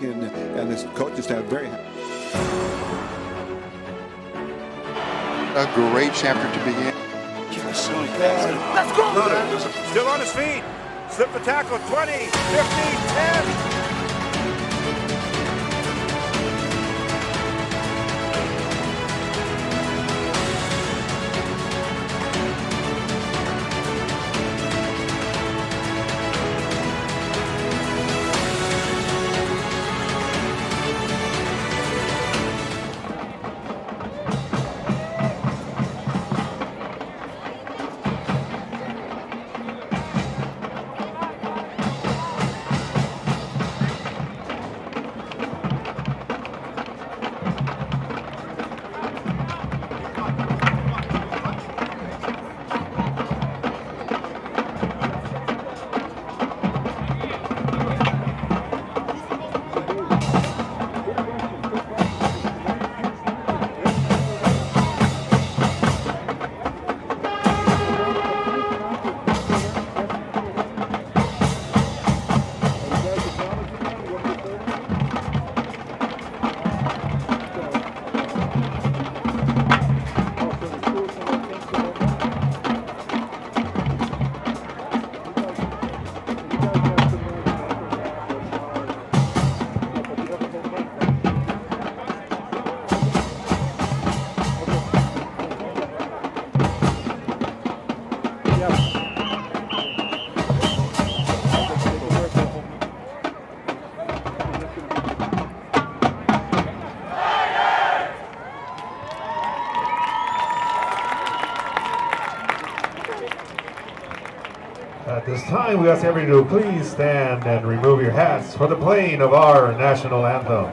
and this coach just had very a great chapter to begin. Let's go! Still on his feet. Slip the tackle. 20, 15, 10. At this time, we ask everybody to please stand and remove your hats for the playing of our national anthem.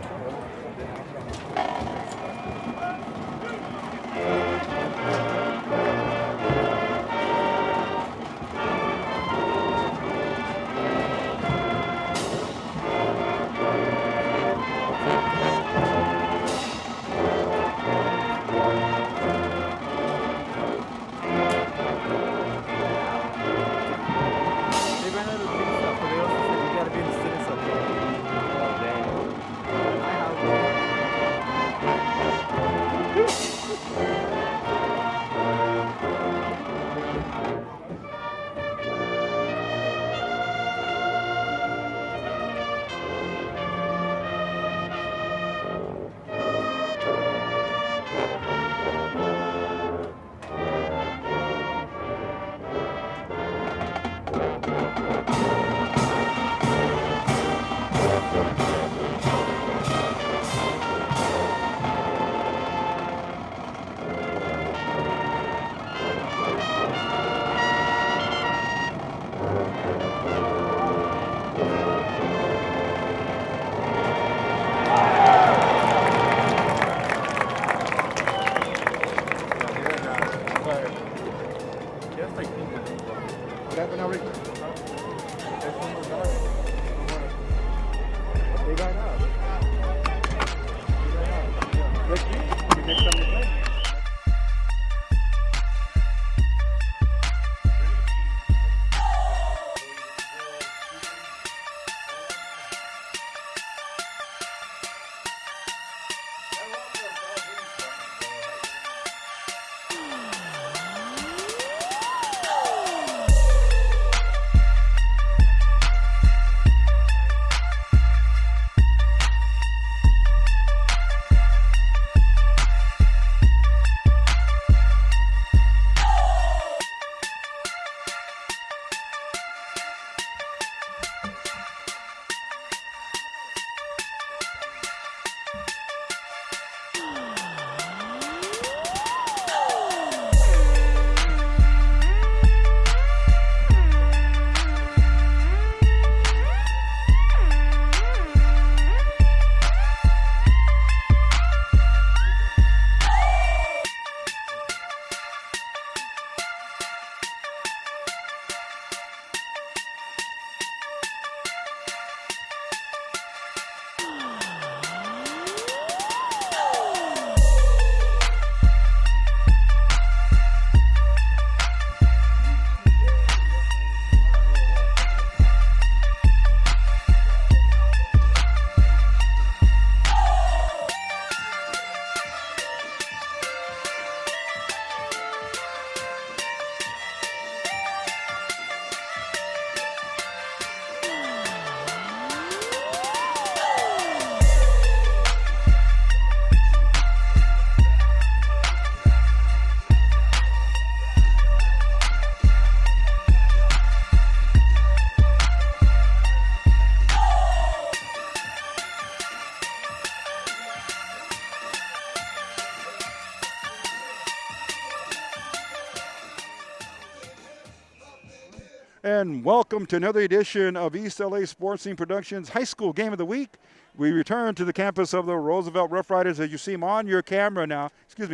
And welcome to another edition of East LA Sports Scene Productions High School Game of the Week. We return to the campus of the Roosevelt Rough Riders as you see them on your camera now,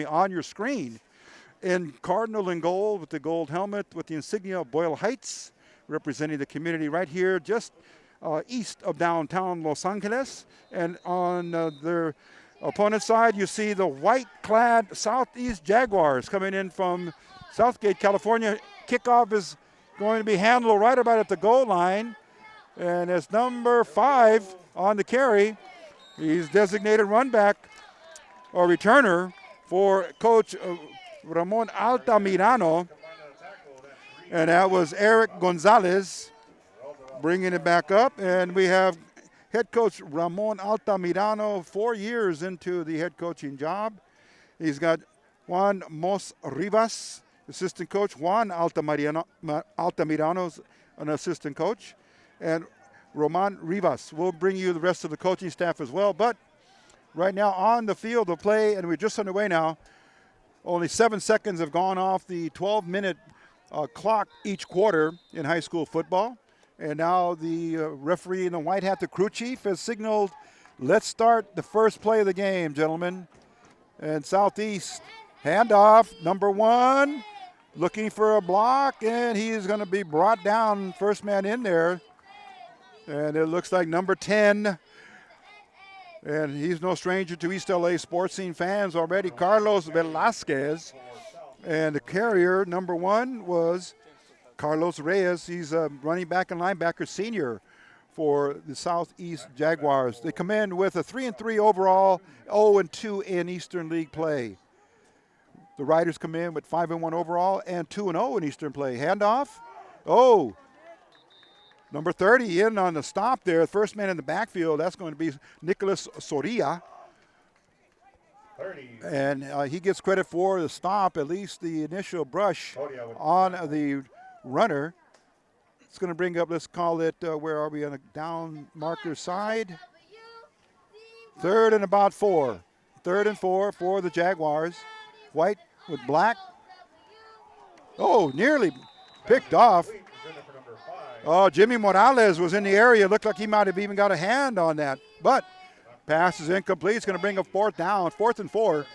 on your screen. In cardinal and gold with the gold helmet with the insignia of Boyle Heights, representing the community right here just east of downtown Los Angeles. And on their opponent's side, you see the white-clad Southeast Jaguars coming in from Southgate, California. Kickoff is going to be handled right about at the goal line. And it's number 5 on the carry. He's designated run back or returner for Coach Ramon Altamirano. And that was Eric Gonzalez bringing it back up. And we have head coach Ramon Altamirano, 4 years into the head coaching job. He's got Juan Mos Rivas, assistant coach. Juan Altamirano's an assistant coach. And Roman Rivas will bring you the rest of the coaching staff as well. But right now on the field of play, and we're just underway now, only 7 seconds have gone off the 12-minute clock each quarter in high school football. And now the referee in the white hat, the crew chief, has signaled, let's start the first play of the game, gentlemen. And Southeast, handoff, number 1, looking for a block, and he is going to be brought down, first man in there. And it looks like number 10, and he's no stranger to East LA sports scene fans already, Carlos Velasquez. And the carrier, number 1, was Carlos Reyes. He's a running back and linebacker senior for the Southeast Jaguars. They come in with a 3-3 overall, 0-2 in Eastern League play. The Riders come in with 5-1 overall and 2-0 in Eastern play. Handoff. Oh, number 30 in on the stop there. First man in the backfield, that's going to be Nicholas Soria. 30. And he gets credit for the stop, at least the initial brush on the runner. It's going to bring up, let's call it, where are we on the down marker side? 3rd and about 4. 3rd and 4 for the Jaguars. White with black. Oh, nearly picked off. Oh, Jimmy Morales was in the area. Looked like he might have even got a hand on that. But pass is incomplete. It's going to bring up 4th down, 4th and 4.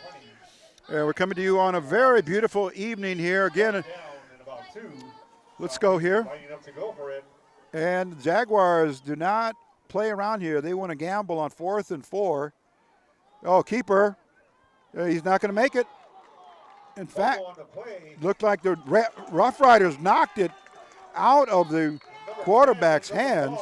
We're coming to you on a very beautiful evening here. Again, let's go here. And the Jaguars do not play around here. They want to gamble on 4th and 4. Oh, keeper. He's not going to make it. In fact, looked like the Rough Riders knocked it out of the quarterback's hands.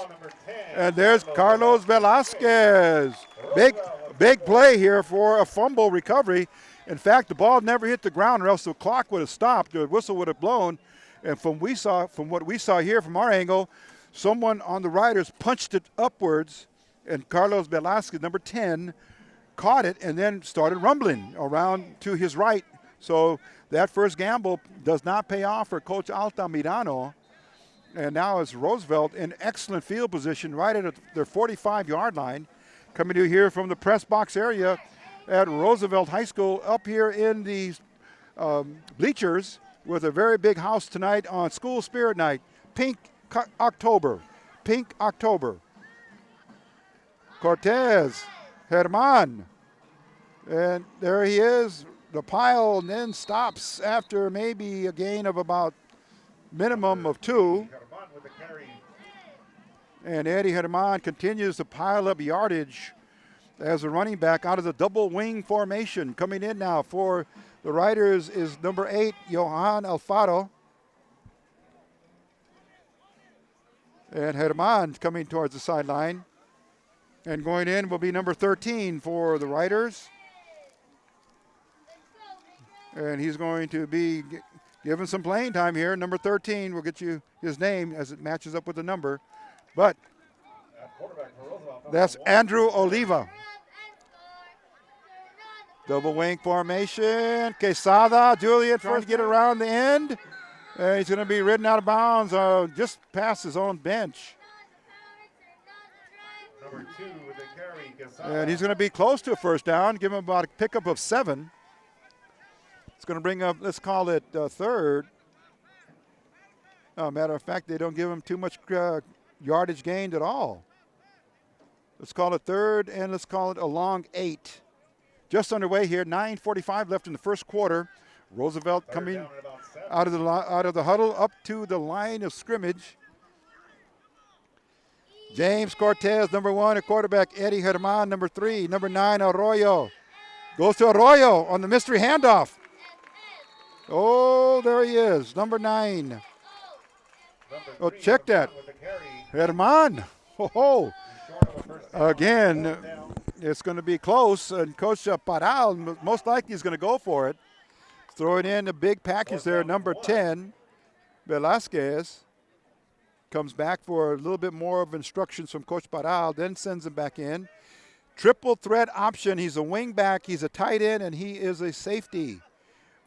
And there's Carlos Velasquez. Big play here for a fumble recovery. In fact, the ball never hit the ground or else the clock would have stopped. The whistle would have blown. And from what we saw here from our angle, someone on the Riders punched it upwards, and Carlos Velasquez, number 10, caught it and then started rumbling around to his right. So that first gamble does not pay off for Coach Altamirano. And now it's Roosevelt in excellent field position right at their 45-yard line. Coming to you here from the press box area at Roosevelt High School, up here in the bleachers with a very big house tonight on School Spirit Night. Pink October. Cortez, Herman. And there he is. The pile then stops after maybe a gain of about minimum of 2. And Eddie Herman continues to pile up yardage as a running back out of the double wing formation. Coming in now for the Riders is number 8, Johan Alfaro. And Herman coming towards the sideline. And going in will be number 13 for the Riders. And he's going to be given some playing time here. Number 13, we'll get you his name as it matches up with the number. But that's Andrew Oliva. Double wing formation. Quesada, Julian trying to get around the end. He's going to be ridden out of bounds just past his own bench. Number 2 with the carry, Quesada. And he's going to be close to a first down. Give him about a pickup of 7. It's going to bring up, let's call it 3rd. Matter of fact, they don't give him too much yardage gained at all. Let's call it third, and let's call it a long 8. Just underway here, 9:45 left in the first quarter. Roosevelt coming out of the huddle up to the line of scrimmage. James Cortez, number 1, a quarterback. Eddie Herman, number 3. Number 9, Arroyo. Goes to Arroyo on the mystery handoff. Oh, there he is, number 9. Oh, check that. Herman. Ho. Again, it's going to be close, and Coach Paral most likely is going to go for it. Throwing in a big package there, number 10, Velasquez. Comes back for a little bit more of instructions from Coach Paral, then sends him back in. Triple threat option. He's a wing back, he's a tight end, and he is a safety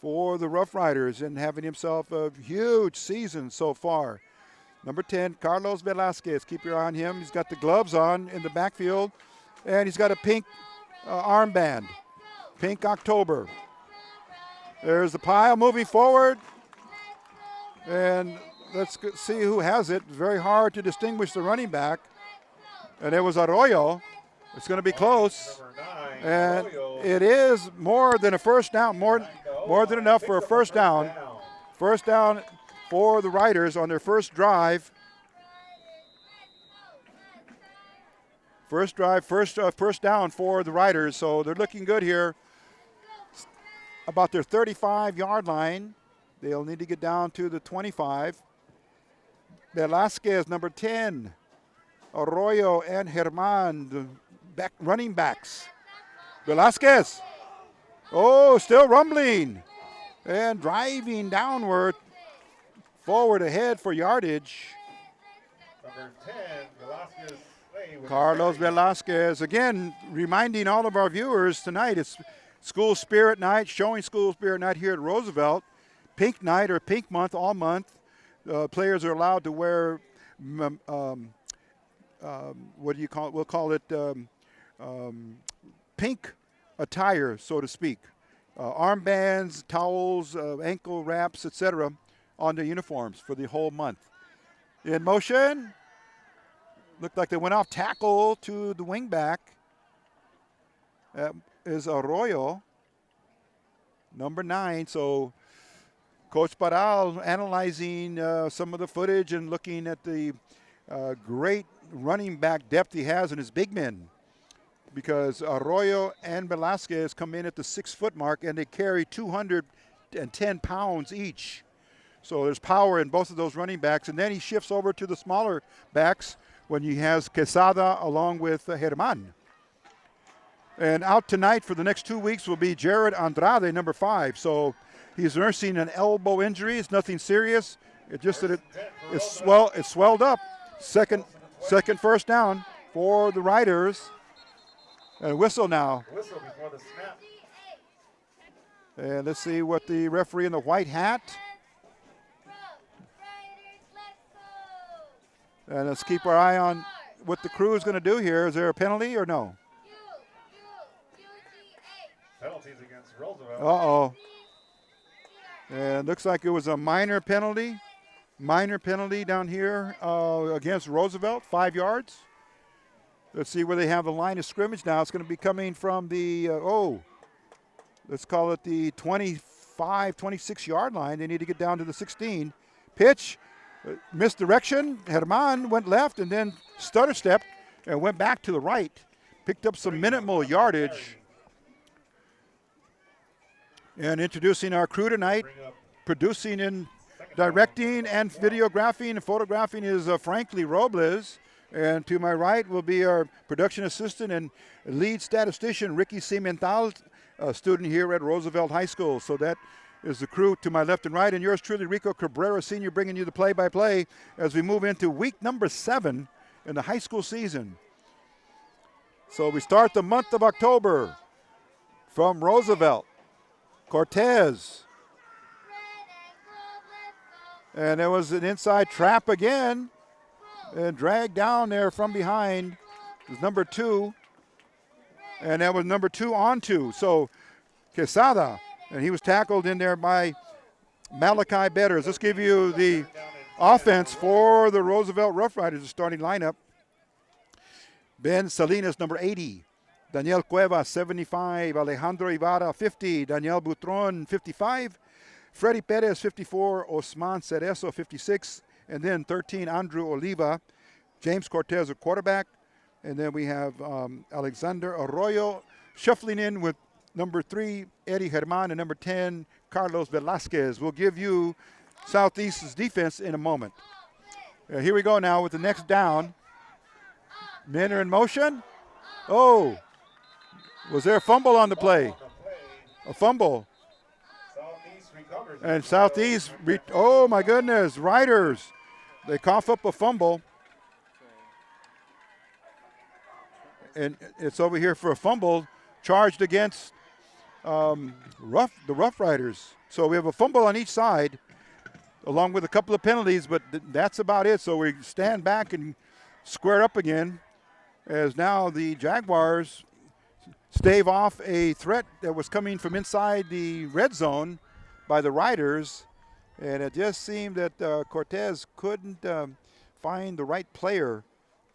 for the Rough Riders, and having himself a huge season so far. Number 10, Carlos Velasquez. Keep your eye on him. He's got the gloves on in the backfield, and he's got a pink armband. Pink October. There's the pile moving forward, and let's see who has it. Very hard to distinguish the running back, and it was Arroyo. It's going to be close, and it is more than a first down, more than enough for a first down. First down for the Riders on their first drive. First down for the Riders, so they're looking good here. About their 35-yard line. They'll need to get down to the 25. Velasquez, number 10. Arroyo and Herman, running backs. Velasquez. Oh, still rumbling. And driving downward. Forward ahead for yardage. Number 10, Velasquez. Carlos Velasquez. Again, reminding all of our viewers tonight, it's School Spirit Night, showing School Spirit Night here at Roosevelt. Pink Night or Pink Month all month. Players are allowed to wear, what do you call it? We'll call it pink attire, so to speak. Armbands, towels, ankle wraps, etc. on their uniforms for the whole month. In motion. Looked like they went off tackle to the wingback. Is Arroyo, number 9. So Coach Paral analyzing some of the footage and looking at the great running back depth he has in his big men, because Arroyo and Velasquez come in at the 6-foot mark, and they carry 210 pounds each. So there's power in both of those running backs. And then he shifts over to the smaller backs when he has Quesada along with Herman. And out tonight for the next 2 weeks will be Jared Andrade, number 5. So he's nursing an elbow injury. It's nothing serious. It's just that it swelled up. Second first down for the Riders. And whistle now. Whistle before the snap. And let's see what the referee in the white hat. And let's keep our eye on what the crew is going to do here. Is there a penalty or no? Penalties against Roosevelt. Uh-oh. And it looks like it was a minor penalty. Minor penalty down here against Roosevelt, 5 yards. Let's see where they have the line of scrimmage now. It's going to be coming from the, let's call it the 25, 26-yard line. They need to get down to the 16. Pitch, misdirection. Herman went left and then stutter stepped and went back to the right. Picked up some minimal yardage. And introducing our crew tonight, producing and directing and videographing and photographing is Frankly Robles. And to my right will be our production assistant and lead statistician, Ricky Cimental, a student here at Roosevelt High School. So that is the crew to my left and right. And yours truly, Rico Cabrera Sr., bringing you the play-by-play as we move into week number 7 in the high school season. So we start the month of October from Roosevelt. Cortez. And there was an inside trap again. And dragged down there from behind was number 2. And that was number 2 on 2. So Quesada. And he was tackled in there by Malachi Betters. Let's give you the offense for the Roosevelt Rough Riders, the starting lineup. Ben Salinas, number 80. Daniel Cuevas, 75. Alejandro Ibarra, 50. Daniel Butron, 55. Freddy Perez, 54. Osman Cerezo, 56. And then 13, Andrew Oliva. James Cortez, a quarterback. And then we have Alexander Arroyo shuffling in with number 3, Eddie German, and number 10, Carlos Velasquez. We'll give you Southeast's defense in a moment. Here we go now with the next down. Men are in motion. Oh, was there a fumble on the play? A fumble. And Southeast, oh my goodness, Riders. They cough up a fumble. And it's over here for a fumble charged against the Rough Riders. So we have a fumble on each side along with a couple of penalties, but that's about it. So we stand back and square up again as now the Jaguars stave off a threat that was coming from inside the red zone by the Riders. And it just seemed that Cortez couldn't find the right player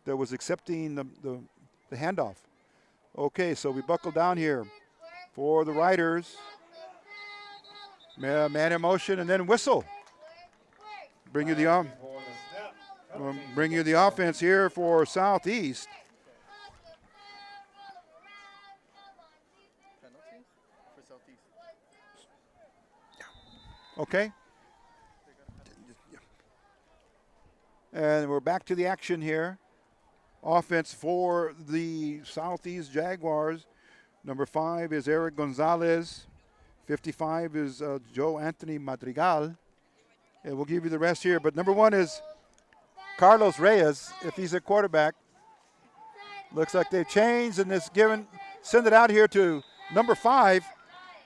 that was accepting the handoff. Okay, so we buckle down here for the Riders. Man in motion and then whistle. Bring you the offense here for Southeast. Okay. And we're back to the action here. Offense for the Southeast Jaguars. Number 5 is Eric Gonzalez. 55 is Joe Anthony Madrigal. And we'll give you the rest here. But number 1 is Carlos Reyes, if he's a quarterback. Looks like they've changed and it's send it out here to number 5.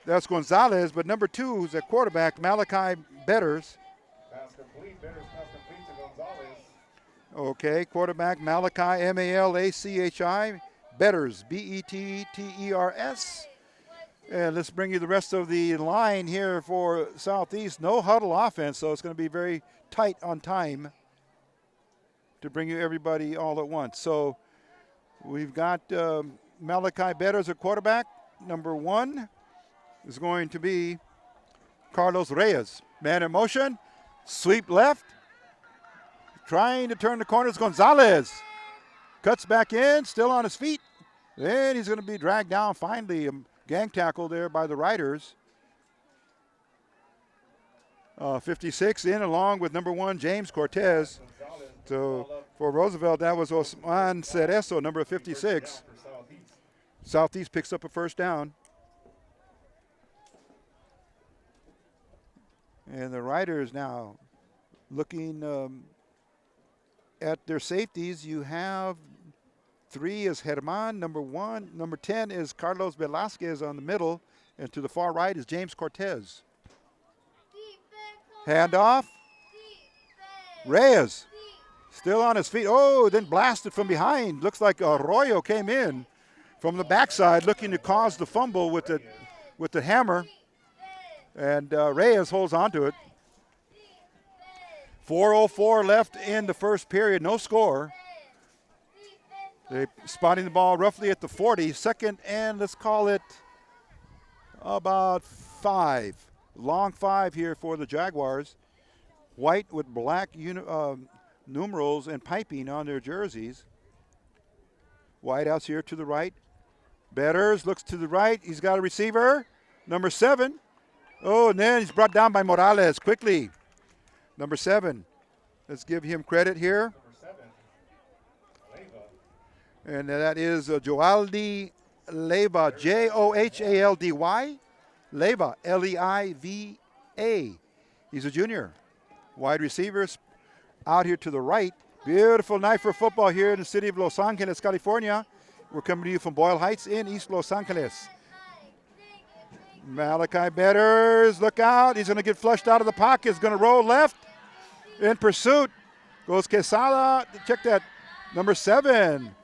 That's Gonzalez. But number 2 is a quarterback, Malachi Betters. Pass complete. Betters pass complete to Gonzalez. Okay, quarterback Malachi, M-A-L-A-C-H-I, Betters, B-E-T-T-E-R-S. And let's bring you the rest of the line here for Southeast. No huddle offense, so it's going to be very tight on time to bring you everybody all at once. So we've got Malachi Betters at quarterback. Number 1 is going to be Carlos Reyes. Man in motion, sweep left. Trying to turn the corners, Gonzalez. Cuts back in, still on his feet. Then he's going to be dragged down finally. Gang tackle there by the Riders. 56 in along with number 1, James Cortez. So for Roosevelt, that was Osman Cerezo, number 56. Southeast picks up a first down. And the Riders now looking at their safeties. You have 3 is German, number 1. Number 10 is Carlos Velasquez on the middle. And to the far right is James Cortez. Handoff. Reyes still on his feet. Oh, then blasted from behind. Looks like Arroyo came in from the backside looking to cause the fumble with the hammer. And Reyes holds on to it. 4:04 left in the first period, no score. They're spotting the ball roughly at the 40. Second and let's call it about 5. Long 5 here for the Jaguars. White with black numerals and piping on their jerseys. Whiteouts here to the right. Betters looks to the right. He's got a receiver. Number 7. Oh, and then he's brought down by Morales quickly. Number 7. Let's give him credit here. And that is Joaldi Leiva, J-O-H-A-L-D-Y. Leiva, L-E-I-V-A. He's a junior. Wide receivers out here to the right. Beautiful night for football here in the city of Los Angeles, California. We're coming to you from Boyle Heights in East Los Angeles. Malachi Betters, look out. He's going to get flushed out of the pocket. He's going to roll left. In pursuit goes Quesada. Check that. Number 7.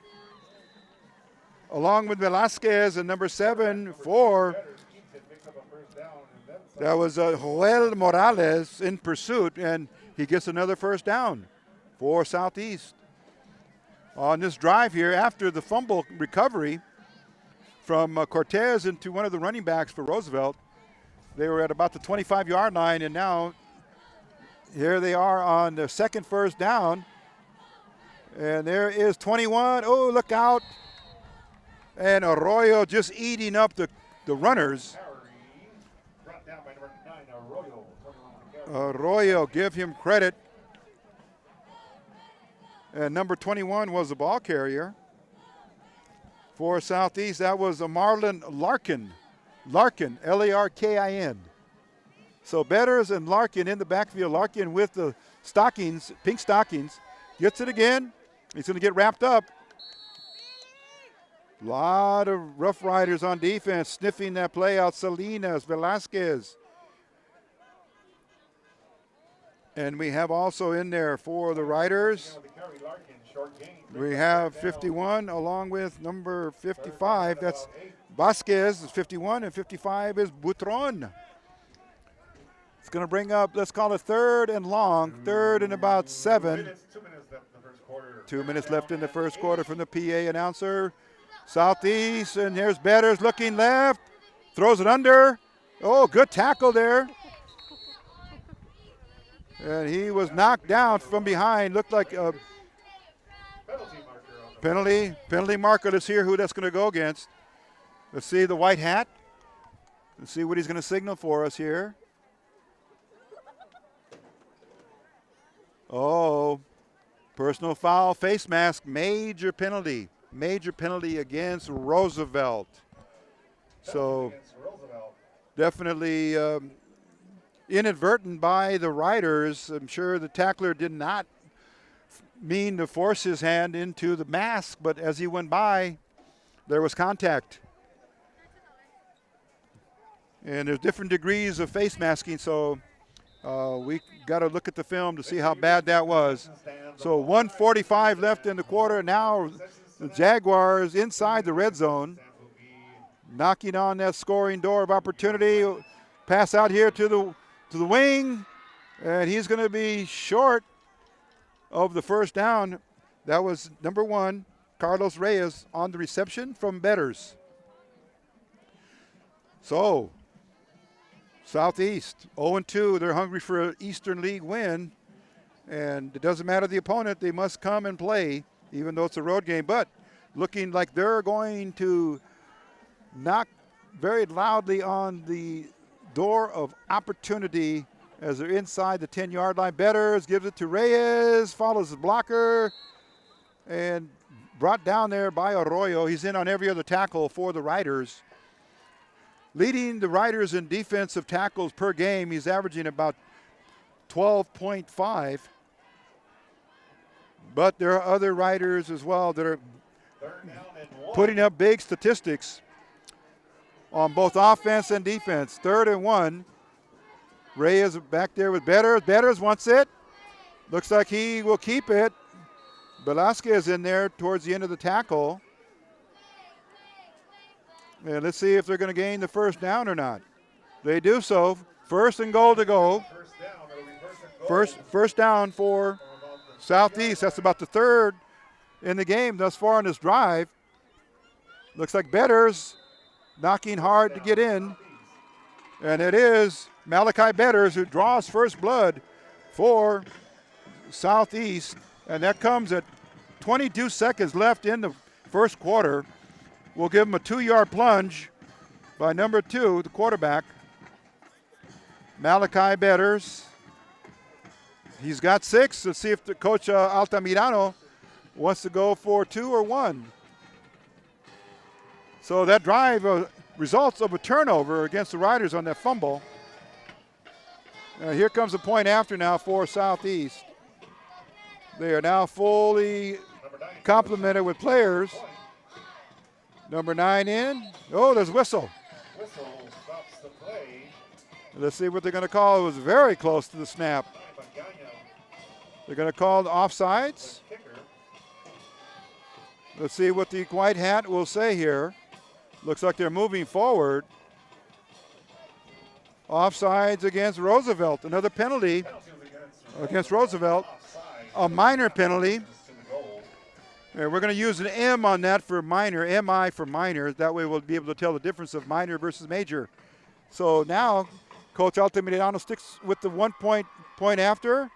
Along with Velasquez and number 7 for. That was Joel Morales in pursuit. And he gets another first down for Southeast. On this drive here, after the fumble recovery from Cortez into one of the running backs for Roosevelt, they were at about the 25-yard line, and now here they are on the second first down. And there is 21. Oh, look out. And Arroyo just eating up the runners. Arroyo, give him credit. And number 21 was the ball carrier for Southeast. That was a Marlon Larkin. Larkin, L-A-R-K-I-N. So Betters and Larkin in the backfield. Larkin with the stockings, pink stockings. Gets it again. He's going to get wrapped up. A lot of Rough Riders on defense sniffing that play out. Salinas, Velasquez. And we have also in there for the Riders, we have 51 along with number 55. That's Vasquez is 51, and 55 is Butron. It's going to bring up, let's call it third and long, third and about 7. 2 minutes left in the first quarter from the PA announcer. Southeast, and here's Betters looking left, throws it under. Oh, good tackle there. And he was knocked down from behind. Looked like a penalty marker. Let's hear who that's going to go against. Let's see the white hat. Let's see what he's going to signal for us here. Oh, personal foul, face mask, major penalty. Major penalty against Roosevelt. So definitely inadvertent by the Riders. I'm sure the tackler did not mean to force his hand into the mask, but as he went by, there was contact. And there's different degrees of face masking, so we got to look at the film to see how bad that was. So 1:45 left in the quarter. Now the Jaguars inside the red zone, knocking on that scoring door of opportunity. Pass out here to the wing, and he's going to be short of the first down. That was number 1, Carlos Reyes, on the reception from Betters. So Southeast 0-2. They're hungry for an Eastern League win, and it doesn't matter the opponent. They must come and play, even though it's a road game. But looking like they're going to knock very loudly on the door of opportunity as they're inside the 10-yard line. Betters gives it to Reyes, follows the blocker, and brought down there by Arroyo. He's in on every other tackle for the Riders. Leading the Riders in defensive tackles per game, he's averaging about 12.5. But there are other Riders as well that are putting up big statistics on both offense and defense. 3rd and 1. Reyes back there with Betters. Betters wants it. Looks like he will keep it. Velasquez in there towards the end of the tackle. And let's see if they're going to gain the first down or not. They do so. 1st and goal to go. First down for Southeast. That's about the 3rd in the game thus far on this drive. Looks like Betters knocking hard to get in. And it is Malachi Betters who draws first blood for Southeast. And that comes at 22 seconds left in the first quarter. We'll give him a 2-yard plunge by number 2, the quarterback, Malachi Betters. He's got 6. Let's see if the coach Altamirano wants to go for 2 or 1. So that drive results of a turnover against the Riders on that fumble. Here comes the point after now for Southeast. They are now fully complemented with players. Number 9 in. Oh, there's a whistle. Whistle stops the play. Let's see what they're going to call. It was very close to the snap. They're going to call the offsides. Let's see what the white hat will say here. Looks like they're moving forward. Offsides against Roosevelt. Another penalty against Roosevelt. A minor penalty. And we're going to use an M on that for minor, MI for minor. That way we'll be able to tell the difference of minor versus major. So now Coach Altamirano sticks with the 1 point after.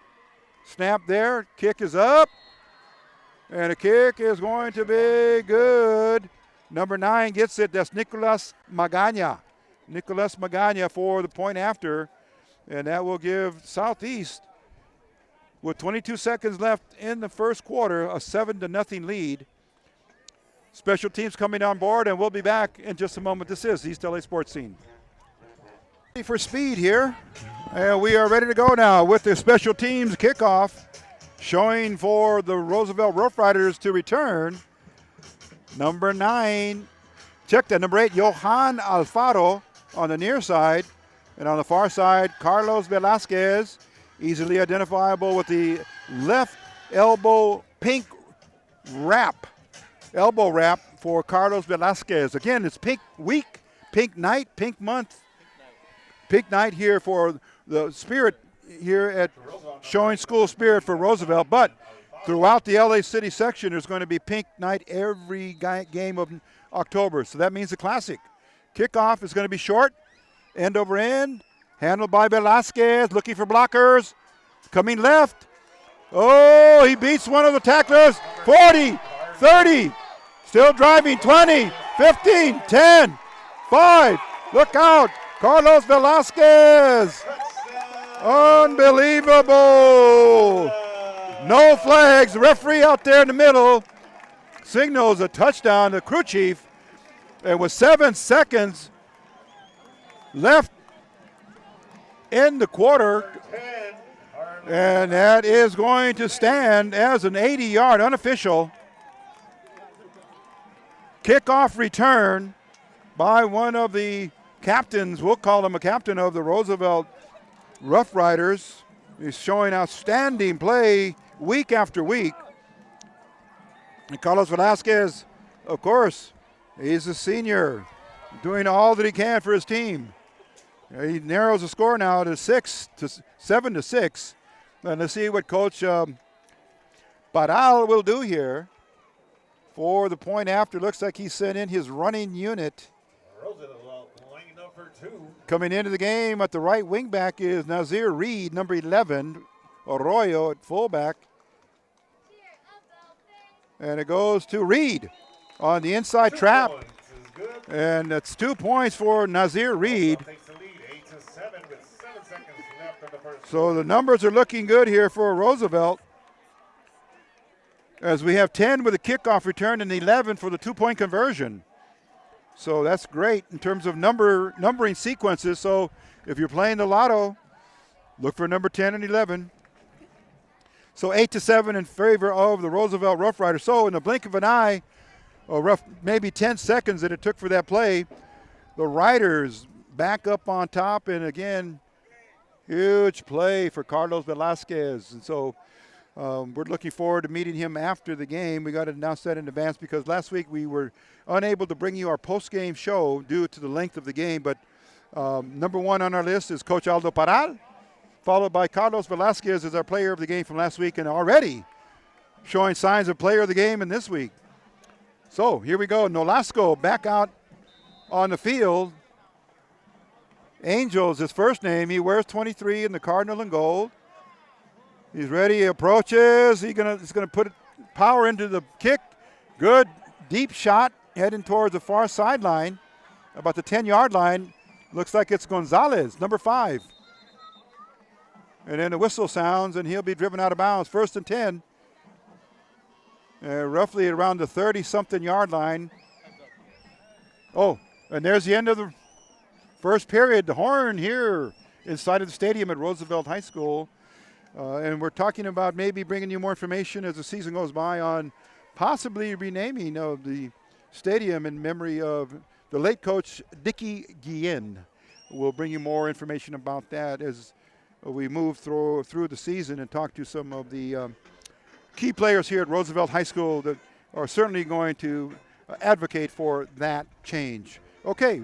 Snap there. Kick is up. And a kick is going to be good. Number 9 gets it. That's Nicolas Magana. Nicolas Magana for the point after. And that will give Southeast, with 22 seconds left in the first quarter, a 7-0 lead. Special teams coming on board, and we'll be back in just a moment. This is East LA Sports Scene. For speed here, and we are ready to go now with the special teams kickoff, showing for the Roosevelt Rough Riders to return. Number 9, check that, number 8, Johan Alfaro on the near side, and on the far side, Carlos Velasquez, easily identifiable with the left elbow pink elbow wrap for Carlos Velasquez. Again, it's pink week, pink night, pink month. Pink night here for the Spirit here at showing school spirit for Roosevelt. But throughout the LA City section, there's going to be pink night every game of October. So that means the classic. Kickoff is going to be short, end over end, handled by Velasquez, looking for blockers. Coming left. Oh, he beats one of the tacklers. 40, 30, still driving, 20, 15, 10, 5. Look out. Carlos Velasquez. Unbelievable. No flags. The referee out there in the middle signals a touchdown to crew chief. And with 7 seconds left in the quarter, and that is going to stand as an 80-yard unofficial kickoff return by one of the captains. We'll call him a captain of the Roosevelt Rough Riders. He's showing outstanding play week after week. And Carlos Velasquez, of course, he's a senior, doing all that he can for his team. He narrows the score now to 7-6. And let's see what Coach Paral will do here for the point after. Looks like he sent in his running unit. Coming into the game at the right wing back is Nazir Reed, number 11. Arroyo at fullback. And it goes to Reed on the inside trap. And that's 2 points for Nazir Reed. So the numbers are looking good here for Roosevelt, as we have 10 with a kickoff return and 11 for the 2-point conversion. So that's great in terms of numbering sequences. So if you're playing the lotto, look for number 10 and 11. So 8-7 in favor of the Roosevelt Rough Riders. So in the blink of an eye, maybe 10 seconds that it took for that play, the Riders back up on top. And again, huge play for Carlos Velasquez. And so we're looking forward to meeting him after the game. We got to announce that in advance because last week we were unable to bring you our post-game show due to the length of the game. But number 1 on our list is Coach Aldo Paral, followed by Carlos Velasquez as our player of the game from last week, and already showing signs of player of the game in this week. So here we go. Nolasco back out on the field. Angel's his first name. He wears 23 in the Cardinal and gold. He's ready. He approaches. He's gonna put power into the kick. Good deep shot heading towards the far sideline, about the 10-yard line. Looks like it's Gonzalez, number 5. And then the whistle sounds, and he'll be driven out of bounds. 1st and 10. Roughly around the 30-something yard line. Oh, and there's the end of the first period. The horn here inside of the stadium at Roosevelt High School. And we're talking about maybe bringing you more information as the season goes by on possibly renaming of the stadium in memory of the late coach Dickie Guillen. We'll bring you more information about that as we move through the season and talk to some of the key players here at Roosevelt High School that are certainly going to advocate for that change. Okay,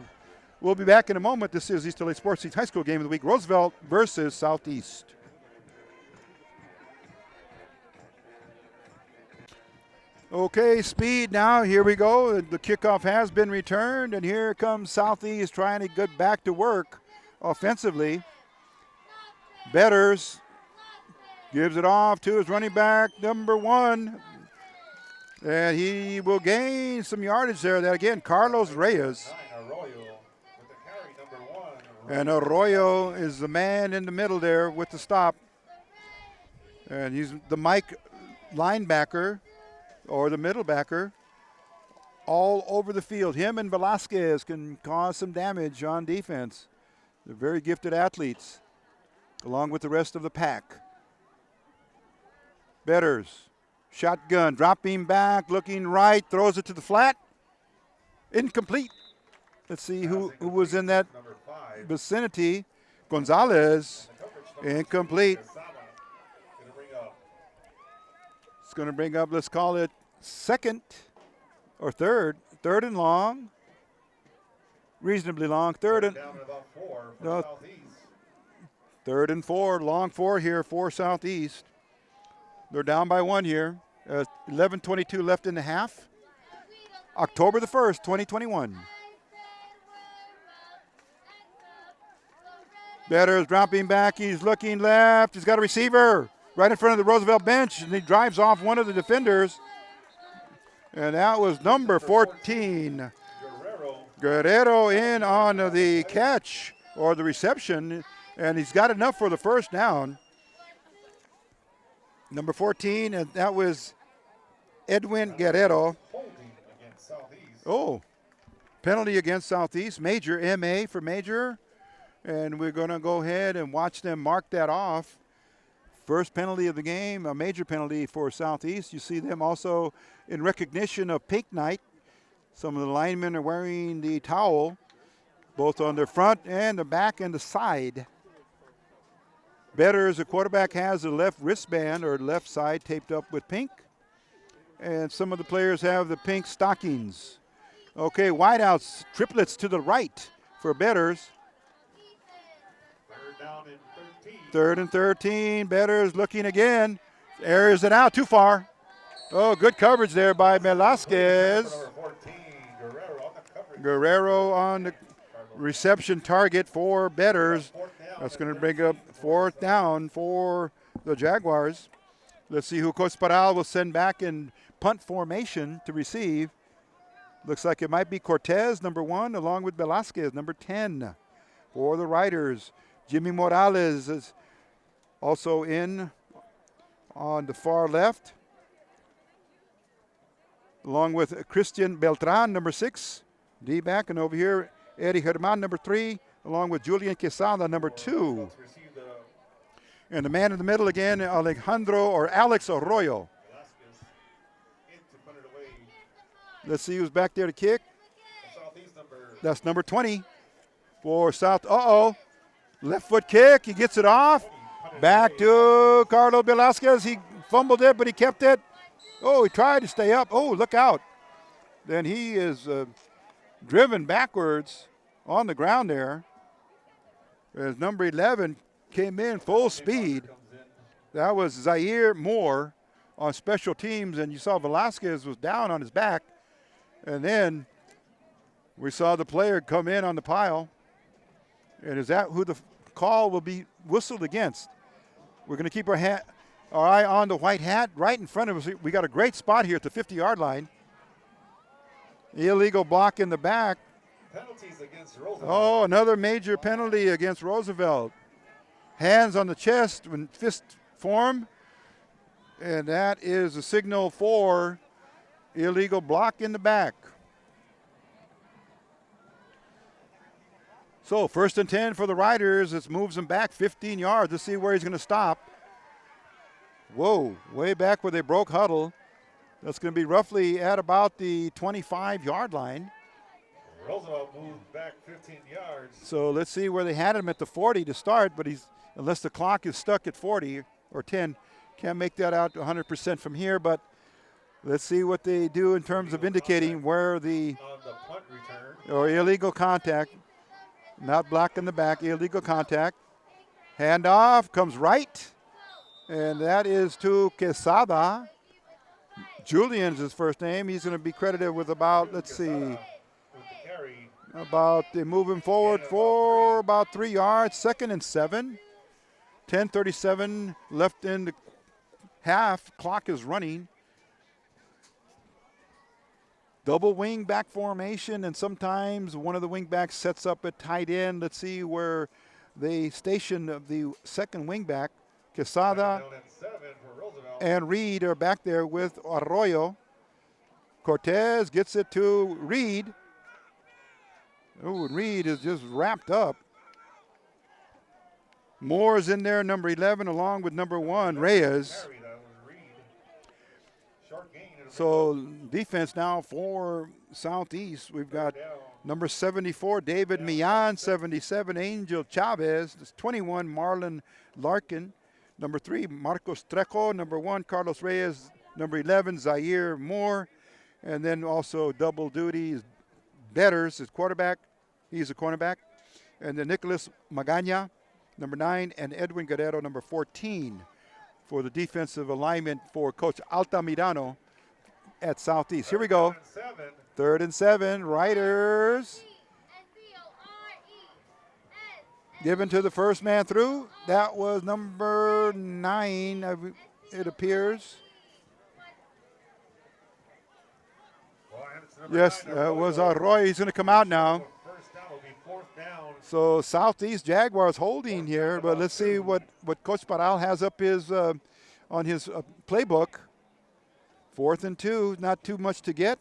we'll be back in a moment. This is East LA Sports League's High School Game of the Week, Roosevelt versus Southeast. Okay, speed now. Here we go. The kickoff has been returned, and here comes Southeast trying to get back to work offensively. Betters gives it off to his running back, number 1. And he will gain some yardage there. That again, Carlos Reyes. And Arroyo is the man in the middle there with the stop. And he's the Mike linebacker or the middle backer all over the field. Him and Velasquez can cause some damage on defense. They're very gifted athletes, along with the rest of the pack. Betters, shotgun, dropping back, looking right, throws it to the flat. Incomplete. Let's see who was in that vicinity. Gonzalez, incomplete. It's going to bring up, let's call it second or third and long. Reasonably long. Third and 4, long 4 here for Southeast. They're down by 1 here. 11:22 left in the half. October the 1st, 2021. Betters dropping back. He's looking left. He's got a receiver right in front of the Roosevelt bench, and he drives off one of the defenders. And that was number 14. Guerrero in on the catch or the reception, and he's got enough for the first down. Number 14, and that was Edwin Guerrero. Oh, penalty against Southeast. Major, MA for Major. And we're going to go ahead and watch them mark that off. First penalty of the game, a major penalty for Southeast. You see them also in recognition of Pink Night. Some of the linemen are wearing the towel, both on the front and the back and the side. Betters, the quarterback, has the left wristband or left side taped up with pink. And some of the players have the pink stockings. Okay, wideouts, triplets to the right for Betters. Third and 13. Betters looking again. Airs it out too far. Oh, good coverage there by Velasquez. Guerrero on the reception target for Betters. That's going to bring up 4th down for the Jaguars. Let's see who Coach Paral will send back in punt formation to receive. Looks like it might be Cortez, number 1, along with Velasquez, number 10. For the Riders, Jimmy Morales is also in on the far left, along with Christian Beltran, number 6, D-back. And over here, Eddie Herman, number 3, along with Julian Quesada, number 2. And the man in the middle again, Alejandro or Alex Arroyo. Let's see who's back there to kick. That's number 20 for South. Left foot kick. He gets it off. Back to Carlos Velasquez. He fumbled it, but he kept it. Oh, he tried to stay up. Oh, look out. Then he is driven backwards on the ground there. As number 11 came in full speed. That was Zaire Moore on special teams, and you saw Velasquez was down on his back. And then we saw the player come in on the pile. And is that who the call will be whistled against? We're going to keep our eye on the white hat right in front of us. We got a great spot here at the 50-yard line. Illegal block in the back. Penalties against Roosevelt. Oh, another major penalty against Roosevelt. Hands on the chest in fist form. And that is a signal for illegal block in the back. So 1st and 10 for the Riders. It moves them back 15 yards. Let's see where he's going to stop. Whoa, way back where they broke huddle. That's going to be roughly at about the 25-yard line. Roosevelt moved back 15 yards. So let's see where they had him at the 40 to start, but unless the clock is stuck at 40 or 10, can't make that out 100% from here, but let's see what they do in terms of indicating where the punt return. Or illegal contact. Not block in the back, illegal contact. Handoff comes right, and that is to Quesada, Julian's his first name. He's going to be credited with about, let's see, about they move him forward for about 3 yards, 2nd and 7. 10:37 left in the half. Clock is running. Double wing back formation, and sometimes one of the wing backs sets up at tight end. Let's see where they station the second wing back. Quesada and Reed are back there with Arroyo. Cortez gets it to Reed. Oh, Reed is just wrapped up. Moore is in there, number 11, along with number 1, Reyes. So defense now for Southeast. We've got number 74, David Millan, 77, Angel Chavez, 21, Marlon Larkin, number 3, Marcos Trejo, number 1, Carlos Reyes, number 11, Zaire Moore, and then also double duty is Betters, his quarterback. He's a cornerback. And then Nicholas Magana, number 9, and Edwin Guerrero, number 14, for the defensive alignment for Coach Altamirano at Southeast. Here we go. 3rd and 7. Riders. Given to the first man through. That was number 9, it appears. Yes, that was Arroyo. He's going to come out now. So Southeast Jaguars holding here, but let's see what Coach Paral has up his on his playbook. 4th and 2, not too much to get,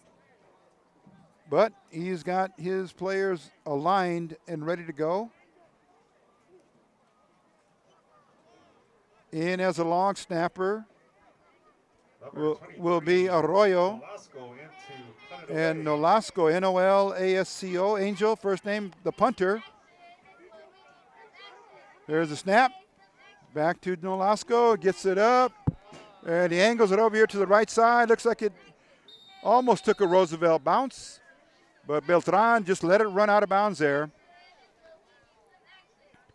but he's got his players aligned and ready to go. In as a long snapper will be Arroyo. And Nolasco, N-O-L-A-S-C-O, Angel, first name, the punter. There's the snap. Back to Nolasco, gets it up. And he angles it over here to the right side. Looks like it almost took a Roosevelt bounce. But Beltran just let it run out of bounds there.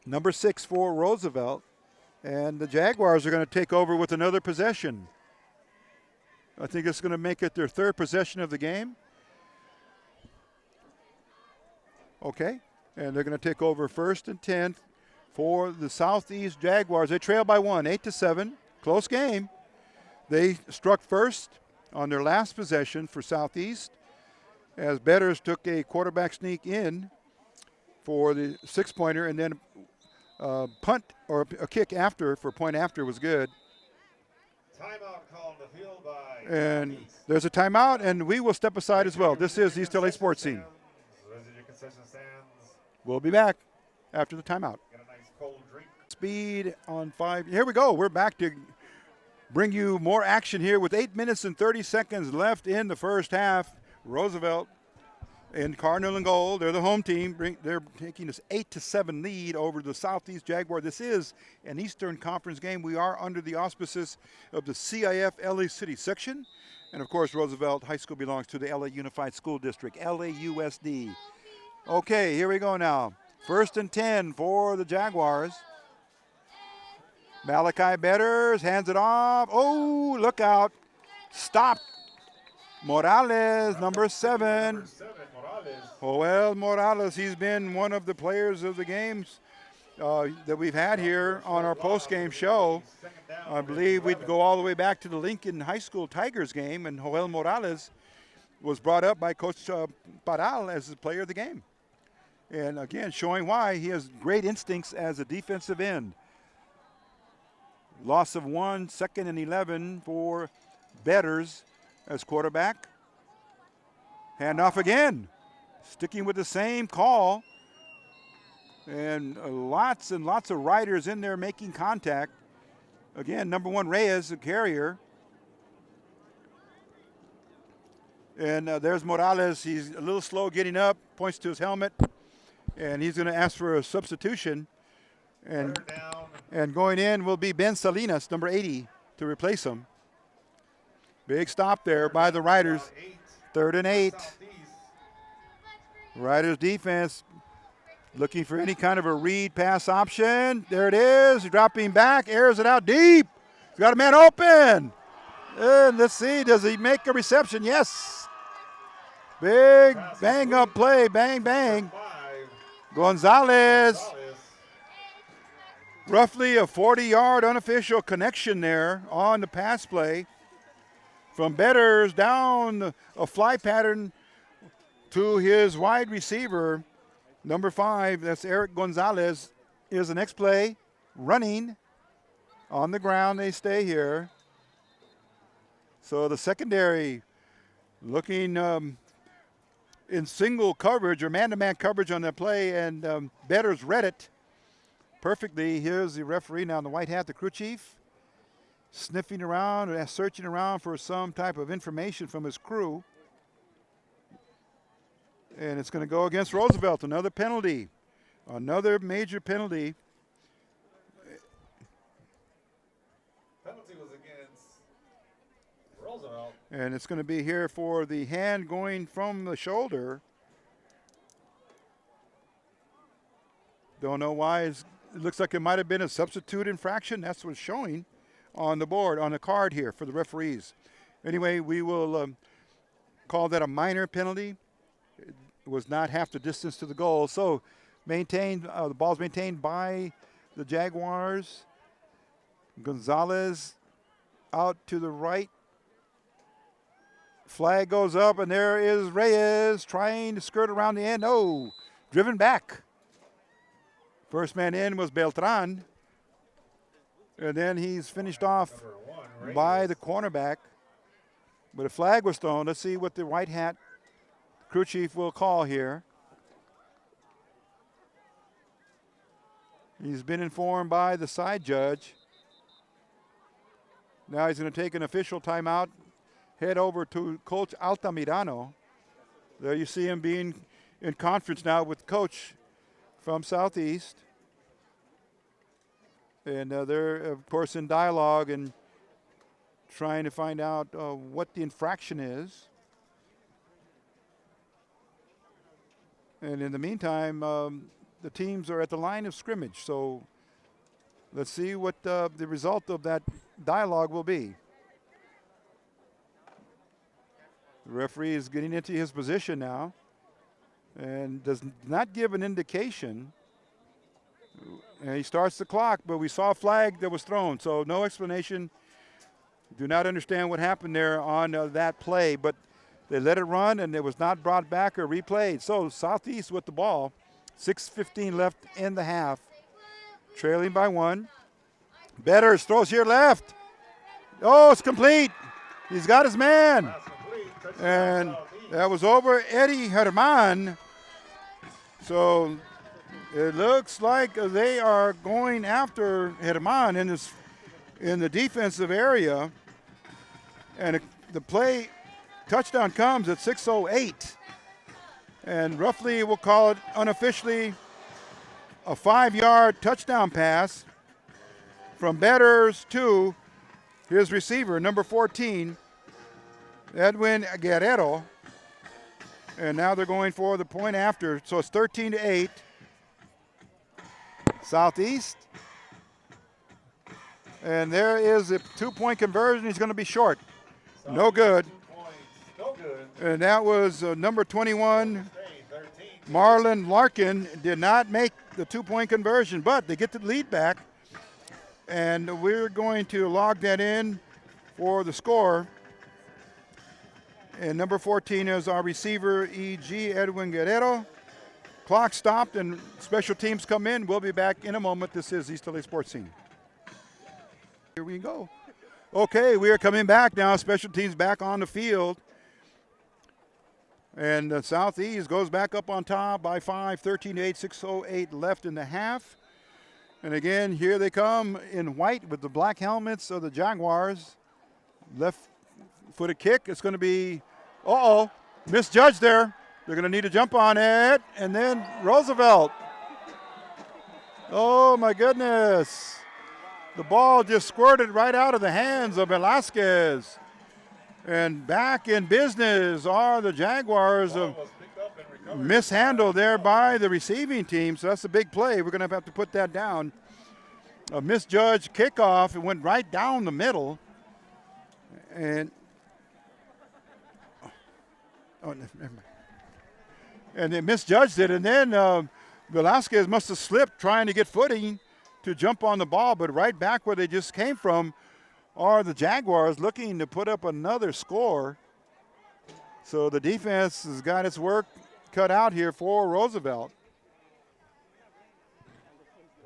Number 6 for Roosevelt. And the Jaguars are going to take over with another possession. I think it's going to make it their 3rd possession of the game. Okay, and they're going to take over 1st and 10 for the Southeast Jaguars. They trail by 1, 8-7, close game. They struck first on their last possession for Southeast as Betters took a quarterback sneak in for the 6-pointer, and then punt or a kick after for point after was good. Timeout called in the field by And Southeast. there's a timeout, and we will step aside as well. This is East LA Sports Scene. We'll be back after the timeout. Get a nice cold drink. Speed on 5. Here we go. We're back to bring you more action here with 8 minutes and 30 seconds left in the first half. Roosevelt and Cardinal and goal. They're the home team. They're taking this 8-7 lead over the Southeast Jaguar. This is an Eastern Conference game. We are under the auspices of the CIF LA City section. And, of course, Roosevelt High School belongs to the LA Unified School District, LAUSD. Okay, here we go now. 1st and 10 for the Jaguars. Malachi Betters hands it off. Oh, look out. Stopped. Morales, number 7. Joel Morales, he's been one of the players of the games that we've had here on our post-game show. I believe we'd go all the way back to the Lincoln High School Tigers game, and Joel Morales was brought up by Coach Paral as the player of the game. And again, showing why he has great instincts as a defensive end. Loss of 1, 2nd and 11 for Betters as quarterback. Handoff again. Sticking with the same call. And lots and lots of riders in there making contact. Again, number 1, Reyes, the carrier. And there's Morales. He's a little slow getting up, points to his helmet. And he's going to ask for a substitution. And going in will be Ben Salinas, number 80, to replace him. Big stop there by the Riders. 3rd and 8. Riders defense looking for any kind of a read pass option. There it is. Dropping back, airs it out deep. He's got a man open. And let's see, does he make a reception? Yes. Big bang up play, bang, bang. Gonzalez. Roughly a 40-yard unofficial connection there on the pass play. From Betters down a fly pattern to his wide receiver, number 5, that's Eric Gonzalez, is the next play. Running on the ground, they stay here. So the secondary looking in single coverage or man-to-man coverage on that play, and Betters read it perfectly. Here's the referee now in the white hat, the crew chief, sniffing around and searching around for some type of information from his crew. And it's going to go against Roosevelt, another penalty, another major penalty. Penalty was against Roosevelt. And it's going to be here for the hand going from the shoulder. Don't know why. It looks like it might have been a substitute infraction. That's what's showing on the board, on the card here for the referees. Anyway, we will call that a minor penalty. It was not half the distance to the goal. So maintained, the ball's maintained by the Jaguars. Gonzalez out to the right. Flag goes up, and there is Reyes trying to skirt around the end. Oh, driven back. First man in was Beltran. And then he's finished off by the cornerback. But a flag was thrown. Let's see what the white hat crew chief will call here. He's been informed by the side judge. Now he's going to take an official timeout, head over to Coach Altamirano. There you see him being in conference now with Coach from Southeast. And they're, of course, in dialogue and trying to find out what the infraction is. And in the meantime, the teams are at the line of scrimmage. So let's see what the result of that dialogue will be. The referee is getting into his position now and does not give an indication. And he starts the clock, but we saw a flag that was thrown, so no explanation. Do not understand what happened there on that play, but they let it run, and it was not brought back or replayed. So Southeast with the ball, 6:15 left in the half, trailing by 1. Betters throws here left. Oh, it's complete. He's got his man. And that was over Eddie Herman. So it looks like they are going after Herman in the defensive area. And the play touchdown comes at 6:08. And roughly we'll call it unofficially a 5-yard touchdown pass from Betters to his receiver, number 14, Edwin Guerrero. And now they're going for the point after. So it's 13-8. Southeast. And there is a 2-point conversion. He's going to be short. No good. No good. And that was number 21, Marlon Larkin, did not make the 2-point conversion, but they get the lead back. And we're going to log that in for the score. And number 14 is our receiver, E.G. Edwin Guerrero. Clock stopped and special teams come in. We'll be back in a moment. This is East LA Sports Scene. Here we go. Okay, we are coming back now. Special teams back on the field. And Southeast goes back up on top by 5, 13-8, 6:08 left in the half. And again, here they come in white with the black helmets of the Jaguars. Left-footed kick. It's going to be, misjudged there. They're going to need to jump on it. And then Roosevelt. Oh, my goodness. The ball just squirted right out of the hands of Velasquez. And back in business are the Jaguars. Mishandled there by the receiving team. So that's a big play. We're going to have to put that down. A misjudged kickoff. It went right down the middle. And never mind. And they misjudged it, and then Velasquez must have slipped trying to get footing to jump on the ball, but right back where they just came from are the Jaguars looking to put up another score. So the defense has got its work cut out here for Roosevelt.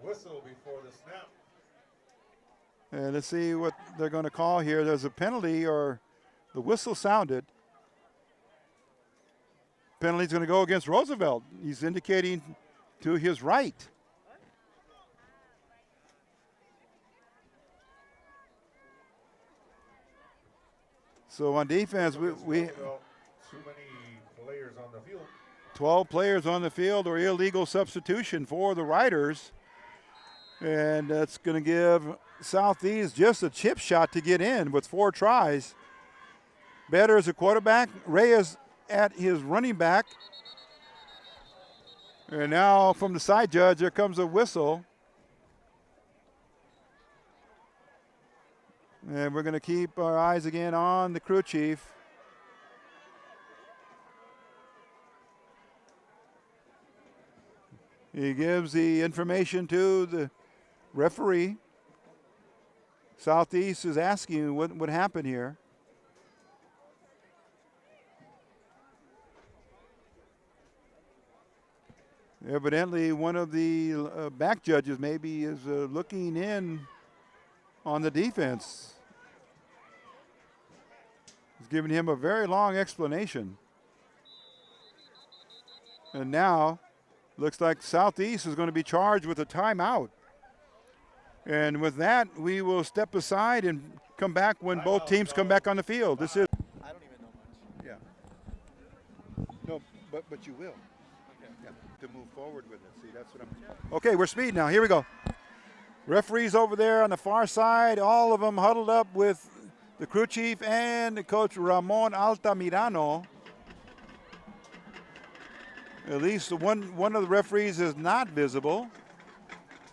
Whistle before the snap. And let's see what they're going to call here. There's a penalty, or the whistle sounded. Penalty's going to go against Roosevelt. He's indicating to his right. So on defense, we too many players on the field. 12 players on the field, or illegal substitution for the Riders. And that's going to give Southeast just a chip shot to get in with 4 tries. Better as a quarterback. Reyes at his running back. And now from the side judge, there comes a whistle. And we're going to keep our eyes again on the crew chief. He gives the information to the referee. Southeast is asking what would happen here. Evidently, one of the back judges maybe is looking in on the defense. He's giving him a very long explanation. And now, looks like Southeast is going to be charged with a timeout. And with that, we will step aside and come back when both teams come back on the field. This is. I don't even know much. Yeah. No, but you will. Okay. Yeah. To move forward with it. See, that's what I'm. Okay, we're speed now. Here we go. Referees over there on the far side, all of them huddled up with the crew chief and the coach Ramon Altamirano. At least one of the referees is not visible.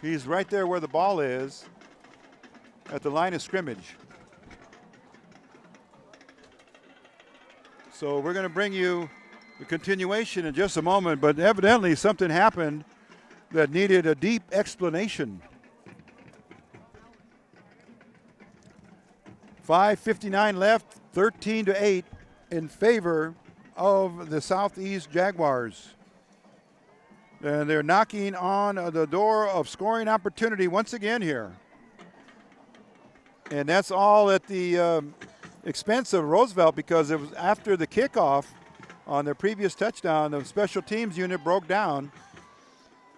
He's right there where the ball is at the line of scrimmage. So we're going to bring you the continuation in just a moment, but evidently something happened that needed a deep explanation. 5:59 left, 13-8 in favor of the Southeast Jaguars. And they're knocking on the door of scoring opportunity once again here. And that's all at the expense of Roosevelt, because it was after the kickoff on their previous touchdown, the special teams unit broke down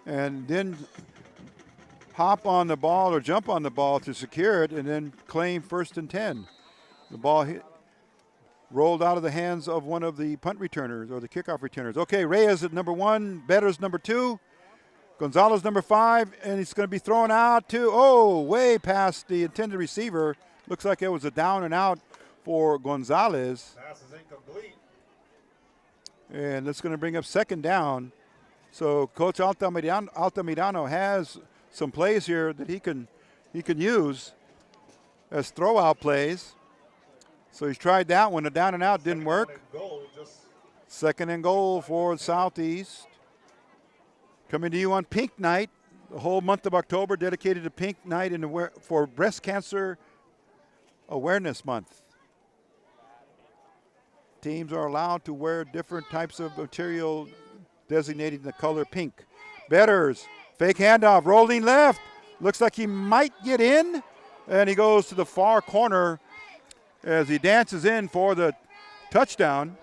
and didn't hop on the ball or jump on the ball to secure it and then claim 1st and 10. The ball rolled out of the hands of one of the punt returners or the kickoff returners. Okay, Reyes at number 1, Betters number 2, Gonzalez number 5, and he's going to be thrown out to, way past the intended receiver. Looks like it was a down and out for Gonzalez. Pass is incomplete. And that's going to bring up 2nd down. So Coach Altamirano has some plays here that he can use as throw-out plays. So he's tried that one. A down and out didn't work. 2nd and goal for Southeast. Coming to you on Pink Night. The whole month of October dedicated to Pink Night for Breast Cancer Awareness Month. Teams are allowed to wear different types of material designating the color pink. Betters, fake handoff, rolling left. Looks like he might get in. And he goes to the far corner as he dances in for the touchdown.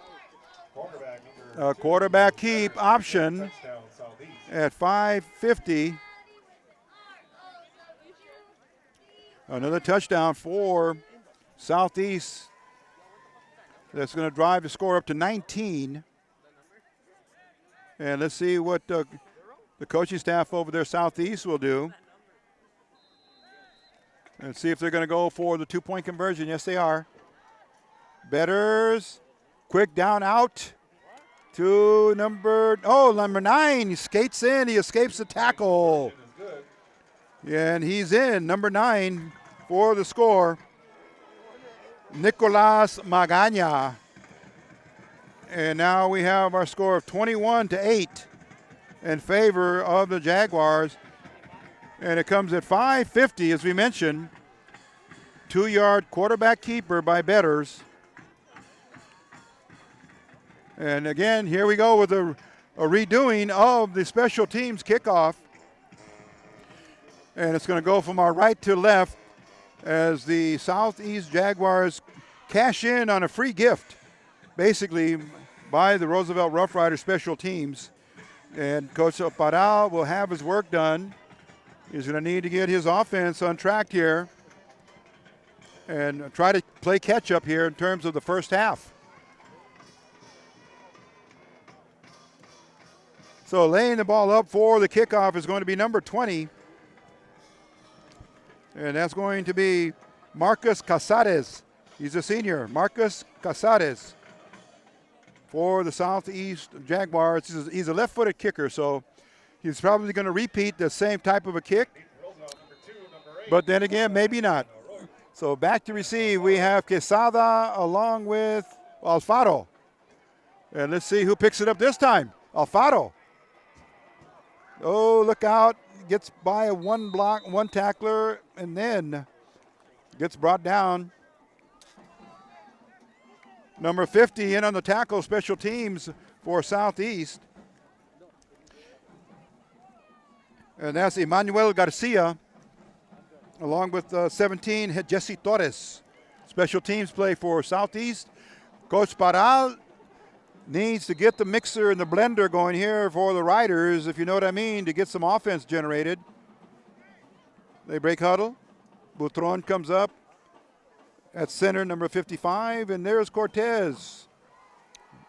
Quarterback keep option at 5:50. Another touchdown for Southeast. That's going to drive the score up to 19. And let's see what the coaching staff over there, Southeast, will do. And see if they're going to go for the 2-point conversion. Yes, they are. Betters, quick down out to number 9. He skates in. He escapes the tackle. And he's in, number 9 for the score. Nicolas Magana. And now we have our score of 21-8 in favor of the Jaguars. And it comes at 5:50, as we mentioned. 2-yard quarterback keeper by bettors. And again, here we go with a redoing of the special teams kickoff. And it's going to go from our right to left as the Southeast Jaguars cash in on a free gift, basically by the Roosevelt Rough Riders special teams. And Coach Parral will have his work done. He's going to need to get his offense on track here and try to play catch up here in terms of the first half. So laying the ball up for the kickoff is going to be number 20. And that's going to be Marcus Casares. He's a senior. Marcus Casares for the Southeast Jaguars. He's a left-footed kicker, so he's probably going to repeat the same type of a kick. But then again, maybe not. So back to receive, we have Quesada along with Alfaro. And let's see who picks it up this time. Alfaro. Oh, look out. Gets by one tackler, and then gets brought down. Number 50 in on the tackle, special teams for Southeast. And that's Emmanuel Garcia, along with 17, Jesse Torres. Special teams play for Southeast. Coach Parral needs to get the mixer and the blender going here for the Riders, if you know what I mean, to get some offense generated. They break huddle. Butron comes up at center, number 55, and there's Cortez.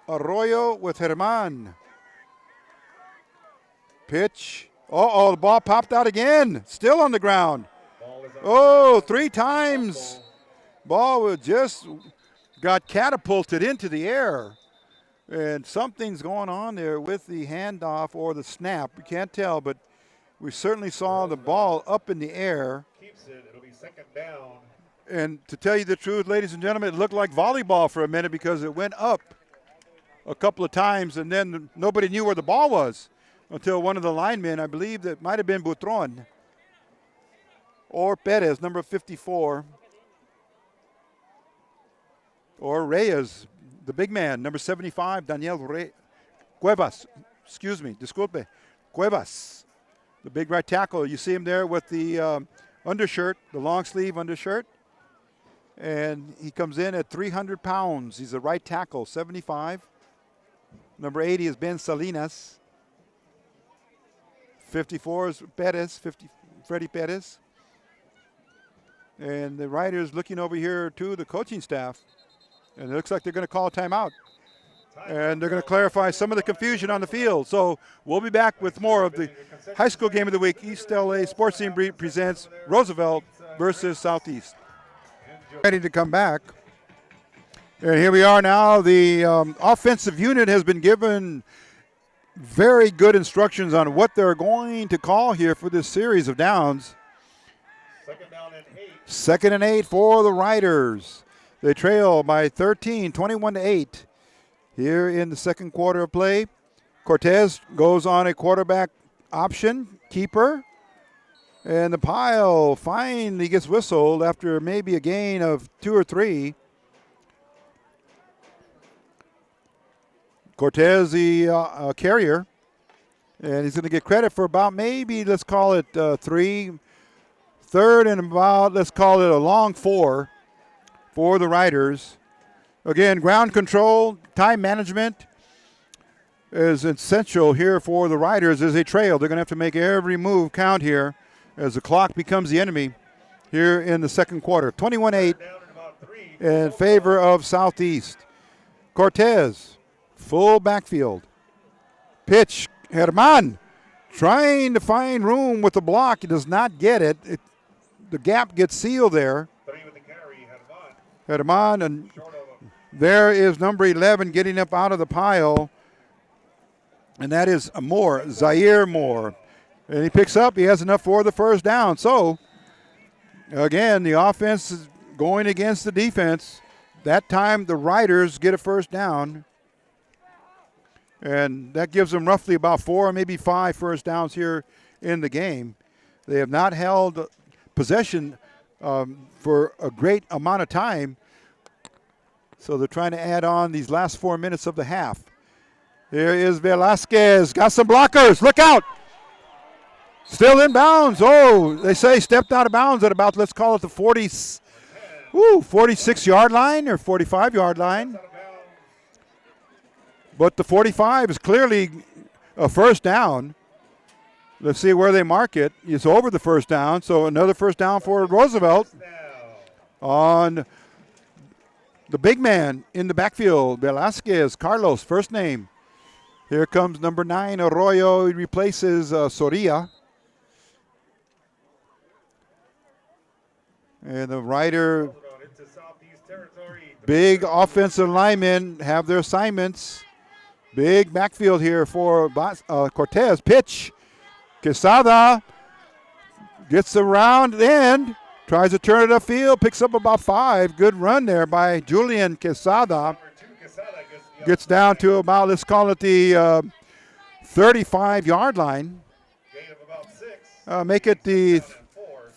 Arroyo with Herman. Pitch. Uh-oh, the ball popped out again. Still on the ground. Oh, 3 times. Ball just got catapulted into the air. And something's going on there with the handoff or the snap. We can't tell, but we certainly saw the ball up in the air. Keeps it. It'll be second down. And to tell you the truth, ladies and gentlemen, it looked like volleyball for a minute because it went up a couple of times, and then nobody knew where the ball was until one of the linemen, I believe that might have been Butron or Perez, number 54, or Reyes, the big man, number 75, Daniel Cuevas, Cuevas, the big right tackle. You see him there with the undershirt, the long sleeve undershirt. And he comes in at 300 pounds. He's a right tackle, 75. Number 80 is Ben Salinas. 54 is Perez, Freddie Perez. And the Riders looking over here to the coaching staff. And it looks like they're going to call a timeout. And they're going to clarify some of the confusion on the field. So we'll be back with more of the high school game of the week. East LA Sports Team presents Roosevelt versus Southeast. Ready to come back. And here we are now. The offensive unit has been given very good instructions on what they're going to call here for this series of downs. Second and 8 for the Riders. They trail by 13, 21-8. Here in the second quarter of play, Cortez goes on a quarterback option, keeper. And the pile finally gets whistled after maybe a gain of 2 or 3. Cortez, the carrier, and he's going to get credit for about maybe, let's call it 3. Third and about, let's call it a long 4 for the Riders. Again, ground control, time management is essential here for the Riders as they trail. They're going to have to make every move count here as the clock becomes the enemy here in the second quarter. 21-8 in favor of Southeast. Cortez, full backfield. Pitch, Herman trying to find room with the block. He does not get it. The gap gets sealed there. Herman, and there is number 11 getting up out of the pile, and that is Moore, Zaire Moore. And he picks up. He has enough for the first down. So, again, the offense is going against the defense. That time the Riders get a first down, and that gives them roughly about 4, maybe 5 first downs here in the game. They have not held possession for a great amount of time, so they're trying to add on these last 4 minutes of the half. Here is Velasquez, got some blockers, look out! Still in bounds. Oh, they say stepped out of bounds at about, let's call it the 46-yard line or 45-yard line. But the 45 is clearly a first down. Let's see where they mark it. It's over the first down, so another first down for Roosevelt on the big man in the backfield, Velasquez, Carlos, first name. Here comes number 9, Arroyo. He replaces Soria. And the Rider, big offensive linemen have their assignments. Big backfield here for Cortez. Pitch. Quesada gets around and tries to turn it upfield. Picks up about 5. Good run there by Julian Quesada. Gets down to about, let's call it the 35-yard line. Make it the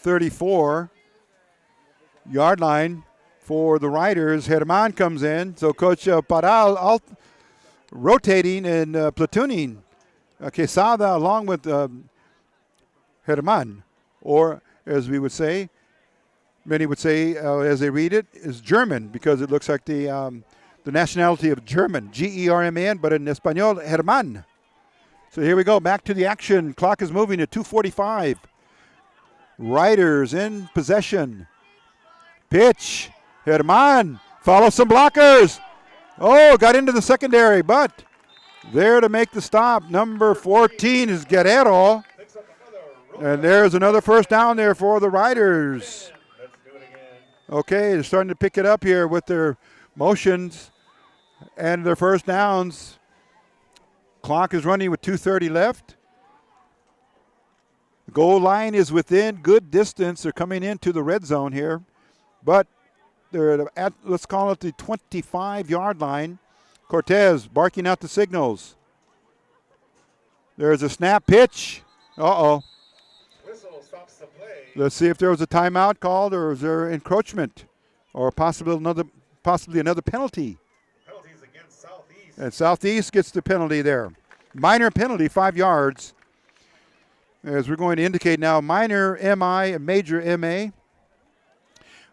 34-yard line for the Riders. Herman comes in. So Coach Paral rotating and platooning Quesada along with Herman, or as we would say, many would say as they read it, is German, because it looks like the nationality of German, G-E-R-M-A-N, but in Espanol, Herman. So here we go, back to the action. Clock is moving at 2:45. Riders in possession. Pitch. Herman follows some blockers. Oh, got into the secondary, but there to make the stop. Number 14 is Guerrero. And there's another first down there for the Riders. Okay, they're starting to pick it up here with their motions and their first downs. Clock is running with 2:30 left. The goal line is within good distance. They're coming into the red zone here, but they're at, let's call it the 25-yard line. Cortez barking out the signals. There's a snap pitch. Uh-oh. Whistle stops the play. Let's see if there was a timeout called, or is there encroachment, or possibly another penalty. Penalties against Southeast. And Southeast gets the penalty there. Minor penalty, 5 yards. As we're going to indicate now, minor MI and major MA.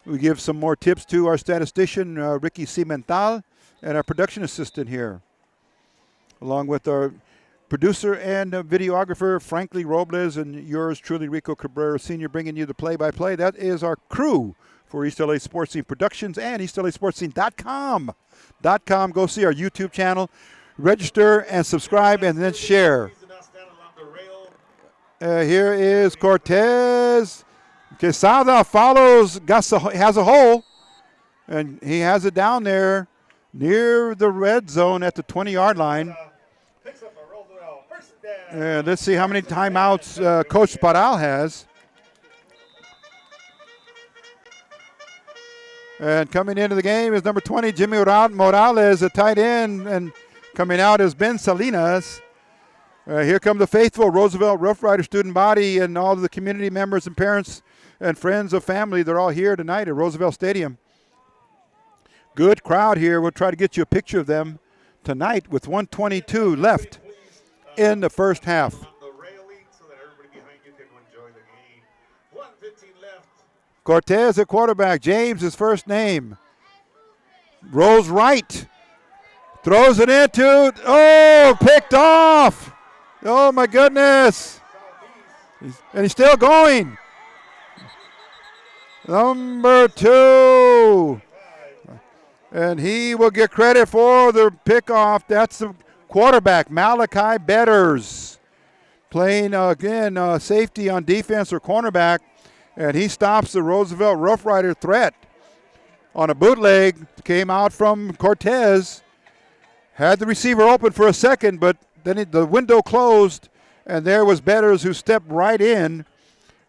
We give some more tips to our statistician, Ricky Cimental, and our production assistant here, along with our producer and videographer, Frankly Robles, and yours truly, Rico Cabrera Sr., bringing you the play-by-play. That is our crew for East LA Sports Scene Productions and EastLASportsScene.com. Go see our YouTube channel, register and subscribe, and then share. Here is Cortez. Quesada follows, has a hole, and he has it down there near the red zone at the 20-yard line. And let's see how many timeouts Coach Paral has. And coming into the game is number 20, Jimmy Morales, a tight end, and coming out is Ben Salinas. Here come the faithful Roosevelt Rough Rider student body and all of the community members and parents and friends of family. They're all here tonight at Roosevelt Stadium. Good crowd here. We'll try to get you a picture of them tonight with 1:22 left in the first half. Cortez at quarterback. James, his first name. Rolls right. Throws it into, picked off. Oh, my goodness. And he's still going. Number 2. And he will get credit for the pickoff. That's the quarterback, Malachi Betters, playing again safety on defense or cornerback. And he stops the Roosevelt Rough Rider threat on a bootleg. Came out from Cortez. Had the receiver open for a second, but then the window closed, and there was Betters, who stepped right in.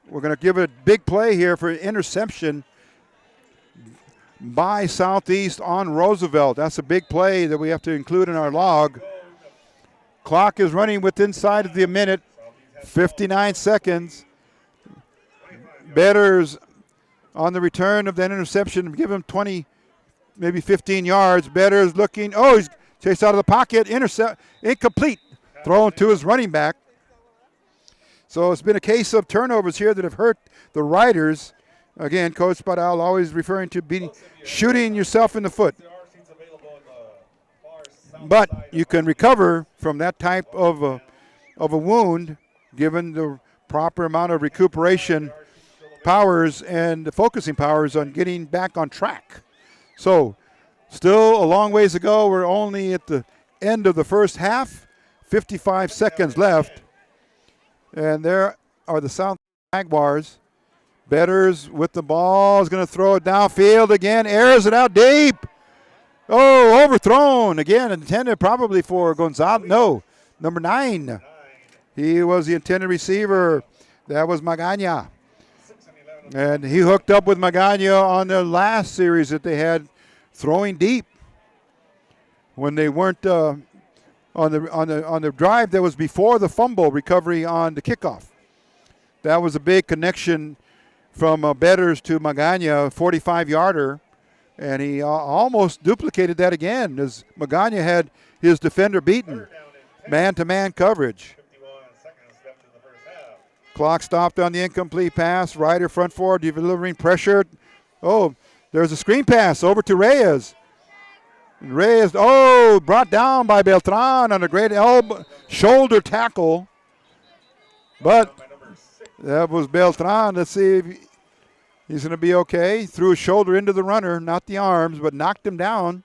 We're going to give it a big play here for interception. by Southeast on Roosevelt. That's a big play that we have to include in our log. Clock is running with inside of the minute, 59 seconds. Betters on the return of that interception, give him 20, maybe 15 yards. Betters looking, he's chased out of the pocket, intercept, incomplete, thrown to his running back. So it's been a case of turnovers here that have hurt the Riders. Again, Coach Padal always referring to shooting yourself in the foot. But you can recover from that type of a wound given the proper amount of recuperation powers and the focusing powers on getting back on track. So still a long ways to go. We're only at the end of the first half, 55 seconds left. And there are the South Jaguars. Betters with the ball is going to throw it downfield again, airs it out deep. Oh, overthrown again, intended probably for Gonzalez. No, number 9. He was the intended receiver. That was Magana. And he hooked up with Magana on the last series that they had throwing deep when they weren't on the drive that was before the fumble recovery on the kickoff. That was a big connection from Betters to Magana, 45-yarder. And he almost duplicated that again as Magana had his defender beaten. Man-to-man coverage. Clock stopped on the incomplete pass. Ryder front forward delivering pressure. Oh, there's a screen pass over to Reyes. Reyes, brought down by Beltran on a great shoulder tackle. But that was Beltran. Let's see if he's going to be okay. Threw his shoulder into the runner, not the arms, but knocked him down.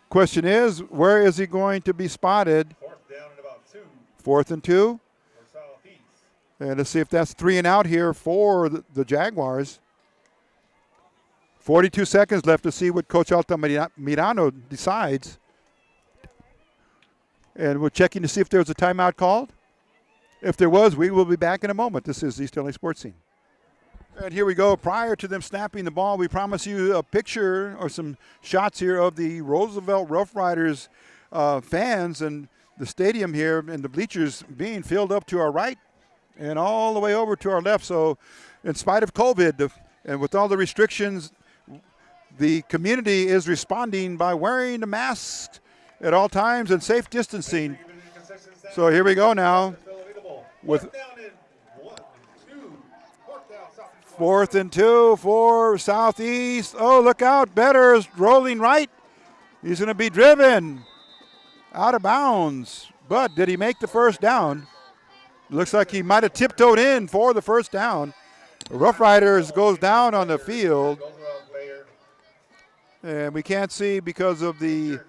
Question is, where is he going to be spotted? 4th down and about 2. 4th and 2. For Southeast. And let's see if that's 3 and out here for the Jaguars. 42 seconds left to see what Coach Altamirano decides. And we're checking to see if there's a timeout called. If there was, we will be back in a moment. This is East LA Sports Scene. And here we go. Prior to them snapping the ball, we promise you a picture or some shots here of the Roosevelt Rough Riders fans and the stadium here and the bleachers being filled up to our right and all the way over to our left. So in spite of COVID and with all the restrictions, the community is responding by wearing the masks at all times and safe distancing. So here we go now with 4th and 2 for Southeast. Oh, look out. Betters rolling right. He's going to be driven out of bounds. But did he make the first down? Looks like he might have tiptoed in for the first down. Rough Riders goes down on the field. And we can't see because of the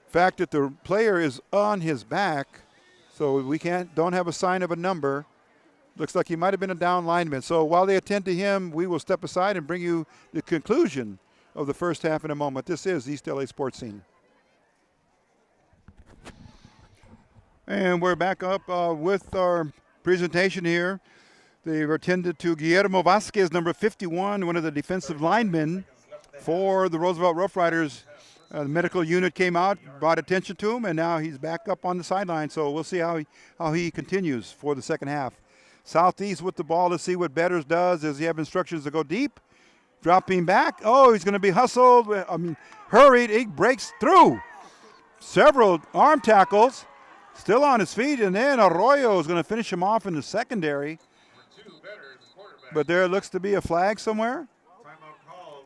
fact that the player is on his back. So we don't have a sign of a number. Looks like he might have been a down lineman. So while they attend to him, we will step aside and bring you the conclusion of the first half in a moment. This is East LA Sports Scene. And we're back up with our presentation here. They've attended to Guillermo Vasquez, number 51, one of the defensive linemen for the Roosevelt Rough Riders. The medical unit came out, brought attention to him, and now he's back up on the sideline. So we'll see how he continues for the second half. Southeast with the ball. Let's see what Betters does. Does he have instructions to go deep? Dropping back. Oh, he's going to be hustled. Hurried. He breaks through. Several arm tackles. Still on his feet. And then Arroyo is going to finish him off in the secondary. But there looks to be a flag somewhere.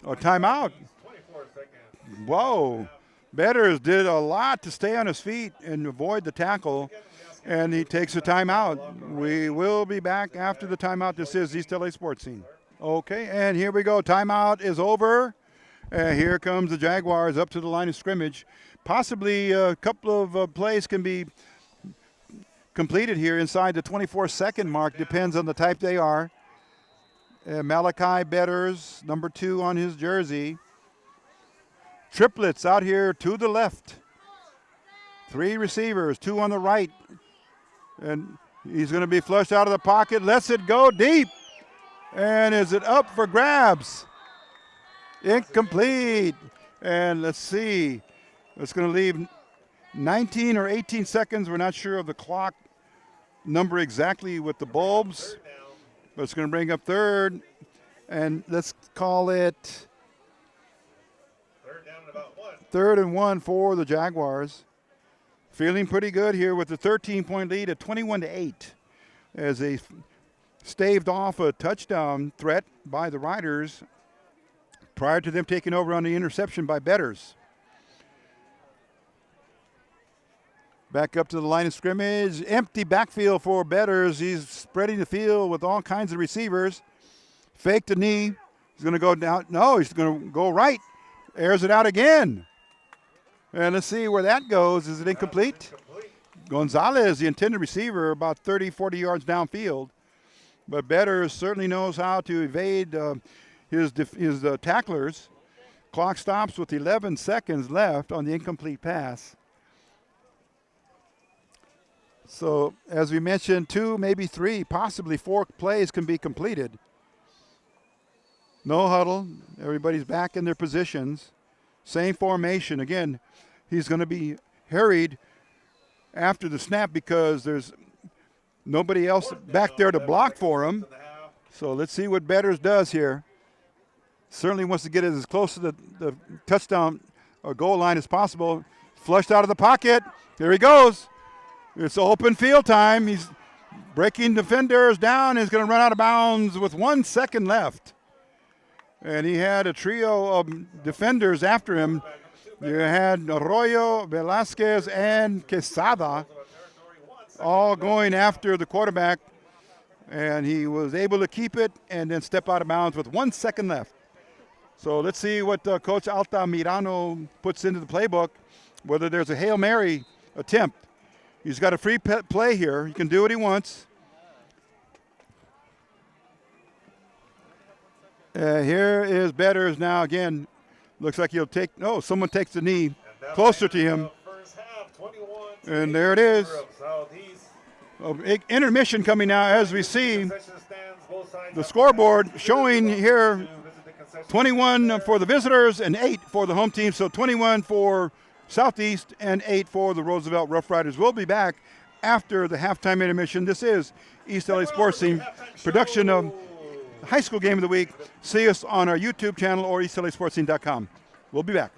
Timeout. Whoa. Betters did a lot to stay on his feet and avoid the tackle. And he takes a timeout. We will be back after the timeout. This is East LA Sports Scene. Okay, and here we go. Timeout is over. And here comes the Jaguars up to the line of scrimmage. Possibly a couple of plays can be completed here inside the 24-second mark. Depends on the type they are. Malachi Betters, number 2 on his jersey. Triplets out here to the left. 3 receivers, 2 on the right. And he's going to be flushed out of the pocket. Lets it go deep. And is it up for grabs? Incomplete. And let's see. It's going to leave 19 or 18 seconds. We're not sure of the clock number exactly with the bulbs. But it's going to bring up third. And let's call it third and one for the Jaguars. Feeling pretty good here with the 13-point lead at 21-8 as they staved off a touchdown threat by the Riders prior to them taking over on the interception by Betters. Back up to the line of scrimmage. Empty backfield for Betters. He's spreading the field with all kinds of receivers. Fake the knee. He's going to go down. No, he's going to go right. Airs it out again. And let's see where that goes. Is it incomplete? Gonzalez, the intended receiver, about 30, 40 yards downfield. But Betters certainly knows how to evade his tacklers. Clock stops with 11 seconds left on the incomplete pass. So, as we mentioned, 2, maybe 3, possibly 4 plays can be completed. No huddle. Everybody's back in their positions. Same formation. Again, he's going to be harried after the snap because there's nobody else back there to block for him. So let's see what Betters does here. Certainly wants to get it as close to the touchdown or goal line as possible. Flushed out of the pocket. There he goes. It's open field time. He's breaking defenders down. He's going to run out of bounds with 1 second left. And he had a trio of defenders after him. You had Arroyo, Velasquez, and Quesada all going after the quarterback. And he was able to keep it and then step out of bounds with 1 second left. So let's see what Coach Altamirano puts into the playbook, whether there's a Hail Mary attempt. He's got a free play here. He can do what he wants. Here is Betters now again. Looks like he'll take, someone takes the knee closer to him. And there it is. Intermission coming now as we see the scoreboard showing here 21 for the visitors and 8 for the home team. So 21 for Southeast and 8 for the Roosevelt Rough Riders. We'll be back after the halftime intermission. This is East LA Sports Team production of High School Game of the Week. See us on our YouTube channel or eastlasportsteam.com. We'll be back.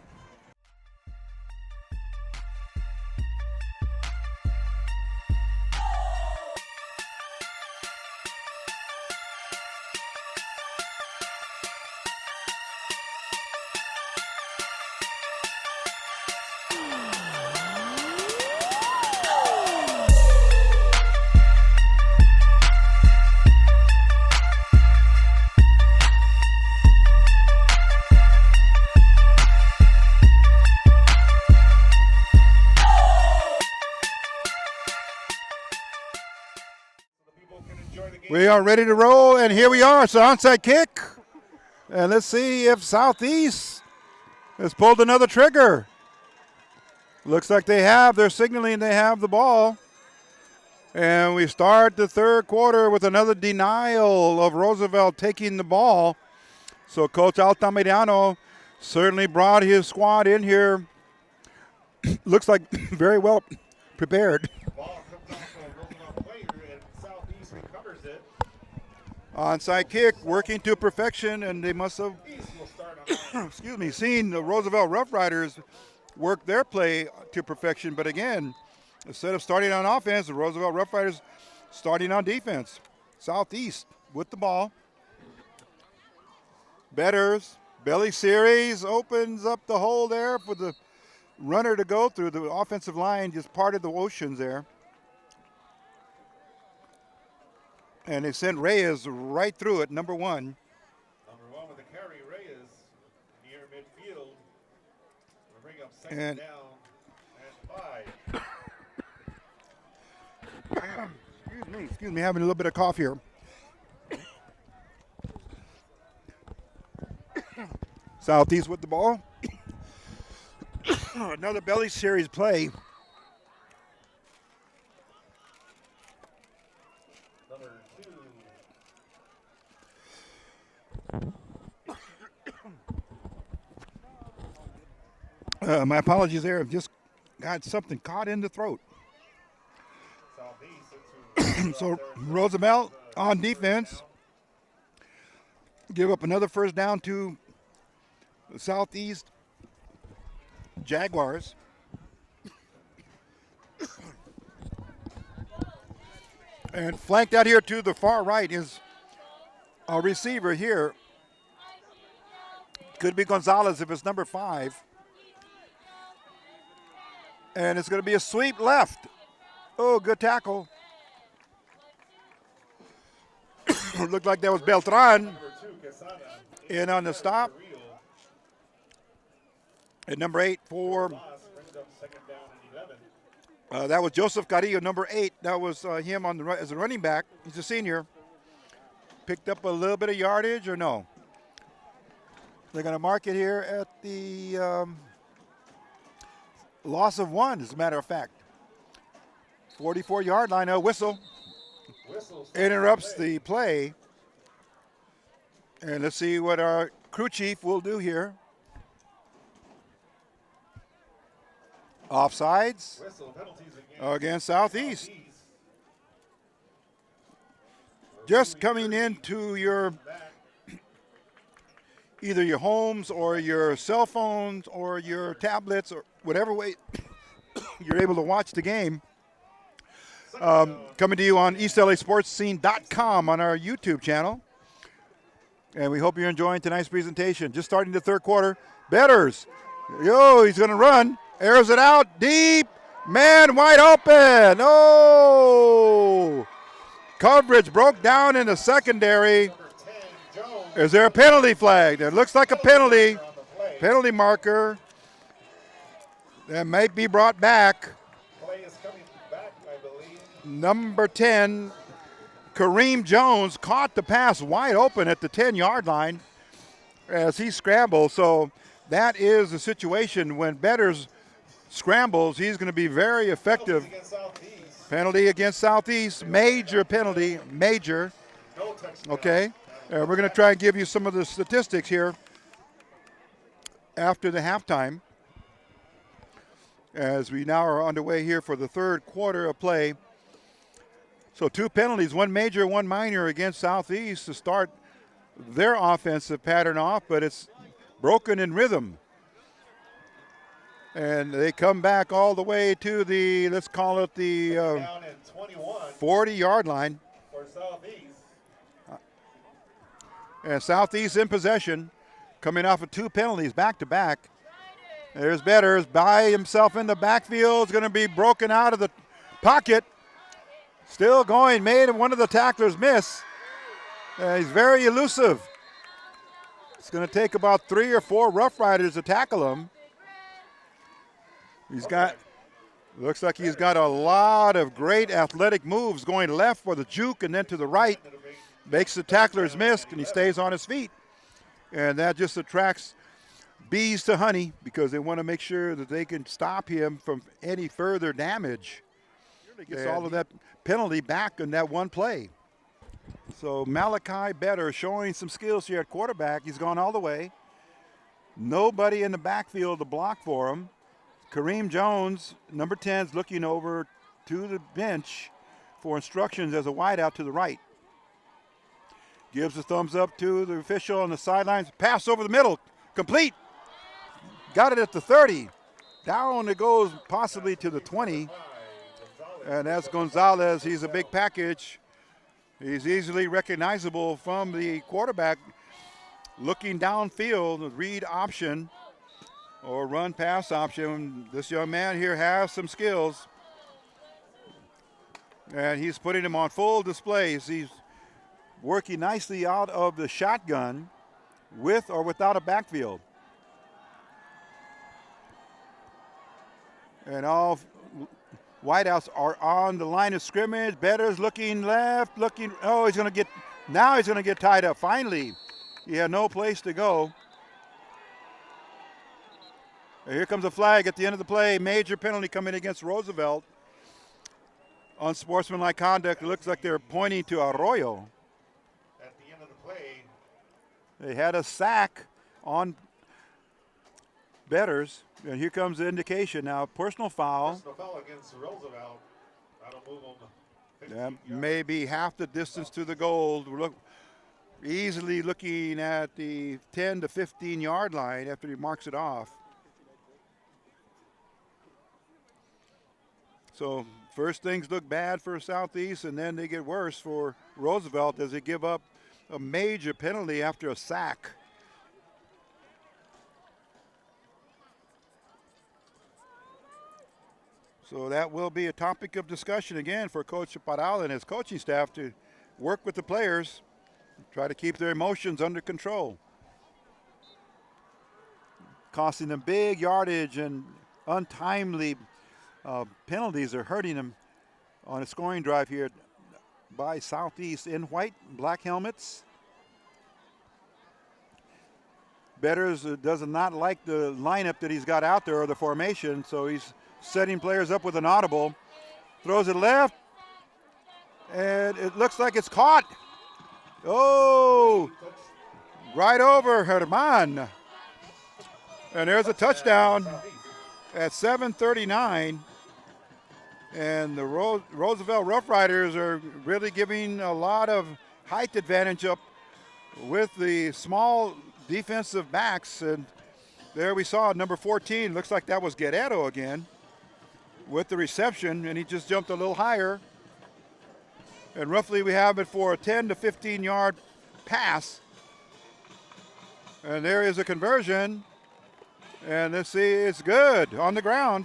We are ready to roll, and here we are. It's an onside kick. And let's see if Southeast has pulled another trigger. Looks like they have. They're signaling they have the ball. And we start the third quarter with another denial of Roosevelt taking the ball. So Coach Altamirano certainly brought his squad in here. Looks like very well prepared. Onside kick, working to perfection, and they must have, seen the Roosevelt Rough Riders work their play to perfection. But again, instead of starting on offense, the Roosevelt Rough Riders starting on defense. Southeast with the ball. Betters, belly series, opens up the hole there for the runner to go through. The offensive line just parted the oceans there. And they sent Reyes right through it, number 1. Number 1 with the carry, Reyes, near midfield. We'll bring up second down and 5. Excuse me, having a little bit of cough here. Southeast with the ball. Another belly series play. My apologies there. I've just got something caught in the throat. So Roosevelt on defense. Give up another first down to the Southeast Jaguars. And flanked out here to the far right is a receiver here. Could be Gonzalez if it's number 5. And it's going to be a sweep left. Oh, good tackle. Looked like that was Beltran in on the stop. And number 8 for, that was Joseph Carrillo, number 8. That was him on the as a running back. He's a senior. Picked up a little bit of yardage or no? They're going to mark it here at the loss of 1, as a matter of fact. 44-yard line, a whistle. Interrupts the play. And let's see what our crew chief will do here. Offsides against Southeast. Just coming into your either your homes or your cell phones or your tablets or whatever way you're able to watch the game. Coming to you on EastLASportsScene.com on our YouTube channel. And we hope you're enjoying tonight's presentation. Just starting the third quarter. Betters. Yo, he's going to run. Airs it out. Deep. Man wide open. Oh. Coverage broke down in the secondary. Is there a penalty flag? It looks like a penalty. Penalty marker. That might be brought back. Number 10, Kareem Jones caught the pass wide open at the 10-yard line as he scrambled. So that is the situation when Betters scrambles. He's going to be very effective. Penalty against Southeast. Major penalty. Major. Okay. We're going to try and give you some of the statistics here after the halftime as we now are underway here for the third quarter of play. So 2 penalties, 1 major, 1 minor against Southeast to start their offensive pattern off, but it's broken in rhythm. And they come back all the way to the, let's call it the 40-yard line. For Southeast. And Southeast in possession, coming off of 2 penalties back-to-back. There's Betters by himself in the backfield. Is going to be broken out of the pocket. Still going, made one of the tacklers miss. He's very elusive. It's going to take about 3 or 4 Rough Riders to tackle him. Looks like he's got a lot of great athletic moves going left for the juke and then to the right. Makes the tackler's miss and he stays on his feet. And that just attracts bees to honey because they want to make sure that they can stop him from any further damage. Gets all of that penalty back in that one play. So Malachi Better showing some skills here at quarterback. He's gone all the way. Nobody in the backfield to block for him. Kareem Jones, number 10, is looking over to the bench for instructions as a wideout to the right. Gives a thumbs up to the official on the sidelines. Pass over the middle. Complete. Got it at the 30. Down it goes possibly to the 20. And that's Gonzalez. He's a big package. He's easily recognizable from the quarterback. Looking downfield, the read option or run pass option. This young man here has some skills. And he's putting them on full display. He's working nicely out of the shotgun with or without a backfield. And all wideouts are on the line of scrimmage. Better's looking left, looking, oh, he's going to get tied up. Finally, he had no place to go. And here comes a flag at the end of the play. Major penalty coming against Roosevelt. Unsportsmanlike conduct. It looks like they're pointing to Arroyo. At the end of the play. They had a sack on betters. And here comes the indication now. Personal foul. Personal foul against Roosevelt. That'll move on. That may be half the distance to the goal. Look, easily looking at the 10 to 15 yard line after he marks it off. So first things look bad for Southeast, and then they get worse for Roosevelt as they give up a major penalty after a sack. So that will be a topic of discussion again for Coach Parral and his coaching staff to work with the players, try to keep their emotions under control. Costing them big yardage, and untimely penalties are hurting them on a scoring drive here by Southeast in white, black helmets. Betters does not like the lineup that he's got out there or the formation, so he's setting players up with an audible. Throws it left, and it looks like it's caught. Oh, right over Herman. And there's a touchdown at 7:39. And the Roosevelt Rough Riders are really giving a lot of height advantage up with the small defensive backs. And there we saw number 14. Looks like that was Guerrero again with the reception, and he just jumped a little higher. And roughly we have it for a 10 to 15 yard pass. And there is a conversion. And let's see, it's good on the ground.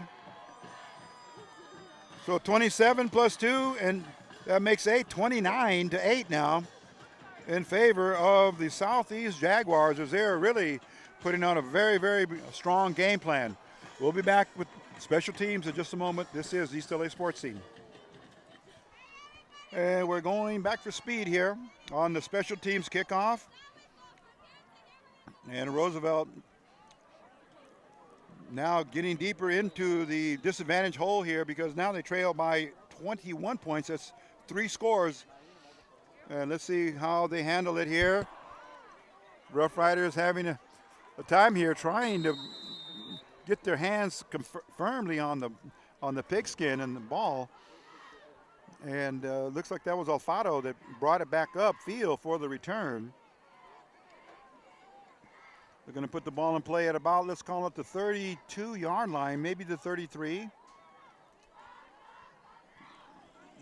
So 27 plus 2, and that makes 8, 29 to 8 now in favor of the Southeast Jaguars, as they're really putting on a very, very strong game plan. We'll be back with special teams in just a moment. This is East LA Sports Scene. And we're going back for speed here on the special teams kickoff. And Roosevelt now getting deeper into the disadvantage hole here, because now they trail by 21 points. That's 3 scores. And let's see how they handle it here. Rough Riders having a time here trying to get their hands firmly on the pigskin and the ball. And looks like that was Alfaro that brought it back up field for the return. They're going to put the ball in play at about, let's call it the 32-yard line, maybe the 33.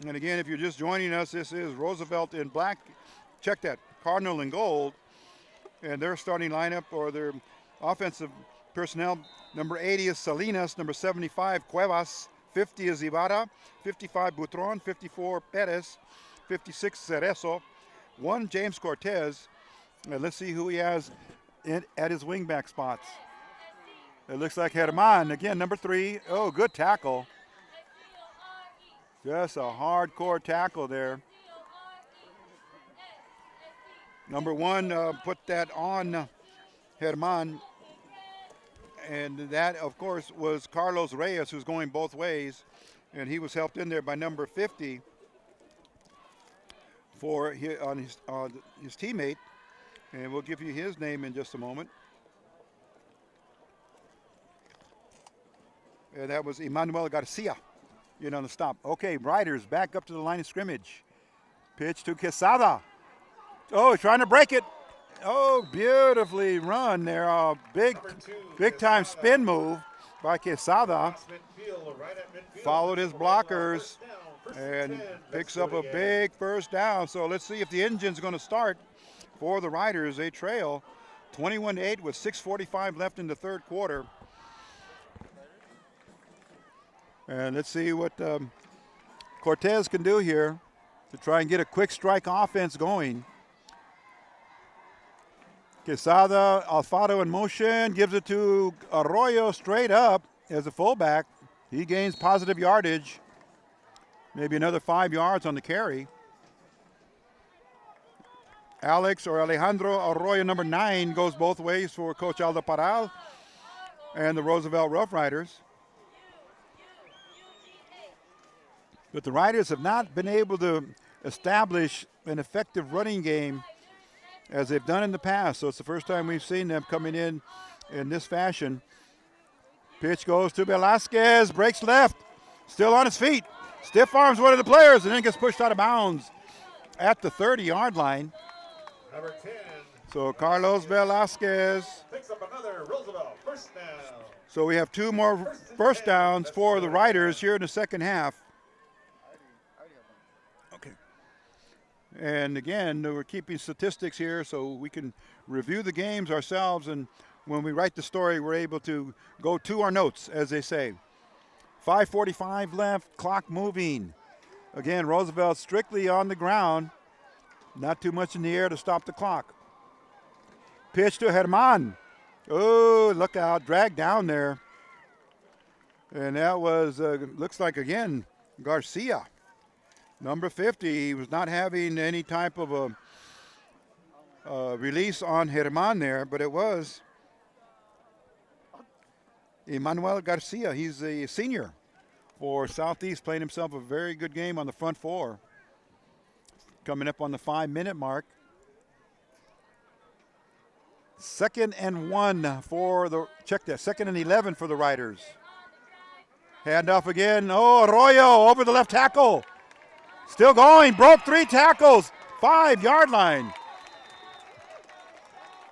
And again, if you're just joining us, this is Roosevelt in black. Check that, Cardinal in gold. And their starting lineup, or their offensive personnel, number 80 is Salinas, number 75 Cuevas, 50 is Ibarra, 55 Butron, 54 Perez, 56 Cerezo, 1 James Cortez. And let's see who he has at his wingback spots. It looks like Herman, again, number 3. Oh, good tackle. Just a hardcore tackle there. Number 1 put that on Herman. And that, of course, was Carlos Reyes, who's going both ways. And he was helped in there by number 50 for his teammate. And we'll give you his name in just a moment. And that was Emmanuel Garcia in on the stop. Okay, Riders back up to the line of scrimmage. Pitch to Quesada. Oh, trying to break it. Oh, beautifully run there. Big time spin move by Quesada. Followed his blockers and picks up a big first down. So let's see if the engine's going to start for the Riders. They trail 21-8 with 6:45 left in the third quarter. And let's see what Cortez can do here to try and get a quick strike offense going. Quesada, Alfaro in motion, gives it to Arroyo straight up as a fullback. He gains positive yardage, maybe another 5 yards on the carry. Alex or Alejandro Arroyo, number 9, goes both ways for Coach Aldo Parral and the Roosevelt Rough Riders. But the Riders have not been able to establish an effective running game as they've done in the past. So it's the first time we've seen them coming in this fashion. Pitch goes to Velasquez, breaks left, still on his feet. Stiff arms one of the players and then gets pushed out of bounds at the 30-yard line. Number 10. So Carlos Velasquez. Picks up another Roosevelt first down. So we have 2 more first downs for the Riders here in the second half. Okay. And again, we're keeping statistics here so we can review the games ourselves, and when we write the story, we're able to go to our notes, as they say. 5:45 left, clock moving. Again, Roosevelt strictly on the ground. Not too much in the air to stop the clock. Pitch to Herman. Oh, look out, dragged down there. And that was, looks like, again, Garcia. Number 50, he was not having any type of a release on Herman there, but it was Emmanuel Garcia. He's a senior for Southeast, playing himself a very good game on the front 4. Coming up on the 5-minute mark. 2nd and 1 for the, check that, 2nd and 11 for the Riders. Handoff again. Oh, Arroyo over the left tackle. Still going, broke 3 tackles, 5-yard line.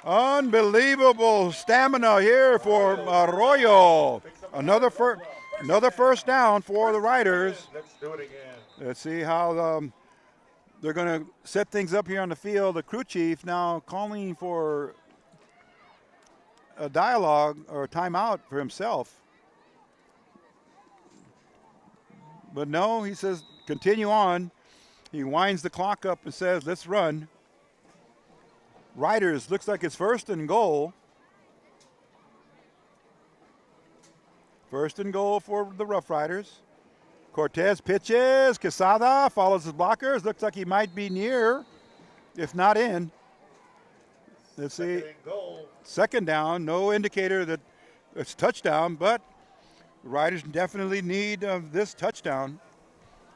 Unbelievable stamina here for Arroyo. Another first down for the Riders. Let's do it again. Let's see how they're going to set things up here on the field. The crew chief now calling for a dialogue or a timeout for himself. But no, he says, continue on. He winds the clock up and says, let's run. Riders, looks like it's 1st and goal. 1st and goal for the Rough Riders. Cortez pitches. Quesada follows his blockers. Looks like he might be near, if not in. Let's see. 2nd down. No indicator that it's touchdown, but the Riders definitely need this touchdown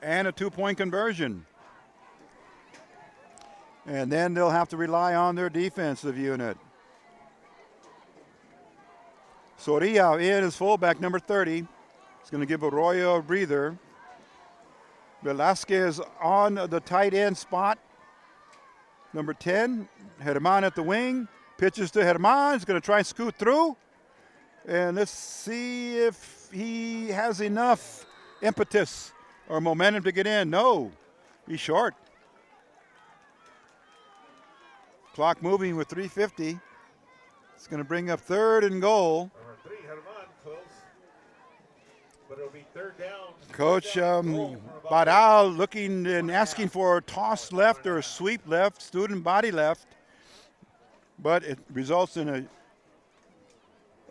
and a 2-point conversion. And then they'll have to rely on their defensive unit. Soria in as fullback, number 30. He's going to give Arroyo a breather. Velasquez on the tight end spot. Number 10, Herman at the wing. Pitches to Herman. He's going to try and scoot through. And let's see if he has enough impetus or momentum to get in. No, he's short. Clock moving with 3:50. It's going to bring up 3rd and goal. Number 3, Herman, close. But it'll be 3rd down. Coach Badal looking and asking for a toss left or a sweep left, student body left. But it results in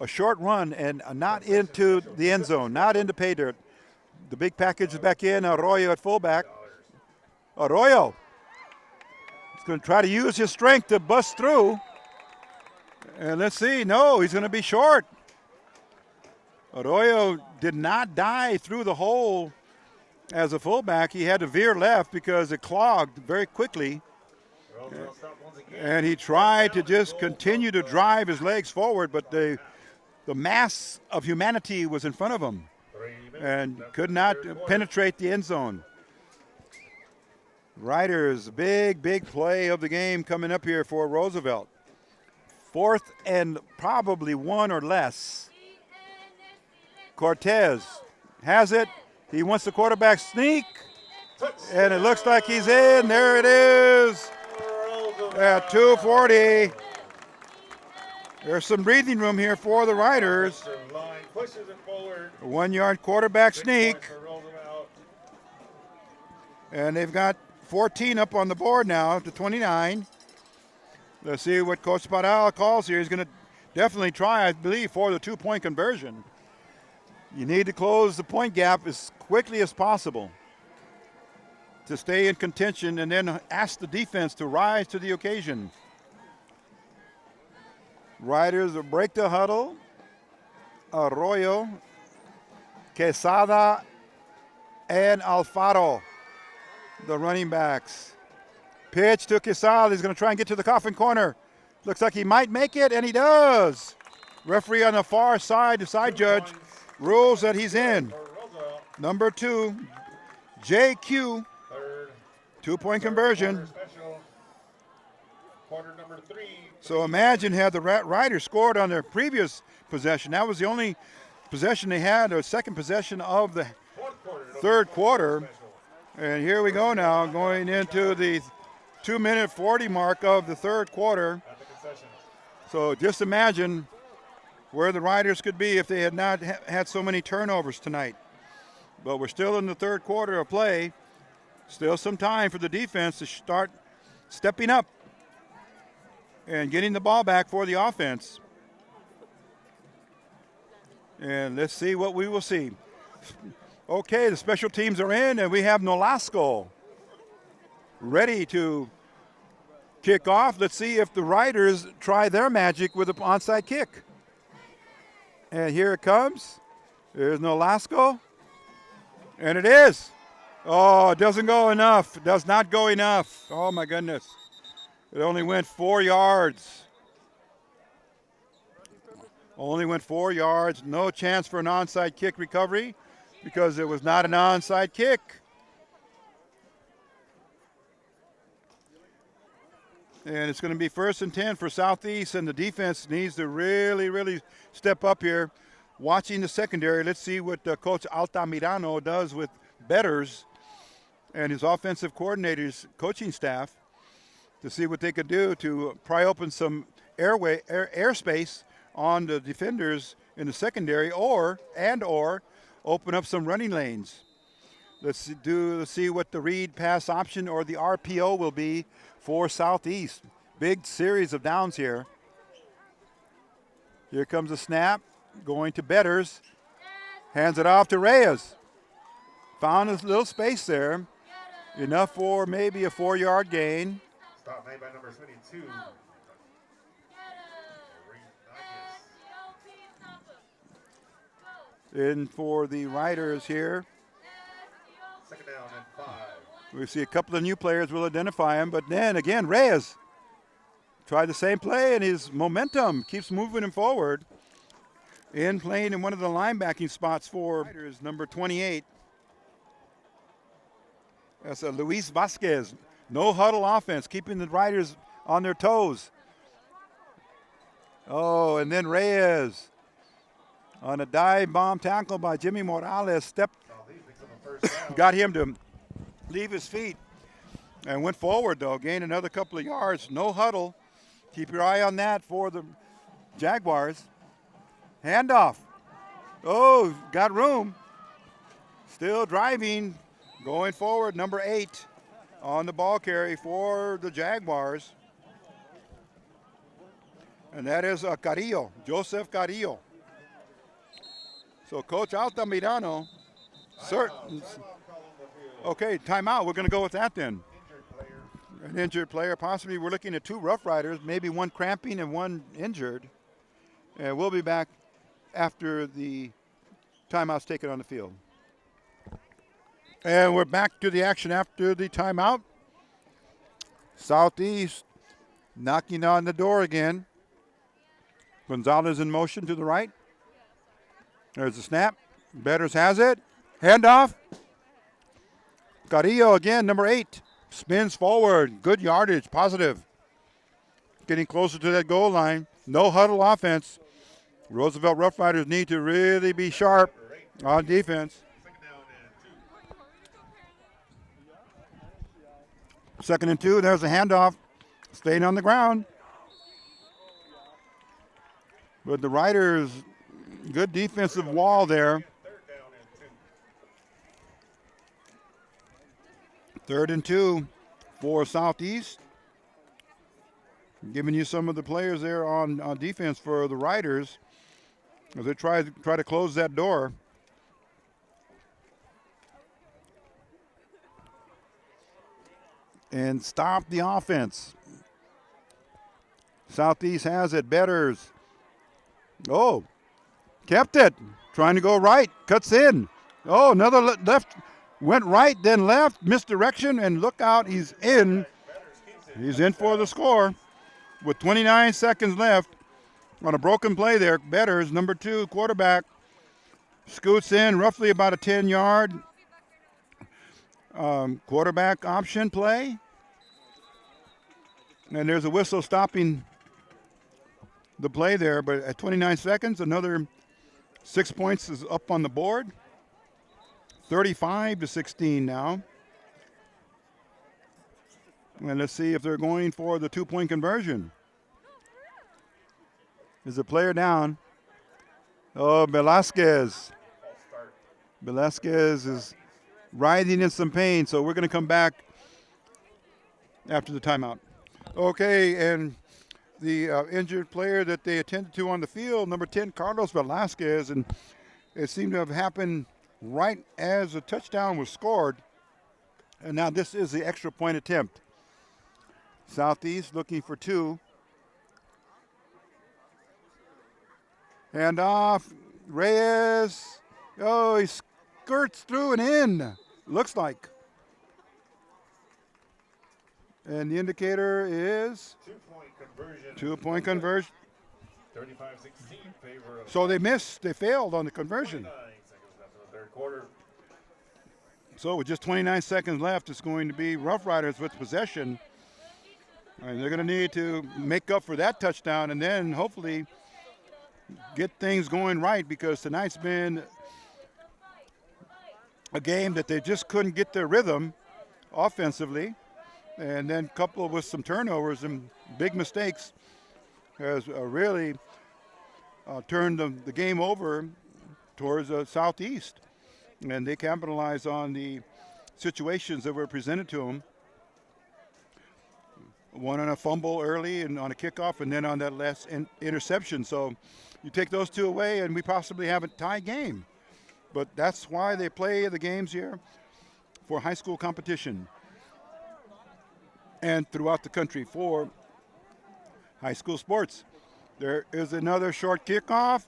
a short run and not into the end zone, not into pay dirt. The big package is back in. Arroyo at fullback. Arroyo. He's going to try to use his strength to bust through. And let's see. No, he's going to be short. Arroyo did not dive through the hole as a fullback. He had to veer left because it clogged very quickly. And he tried to just continue to drive his legs forward, but the mass of humanity was in front of him and could not penetrate the end zone. Riders, big play of the game coming up here for Roosevelt. 4th and probably 1 or less. Cortez has it. He wants the quarterback sneak. And it looks like he's in. There it is. At 2:40. There's some breathing room here for the Riders. 1-yard quarterback sneak. And they've got 14 up on the board now to 29. Let's see what Coach Badal calls here. He's going to definitely try, I believe, for the 2-point conversion. You need to close the point gap as quickly as possible to stay in contention and then ask the defense to rise to the occasion. Riders will break the huddle. Arroyo, Quesada, and Alfaro, the running backs. Pitch to Quesada. He's going to try and get to the coffin corner. Looks like he might make it, and he does. Referee on the far side, the side judge, rules that he's in. Number 2, JQ, 2-point conversion. Quarter number 3. So imagine had the Riders scored on their previous possession. That was the only possession they had, or second possession of the third quarter. And here we go now, going into the 2-minute 40 mark of the third quarter. So just imagine where the Riders could be if they had not had so many turnovers tonight. But we're still in the third quarter of play. Still some time for the defense to start stepping up and getting the ball back for the offense. And let's see what we will see. Okay, the special teams are in, and we have Nolasco ready to kick off. Let's see if the Riders try their magic with an onside kick. And here it comes. There's Nolasco. And it is. Oh, it doesn't go enough. It does not go enough. Oh, my goodness. It only went 4 yards. Only went 4 yards. No chance for an onside kick recovery because it was not an onside kick. And it's going to be 1st and 10 for Southeast, and the defense needs to really, really step up here. Watching the secondary, let's see what Coach Altamirano does with bettors and his offensive coordinators, coaching staff, to see what they could do to pry open some airspace on the defenders in the secondary, or open up some running lanes. Let's see what the read pass option or the RPO will be for Southeast. Big series of downs here. Here comes a snap, going to bettors. Hands it off to Reyes. Found a little space there. Enough for maybe a 4-yard gain. Stop made by number 22. In for the Riders here. 2nd down and 5. We see a couple of new players, we'll identify him, but then again, Reyes tried the same play, and his momentum keeps moving him forward. Playing in one of the linebacking spots for Riders, number 28. That's Luis Vasquez. No huddle offense, keeping the Riders on their toes. Oh, and then Reyes on a dive bomb tackle by Jimmy Morales got him to leave his feet and went forward, though. Gained another couple of yards. No huddle. Keep your eye on that for the Jaguars. Handoff. Oh, got room. Still driving. Going forward, number 8 on the ball carry for the Jaguars. And that is Carrillo, Joseph Carrillo. So Coach Altamirano, okay, timeout. We're going to go with that then. An injured player, possibly. We're looking at 2 Rough Riders, maybe one cramping and one injured. And we'll be back after the timeout's taken on the field. And we're back to the action after the timeout. Southeast knocking on the door again. Gonzalez in motion to the right. There's the snap. Betters has it. Handoff. Carrillo again, number 8. Spins forward. Good yardage. Positive. Getting closer to that goal line. No huddle offense. Roosevelt Rough Riders need to really be sharp on defense. 2nd and 2. There's a handoff. Staying on the ground. But the Riders, good defensive wall there. 3rd and 2 for Southeast. Giving you some of the players there on defense for the Riders as they try to close that door. And stop the offense. Southeast has it. Betters. Oh, kept it. Trying to go right. Cuts in. Oh, another left. Went right, then left. Misdirection, and look out. He's in. He's in for the score with 29 seconds left. On a broken play there, Betters, number 2 quarterback, scoots in roughly about a 10-yard quarterback option play. And there's a whistle stopping the play there, but at 29 seconds, another 6 points is up on the board. 35-16 now. And let's see if they're going for the 2-point conversion. There's a player down. Oh, Velasquez. Velasquez is writhing in some pain, so we're going to come back after the timeout. Okay, and the injured player that they attended to on the field, number 10, Carlos Velasquez, and it seemed to have happened right as a touchdown was scored. And now this is the extra point attempt. Southeast looking for 2. And off, Reyes. Oh, he skirts through and in, looks like. And the indicator is 2-point conversion. 2-point conversion. 35-16 favor of So they missed, they failed on the conversion. 29 seconds left in the third quarter. So with just 29 seconds left, it's going to be Rough Riders with possession. And they're going to need to make up for that touchdown and then hopefully get things going right, because tonight's been a game that they just couldn't get their rhythm offensively. And then coupled with some turnovers and big mistakes has really turned the game over towards Southeast. And they capitalized on the situations that were presented to them. One on a fumble early and on a kickoff, and then on that last interception. So you take those 2 away and we possibly have a tie game. But that's why they play the games here, for high school competition and throughout the country for high school sports. There is another short kickoff.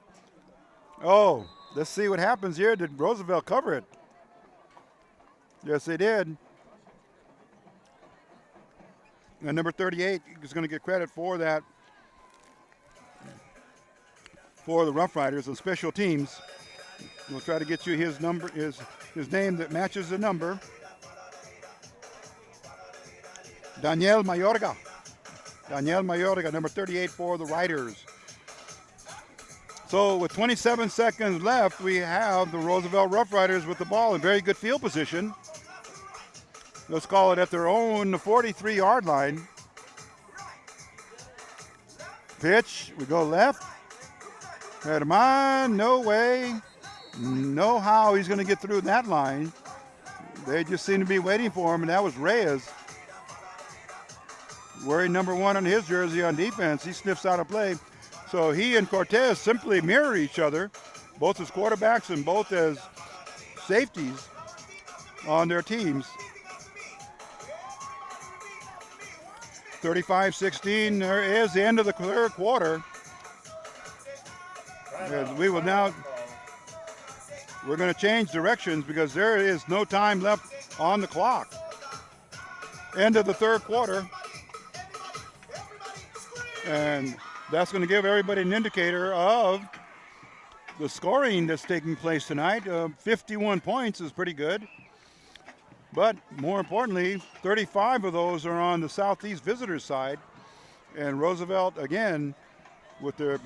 Oh, let's see what happens here. Did Roosevelt cover it? Yes, they did. And number 38 is going to get credit for that, for the Rough Riders and special teams. We'll try to get you his number, his name that matches the number. Daniel Mayorga. Daniel Mayorga, number 38 for the Riders. So with 27 seconds left, we have the Roosevelt Rough Riders with the ball in very good field position. Let's call it at their own 43-yard line. Pitch, we go left. Herman, no way, no how he's going to get through that line. They just seem to be waiting for him, and that was Reyes. Wearing number 1 on his jersey on defense, he sniffs out a play. So he and Cortez simply mirror each other, both as quarterbacks and both as safeties on their teams. 35-16, there is the end of the third quarter. And we will now, we're going to change directions because there is no time left on the clock. End of the third quarter. And that's going to give everybody an indicator of the scoring that's taking place tonight. 51 points is pretty good. But more importantly, 35 of those are on the Southeast visitors side. And Roosevelt, again, with their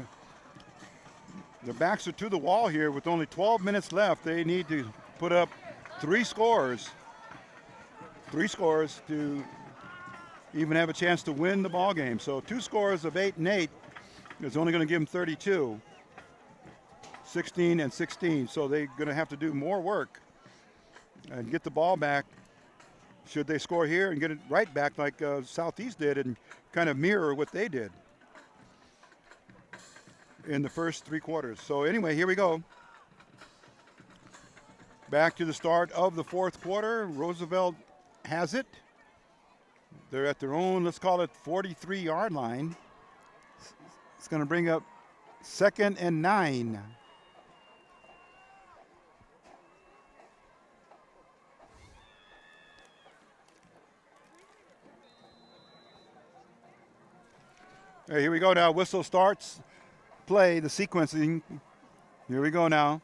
backs are to the wall here with only 12 minutes left. They need to put up 3 scores to even have a chance to win the ball game. So 2 scores of 8 and 8 is only going to give them 32, 16 and 16. So they're going to have to do more work and get the ball back should they score here and get it right back like Southeast did and kind of mirror what they did in the first 3 quarters. So anyway, here we go. Back to the start of the fourth quarter. Roosevelt has it. They're at their own, let's call it 43-yard line. It's going to bring up 2nd and 9. Here we go now. Whistle starts. play, the sequencing. Here we go now.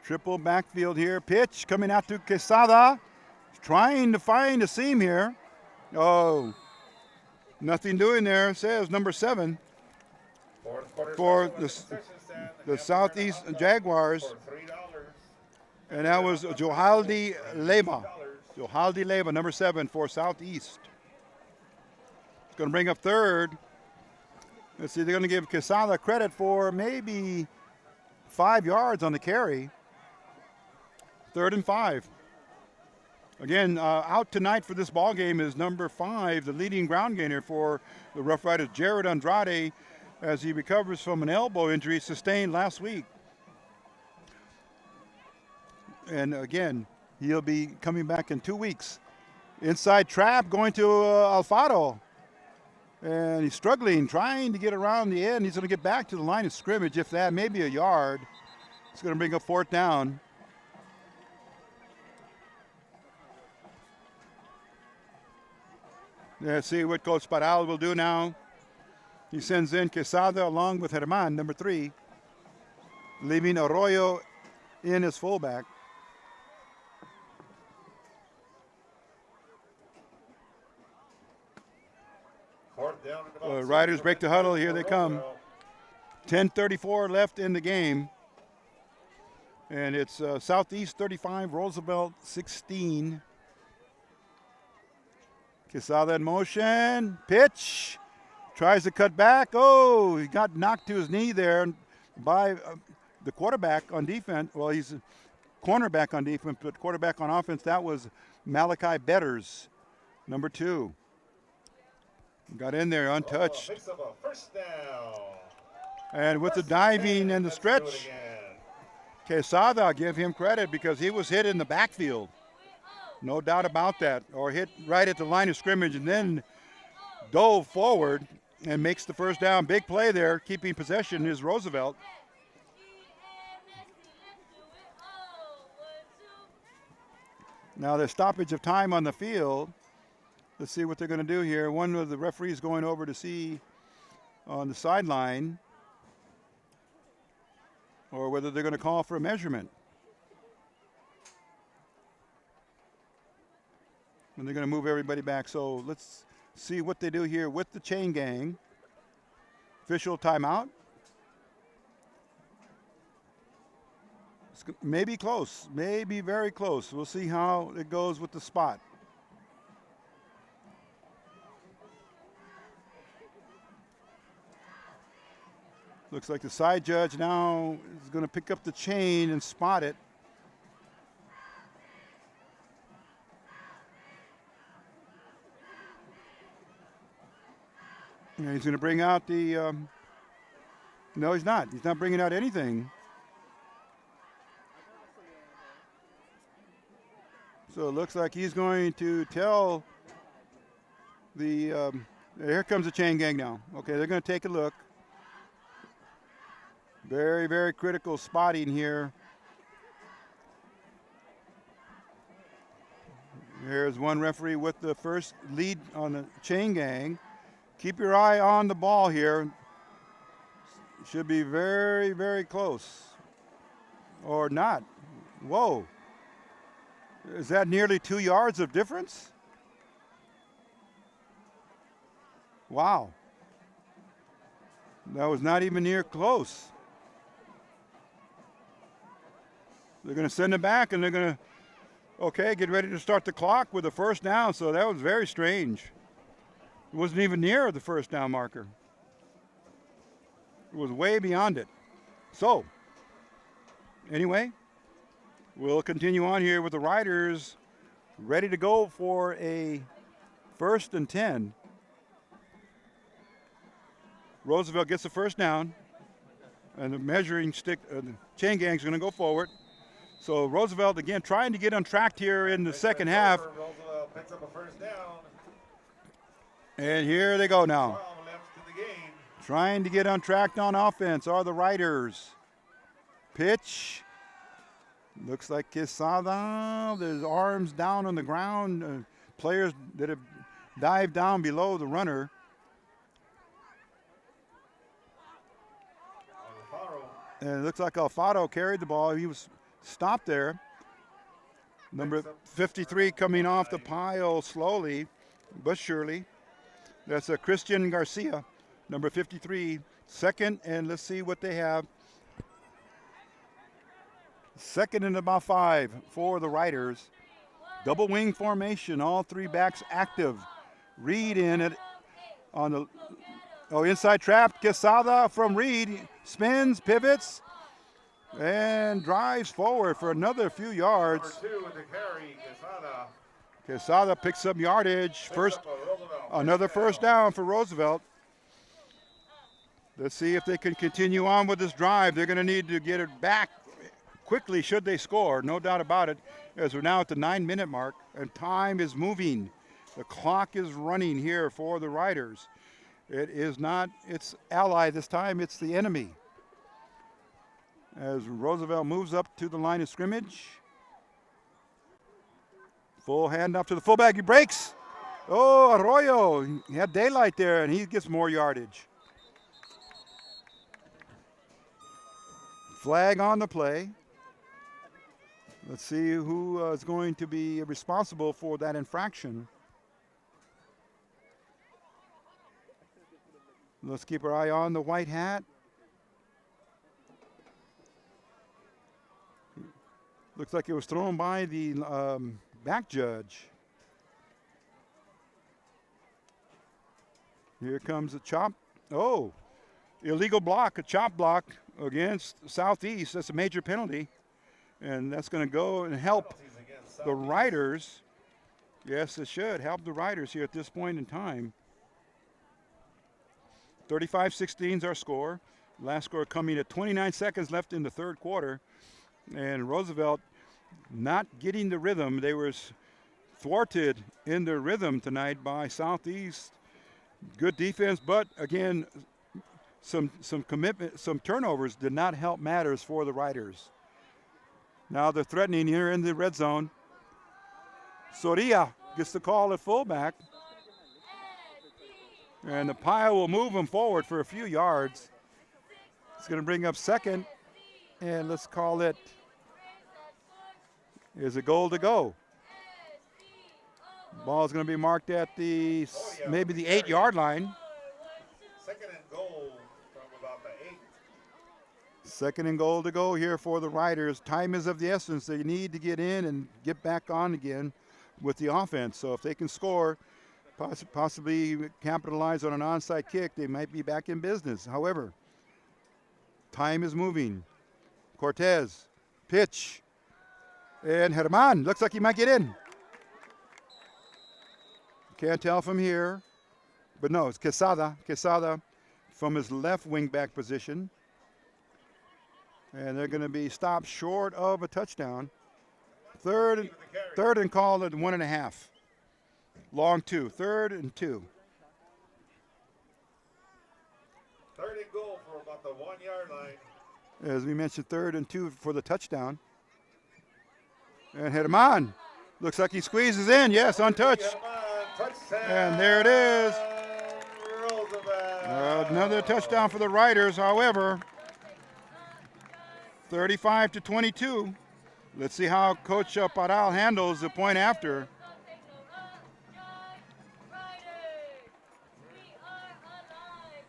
Triple backfield here. Pitch coming out to Quesada. Trying to find a seam here. Oh, nothing doing there, says number 7 for the Southeast Jaguars. And that was Johaldi Leba. Johaldi Leba, number 7 for Southeast. It's going to bring up third. Let's see, they're going to give Quesada credit for maybe 5 yards on the carry. 3rd and 5. Again, out tonight for this ball game is number 5, the leading ground gainer for the Rough Riders, Jared Andrade, as he recovers from an elbow injury sustained last week. And again, he'll be coming back in 2 weeks. Inside trap going to Alfaro. And he's struggling, trying to get around the end. He's going to get back to the line of scrimmage, if that, maybe a yard. It's going to bring up 4th down. Let's see what Coach Paral will do now. He sends in Quesada along with Herman, number 3, leaving Arroyo in as fullback. Riders break the huddle. Here they come. 10:34 left in the game. And it's Southeast 35, Roosevelt 16. Quesada in motion. Pitch. Tries to cut back. Oh, he got knocked to his knee there by the quarterback on defense. Well, he's a cornerback on defense, but quarterback on offense, that was Malachi Betters, number 2. Got in there untouched. And with the diving and the stretch, Quesada, I'll give him credit because he was hit in the backfield. No doubt about that. Or hit right at the line of scrimmage and then dove forward and makes the first down. Big play there, keeping possession is Roosevelt. Now the stoppage of time on the field. Let's see what they're going to do here. One of the referees going over to see on the sideline or whether they're going to call for a measurement. And they're going to move everybody back. So let's see what they do here with the chain gang. Official timeout. It's maybe close, maybe very close. We'll see how it goes with the spot. Looks like the side judge now is going to pick up the chain and spot it. And he's going to bring out the, no, he's not. He's not bringing out anything. So it looks like he's going to tell the, here comes the chain gang now. Okay, they're going to take a look. Very, very critical spotting here. Here's one referee with the first lead on the chain gang. Keep your eye on the ball here. Should be very, very close. Or not. Whoa. Is that nearly 2 yards of difference? Wow. That was not even near close. They're going to send it back, and they're going to, okay, get ready to start the clock with the first down. So that was very strange. It wasn't even near the first down marker. It was way beyond it. So, anyway, we'll continue on here with the Riders ready to go for a 1st and 10. Roosevelt gets the first down, and the measuring stick, the chain gang's going to go forward. So Roosevelt again trying to get on track here in the second half. Roosevelt picks up a first down. And here they go now. Trying to get on track on offense are the Riders. Pitch. Looks like Quesada. There's arms down on the ground. Players that have dived down below the runner. And it looks like Alfaro carried the ball. He was stopped there. Number 53 coming off the pile slowly but surely. That's a Christian Garcia, number 53, second, and let's see what they have. Second and about 5 for the Riders. Double wing formation, all 3 backs active. Reed in it on the inside trap. Quesada from Reed, spins, pivots, and drives forward for another few yards. Number 2 with the carry, Quesada. Quesada picks up yardage. Another first down for Roosevelt. Let's see if they can continue on with this drive. They're going to need to get it back quickly should they score, no doubt about it, as we're now at the 9-minute mark, and time is moving. The clock is running here for the Riders. It is not its ally this time, it's the enemy. As Roosevelt moves up to the line of scrimmage. Full handoff to the fullback, he breaks. Oh, Arroyo, he had daylight there, and he gets more yardage. Flag on the play. Let's see who is going to be responsible for that infraction. Let's keep our eye on the white hat. Looks like it was thrown by the back judge. Here comes a chop. Oh, illegal block, a chop block against Southeast. That's a major penalty. And that's going to go and help the Riders. Yes, it should help the Riders here at this point in time. 35-16 is our score. Last score coming at 29 seconds left in the third quarter. And Roosevelt not getting the rhythm. They were thwarted in their rhythm tonight by Southeast. Good defense, but again, some commitment, some turnovers did not help matters for the Riders. Now they're threatening here in the red zone. Soria gets the call at fullback. And the pile will move him forward for a few yards. It's going to bring up second. And let's call it, is a goal to go. Ball is going to be marked at the maybe the 8-yard line. Second and goal from about the 8. Second and goal to go here for the Riders. Time is of the essence. They need to get in and get back on again with the offense. So if they can score, possibly capitalize on an onside kick, they might be back in business. However, time is moving. Cortez, pitch, and Herman looks like he might get in. Can't tell from here, but no, it's Quesada from his left wing back position. And they're going to be stopped short of a touchdown. Third and call at 1.5. Long 2, 3rd and 2. Third and goal for about the 1-yard line. As we mentioned, 3rd and 2 for the touchdown. And Herman looks like he squeezes in. Yes, untouched. And there it is. Another touchdown for the Riders, however. 35-22. Let's see how Coach Paral handles the point after.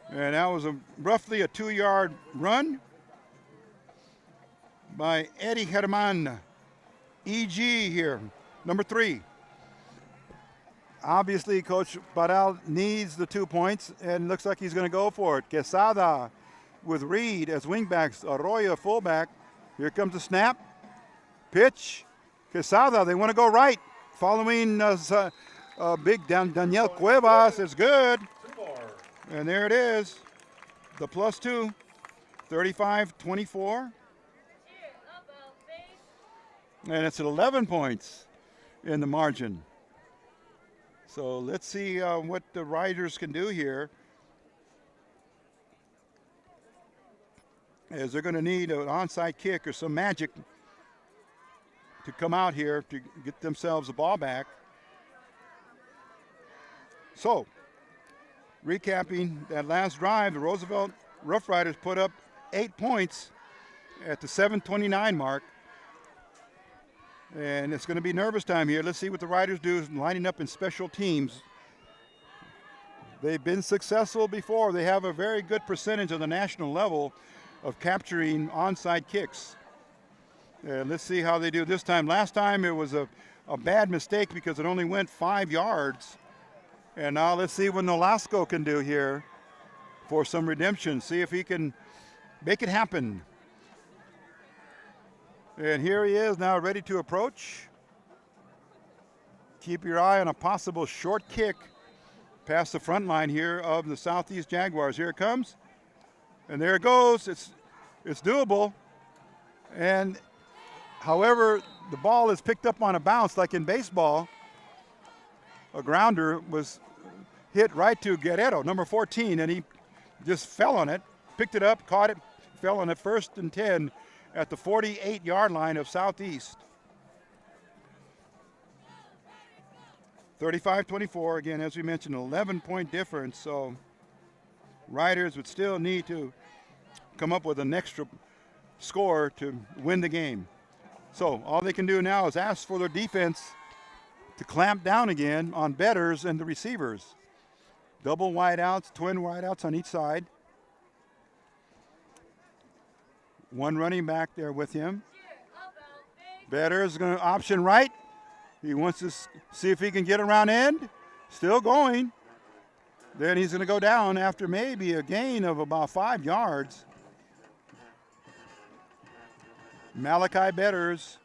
And that was roughly a 2-yard run by Eddie Herman. EG here, number 3. Obviously, Coach Paral needs the 2 points and looks like he's going to go for it. Quesada with Reed as wingbacks, Arroyo fullback. Here comes the snap. Pitch. Quesada, they want to go right. Following big Daniel Cuevas is good. And there it is. The +2. 35-24. And it's at 11 points in the margin. So let's see what the Riders can do here, as they're going to need an onside kick or some magic to come out here to get themselves the ball back. So, recapping that last drive, the Roosevelt Rough Riders put up 8 points at the 7:29 mark. And it's going to be nervous time here. Let's see what the Riders do lining up in special teams. They've been successful before. They have a very good percentage on the national level of capturing onside kicks. Let's see how they do this time. Last time it was a bad mistake because it only went 5 yards. And now let's see what Nolasco can do here for some redemption. See if he can make it happen. And here he is now ready to approach. Keep your eye on a possible short kick past the front line here of the Southeast Jaguars. Here it comes. And there it goes. It's doable. And however, the ball is picked up on a bounce like in baseball. A grounder was hit right to Guerrero, number 14, and he just fell on it, picked it up, caught it, fell on it, 1st and 10 at the 48-yard line of Southeast. 35-24, again, as we mentioned, 11-point difference, so Riders would still need to come up with an extra score to win the game. So all they can do now is ask for their defense to clamp down again on bettors and the receivers. Double wideouts, twin wideouts on each side. One running back there with him. Bettors going to option right. He wants to see if he can get around end. Still going. Then he's going to go down after maybe a gain of about 5 yards. Malachi Bettors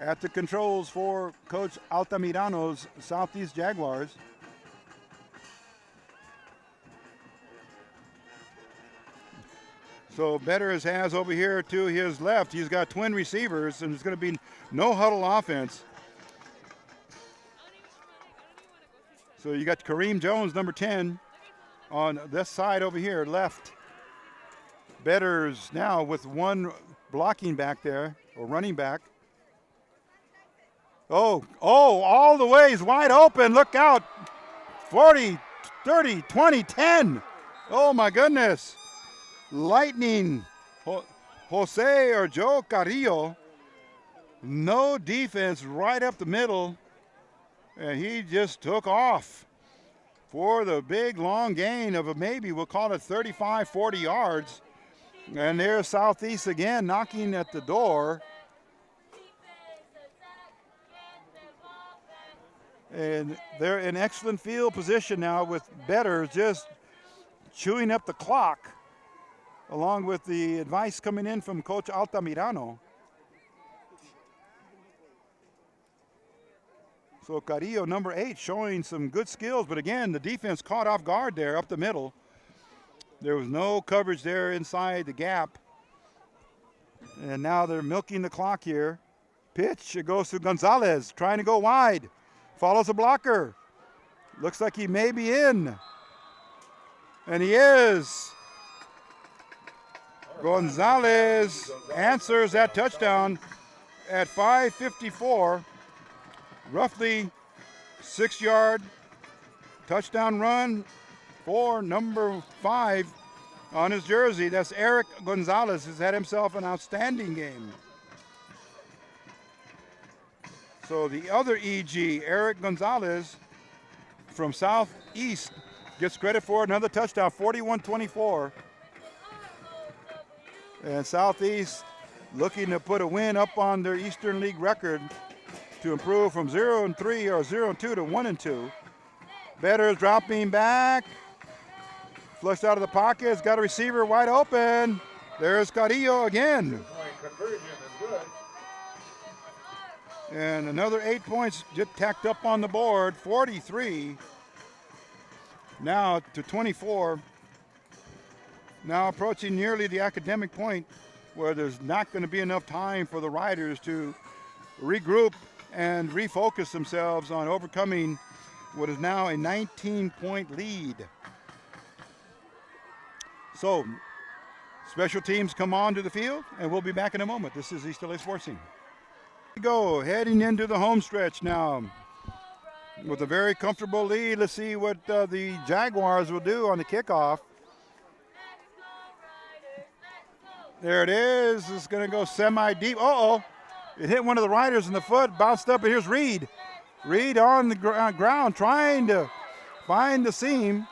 at the controls for Coach Altamirano's Southeast Jaguars. So Bettors has over here to his left, he's got twin receivers, and there's going to be no huddle offense. So you got Kareem Jones, number 10, on this side over here, left. Bettors now with one blocking back there, or running back. Oh, all the way, he's wide open, look out. 40, 30, 20, 10. Oh my goodness. Lightning, Jose or Joe Carrillo, no defense right up the middle, and he just took off for the big long gain of maybe, we'll call it 35, 40 yards. And there's Southeast again knocking at the door. And they're in excellent field position now with Bettors just chewing up the clock, along with the advice coming in from Coach Altamirano. So Carrillo, number 8, showing some good skills, but again, the defense caught off guard there up the middle. There was no coverage there inside the gap. And now they're milking the clock here. Pitch, it goes to Gonzalez, trying to go wide. Follows a blocker. Looks like he may be in. And he is. Gonzalez answers that touchdown at 5:54. Roughly 6-yard touchdown run for number 5 on his jersey. That's Eric Gonzalez, who's had himself an outstanding game. So the other EG, Eric Gonzalez from Southeast, gets credit for another touchdown, 41-24. And Southeast looking to put a win up on their Eastern League record to improve from 0-3 or 0-2 to 1-2. Bettors dropping back. Flushed out of the pocket. It's got a receiver wide open. There's Carrillo again. And another 8 points just tacked up on the board. 43 now to 24. Now approaching nearly the academic point where there's not going to be enough time for the Riders to regroup and refocus themselves on overcoming what is now a 19-point lead. So special teams come on to the field, and we'll be back in a moment. This is East LA Sports Scene. We go heading into the home stretch now with a very comfortable lead. Let's see what the Jaguars will do on the kickoff. There it is. It's going to go semi-deep. Uh-oh. It hit one of the riders in the foot, bounced up, and here's Reed. Reed on the ground trying to find the seam.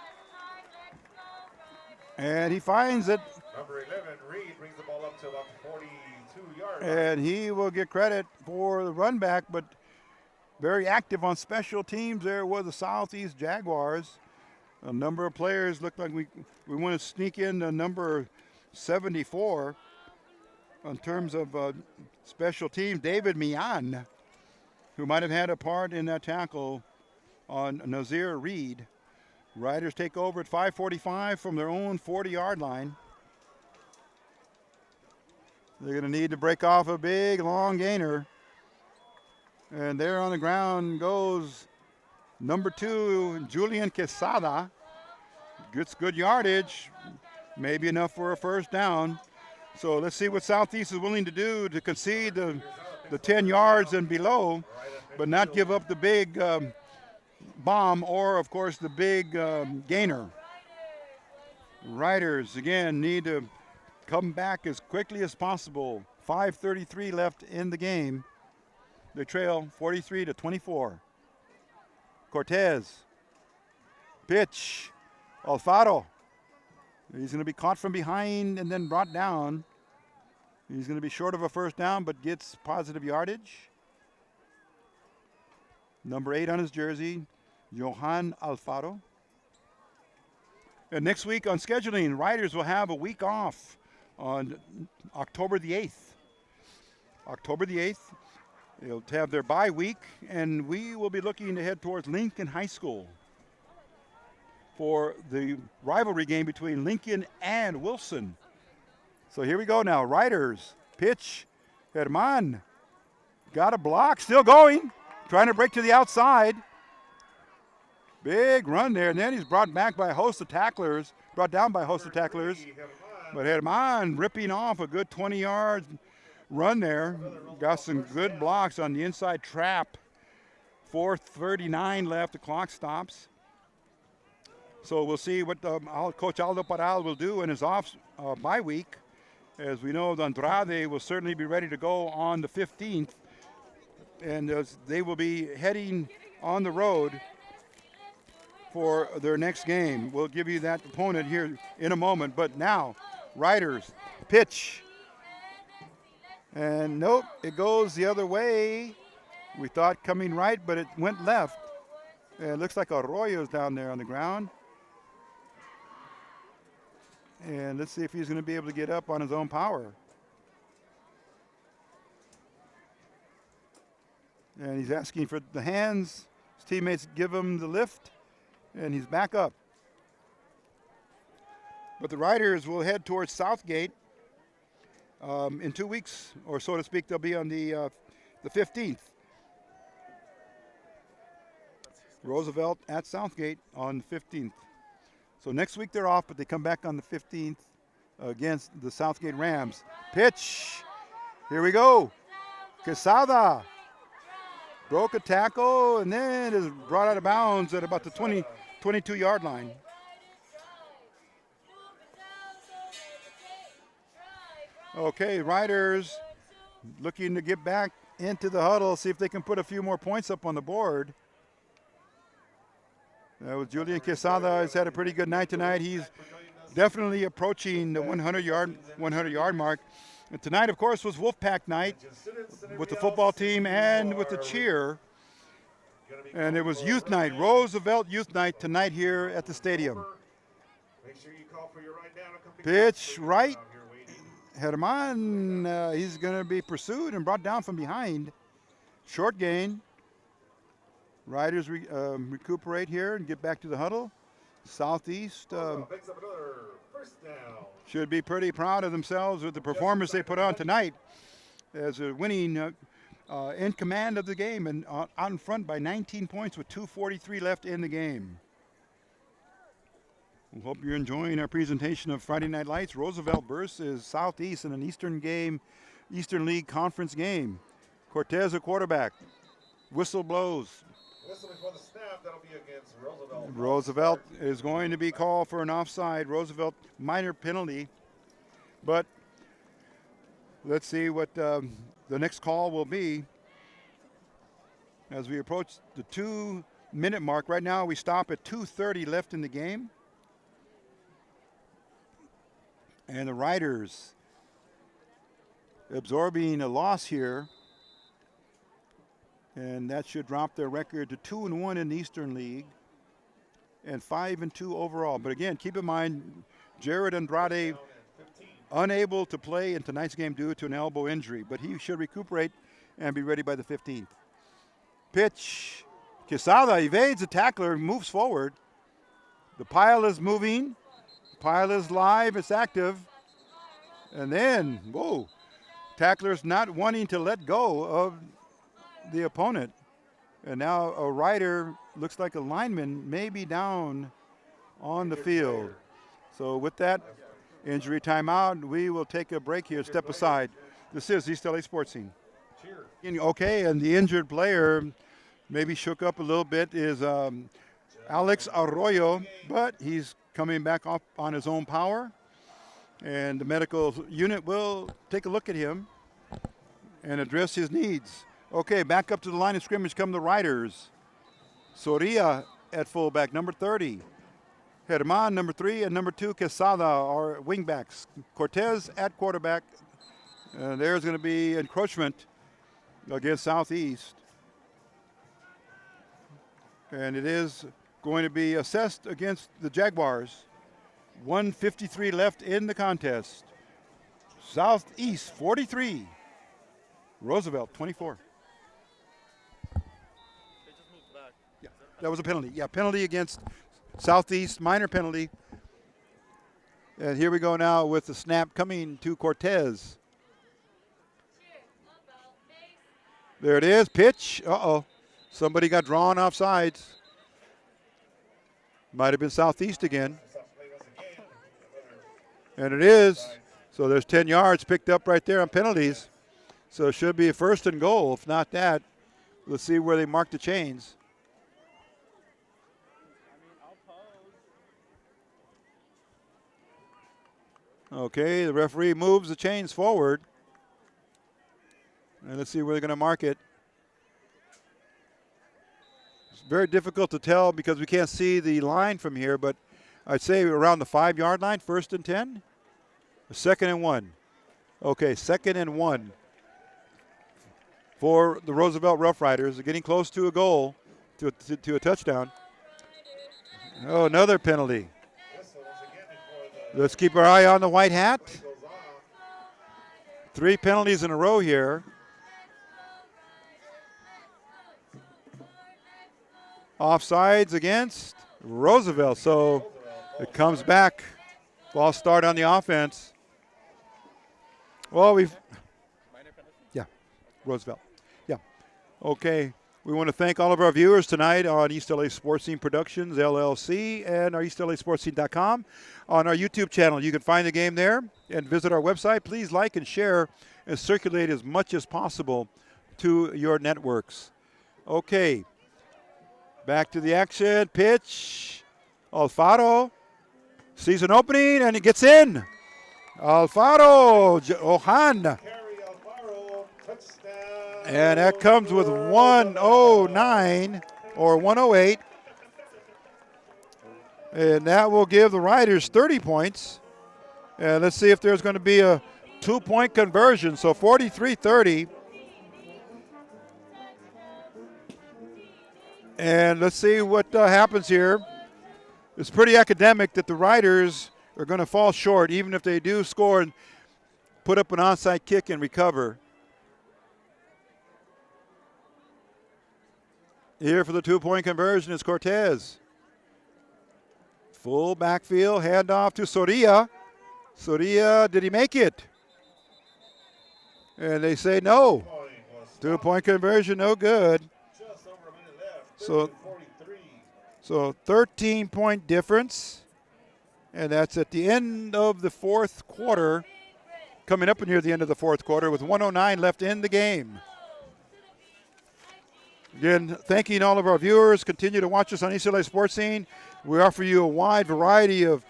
And he finds it. Number 11, Reed, brings the ball up to about 42 yards. And he will get credit for the run back, but very active on special teams there was the Southeast Jaguars. A number of players looked like we want to sneak in the number 74 in terms of special teams. David Mian, who might have had a part in that tackle on Nazir Reed. Riders take over at 5:45 from their own 40-yard line. They're going to need to break off a big, long gainer. And there on the ground goes number 2, Julian Quesada. Gets good yardage, maybe enough for a first down. So let's see what Southeast is willing to do to concede the 10 yards and below, but not give up the big bomb or, of course, the big gainer. Riders, again, need to come back as quickly as possible. 5:33 left in the game. They trail 43-24. Cortez. Pitch. Alfaro. He's going to be caught from behind and then brought down. He's going to be short of a first down, but gets positive yardage. Number 8 on his jersey, Johan Alfaro. And next week on scheduling, Riders will have a week off on October the 8th. October the 8th, they'll have their bye week, and we will be looking to head towards Lincoln High School for the rivalry game between Lincoln and Wilson. So here we go now. Riders, pitch. Herman got a block, still going, trying to break to the outside. Big run there, and then he's brought back by a host of tacklers, brought down by a host of tacklers. But Herman ripping off a good 20-yard run there. Got some good blocks on the inside trap. 4:39 left, the clock stops. So we'll see what Coach Aldo Paral will do in his bye week. As we know, Andrade will certainly be ready to go on the 15th. And they will be heading on the road for their next game. We'll give you that opponent here in a moment. But now, Riders, pitch. And nope, it goes the other way. We thought coming right, but it went left. And it looks like Arroyo's down there on the ground. And let's see if he's going to be able to get up on his own power. And he's asking for the hands. His teammates give him the lift, and he's back up. But the Riders will head towards Southgate. In 2 weeks, or so to speak, they'll be on the 15th. Roosevelt at Southgate on the 15th. So next week they're off, but they come back on the 15th against the Southgate Rams. Pitch. Here we go. Quesada broke a tackle and then is brought out of bounds at about the 22-yard line. Okay, Riders looking to get back into the huddle, see if they can put a few more points up on the board. Julian Quesada has had a pretty good night tonight. He's definitely approaching the 100-yard mark. And tonight, of course, was Wolfpack night with the football team and with the cheer. And it was youth night, Roosevelt youth night tonight here at the stadium. Pitch right. Herman, he's going to be pursued and brought down from behind. Short gain. Riders recuperate here and get back to the huddle. Southeast should be pretty proud of themselves with the performance they put on tonight as a winning in command of the game and out in front by 19 points with 2:43 left in the game. We hope you're enjoying our presentation of Friday Night Lights. Roosevelt versus Southeast in an Eastern League Conference game. Cortez, a quarterback. Whistle blows. Whistle before the snap, that'll be against Roosevelt. Roosevelt is going to be called for an offside. Roosevelt minor penalty. But let's see what the next call will be as we approach the 2-minute mark. Right now we stop at 2:30 left in the game. And the Riders absorbing a loss here. And that should drop their record to 2-1 in the Eastern League and 5-2 overall. But again, keep in mind, Jared Andrade unable to play in tonight's game due to an elbow injury, but he should recuperate and be ready by the 15th. Pitch. Quesada evades the tackler, moves forward. The pile is moving. The pile is live, it's active. And then, whoa, tackler's not wanting to let go of the opponent. And now a rider, looks like a lineman, may be down on the field. So with that injury timeout, we will take a break here, step aside. This is East LA Sports Scene. Okay, and the injured player maybe shook up a little bit is Alex Arroyo, but he's coming back up on his own power. And the medical unit will take a look at him and address his needs. Okay, back up to the line of scrimmage come the Riders. Soria at fullback, number 30. Herman, number 3, and number 2, Quesada are wingbacks. Cortez at quarterback. There's going to be encroachment against Southeast. And it is going to be assessed against the Jaguars. 1:53 left in the contest. Southeast 43. Roosevelt 24. Yeah, that was a penalty. Yeah, penalty against Southeast, minor penalty. And here we go now with the snap coming to Cortez. There it is, pitch. Uh-oh. Somebody got drawn off sides. Might have been Southeast again. And it is. So there's 10 yards picked up right there on penalties. So it should be a 1st and goal. If not that, let's see where they mark the chains. Okay, the referee moves the chains forward. And let's see where they're going to mark it. It's very difficult to tell because we can't see the line from here, but I'd say around the 5-yard line, 1st and 10. 2nd and 1. Okay, 2nd and 1 for the Roosevelt Rough Riders. They're getting close to a goal, to a touchdown. Oh, another penalty. Let's keep our eye on the white hat. 3 penalties in a row here. Offsides against Roosevelt. So it comes back. False start on the offense. Well, Roosevelt. Yeah. Okay. We want to thank all of our viewers tonight on East LA Sports Scene Productions, LLC, and our EastLASportsScene.com. On our YouTube channel, you can find the game there and visit our website. Please like and share and circulate as much as possible to your networks. Okay. Back to the action. Pitch. Alfaro sees an opening, and he gets in. Alfaro Ohan. And that comes with 109 or 108. And that will give the Riders 30 points. And let's see if there's going to be a 2-point conversion. So 43-30. And let's see what happens here. It's pretty academic that the Riders are going to fall short, even if they do score and put up an onside kick and recover. Here for the 2-point conversion is Cortez. Full backfield, handoff to Soria. Soria, did he make it? And they say no. 2-point conversion, no good. So 13-point difference. And that's at the end of the 4th quarter. Coming up near the end of the 4th quarter with 109 left in the game. Again, thanking all of our viewers. Continue to watch us on East LA Sports Scene. We offer you a wide variety of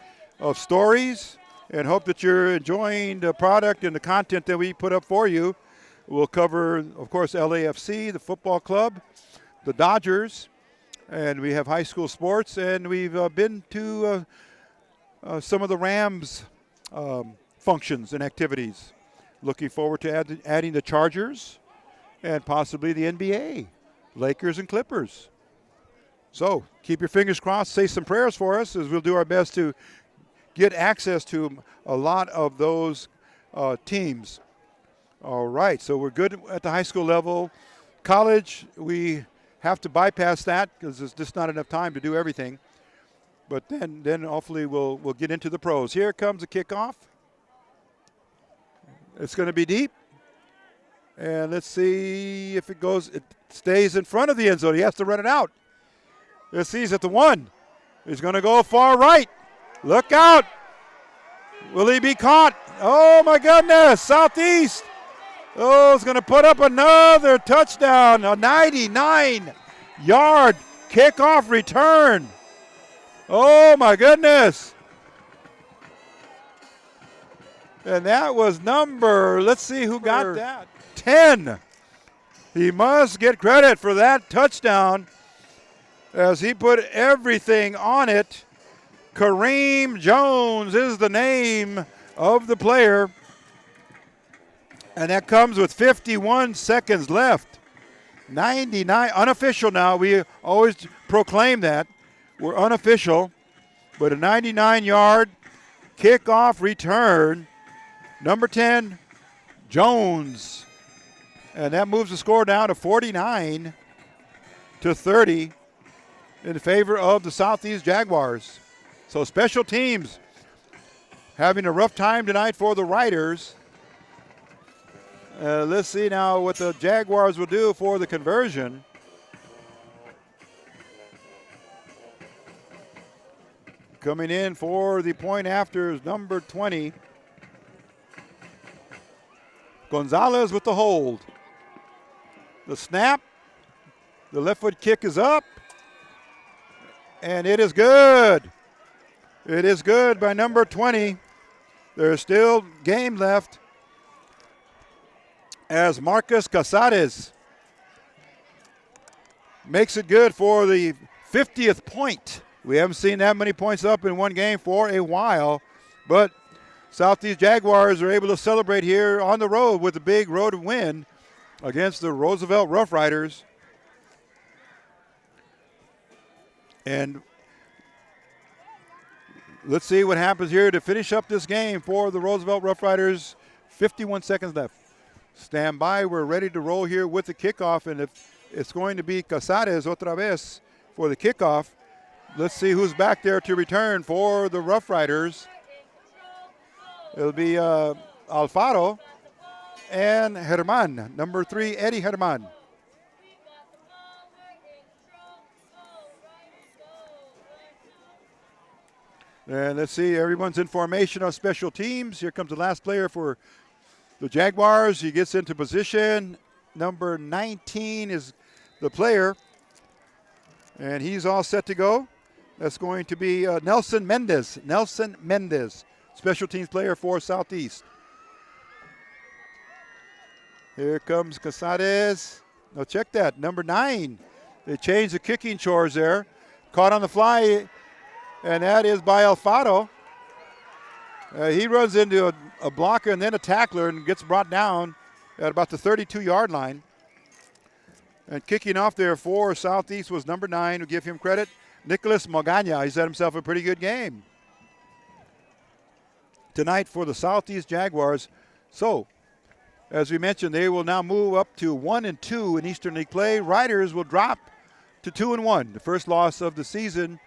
stories and hope that you're enjoying the product and the content that we put up for you. We'll cover, of course, LAFC, the football club, the Dodgers, and we have high school sports, and we've been to some of the Rams functions and activities. Looking forward to adding the Chargers and possibly the NBA, Lakers and Clippers. So keep your fingers crossed, say some prayers for us as we'll do our best to get access to a lot of those teams. All right, so we're good at the high school level. College, we have to bypass that because there's just not enough time to do everything. But then hopefully we'll get into the pros. Here comes the kickoff. It's going to be deep. And let's see if it goes. It stays in front of the end zone. He has to run it out. Let's see, he's at the 1. He's going to go far right. Look out. Will he be caught? Oh, my goodness. Southeast. Oh, it's going to put up another touchdown. A 99-yard kickoff return. Oh, my goodness. And that was number, let's see who got that. 10. He must get credit for that touchdown as he put everything on it. Kareem Jones is the name of the player. And that comes with 51 seconds left. 99, unofficial now. We always proclaim that. We're unofficial. But a 99-yard kickoff return. Number 10, Jones. And that moves the score down to 49-30 in favor of the Southeast Jaguars. So special teams having a rough time tonight for the Riders. Let's see now what the Jaguars will do for the conversion. Coming in for the point after is number 20. Gonzalez with the hold. The snap. The left foot kick is up. And it is good. It is good by number 20. There's still game left as Marcus Casares makes it good for the 50th point. We haven't seen that many points up in one game for a while, but Southeast Jaguars are able to celebrate here on the road with a big road win against the Roosevelt Rough Riders. And let's see what happens here to finish up this game for the Roosevelt Rough Riders. 51 seconds left. Stand by. We're ready to roll here with the kickoff. And if it's going to be Casares otra vez for the kickoff, let's see who's back there to return for the Rough Riders. It'll be Alfaro and Herman, number 3, Eddie Herman. And let's see, everyone's in formation of special teams. Here comes the last player for the Jaguars. He gets into position. Number 19 is the player, and he's all set to go. That's going to be Nelson Mendez. Nelson Mendez, special teams player for Southeast. Here comes Casares. Now check that, number 9. They changed the kicking chores there. Caught on the fly, and that is by Alfaro. He runs into a blocker and then a tackler and gets brought down at about the 32-yard line. And kicking off there for Southeast was number 9. We'll give him credit. Nicholas Magana. He's had himself a pretty good game tonight for the Southeast Jaguars. So, as we mentioned, they will now move up to 1-2 in Eastern League play. Riders will drop to 2-1. The first loss of the season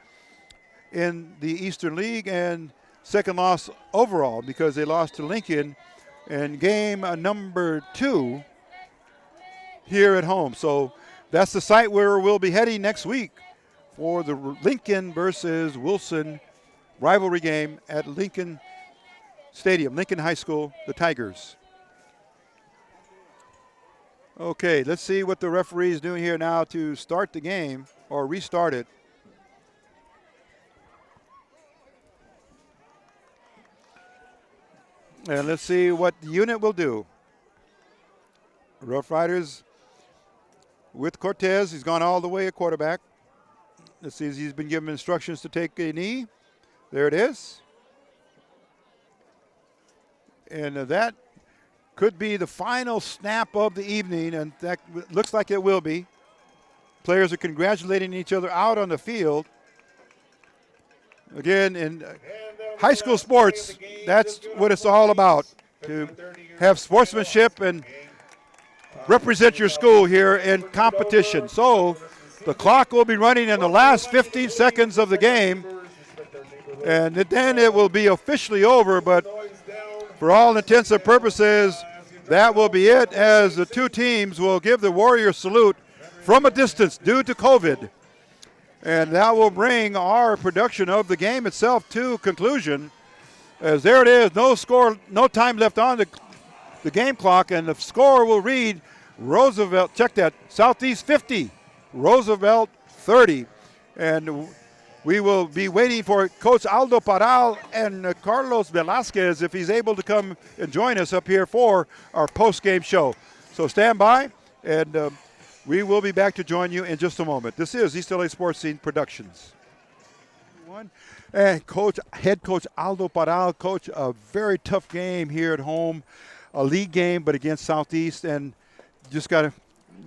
in the Eastern League and second loss overall because they lost to Lincoln in game number 2 here at home. So that's the site where we'll be heading next week for the Lincoln versus Wilson rivalry game at Lincoln Stadium, Lincoln High School, the Tigers. Okay, let's see what the referee is doing here now to start the game or restart it. And let's see what the unit will do. Rough Riders with Cortez. He's gone all the way at quarterback. Let's see, he's been given instructions to take a knee. There it is. And that could be the final snap of the evening, and that looks like it will be. Players are congratulating each other out on the field. Again, in high school sports, that's what it's all about, to have sportsmanship and represent your school here in competition. So the clock will be running in the last 15 seconds of the game, and then it will be officially over, but for all intents and purposes, that will be it, as the two teams will give the Warrior salute from a distance due to COVID. And that will bring our production of the game itself to conclusion, as there it is, no score, no time left on the game clock, and the score will read Roosevelt, check that, Southeast 50, Roosevelt 30. And we will be waiting for Coach Aldo Paral and Carlos Velasquez if he's able to come and join us up here for our post-game show. So stand by, and we will be back to join you in just a moment. This is East LA Sports Scene Productions. And head coach Aldo Paral, coach, a very tough game here at home, a league game, but against Southeast, and just got to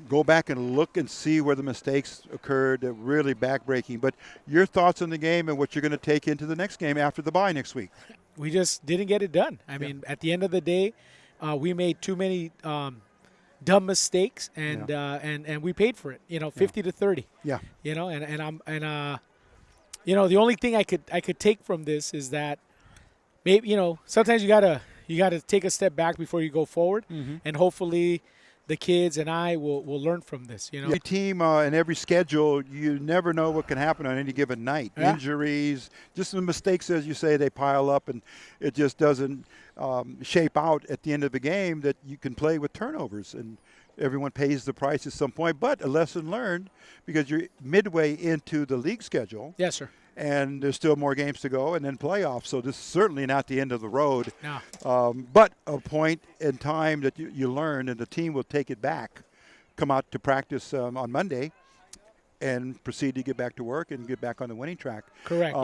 go back and look and see where the mistakes occurred, really backbreaking. But your thoughts on the game and what you're going to take into the next game after the bye next week? We just didn't get it done. I mean, at the end of the day, we made too many dumb mistakes, and and we paid for it. 50 to 30. Yeah. The only thing I could take from this is that maybe sometimes you gotta take a step back before you go forward, and hopefully the kids and I will learn from this. Every team and every schedule, you never know what can happen on any given night. Yeah. Injuries, just the mistakes, as you say, they pile up, and it just doesn't shape out at the end of the game that you can play with turnovers, and everyone pays the price at some point. But a lesson learned, because you're midway into the league schedule. Yes, sir. And there's still more games to go, and then playoffs. So this is certainly not the end of the road. No. But a point in time that you learn, and the team will take it back, come out to practice on Monday, and proceed to get back to work and get back on the winning track. Correct.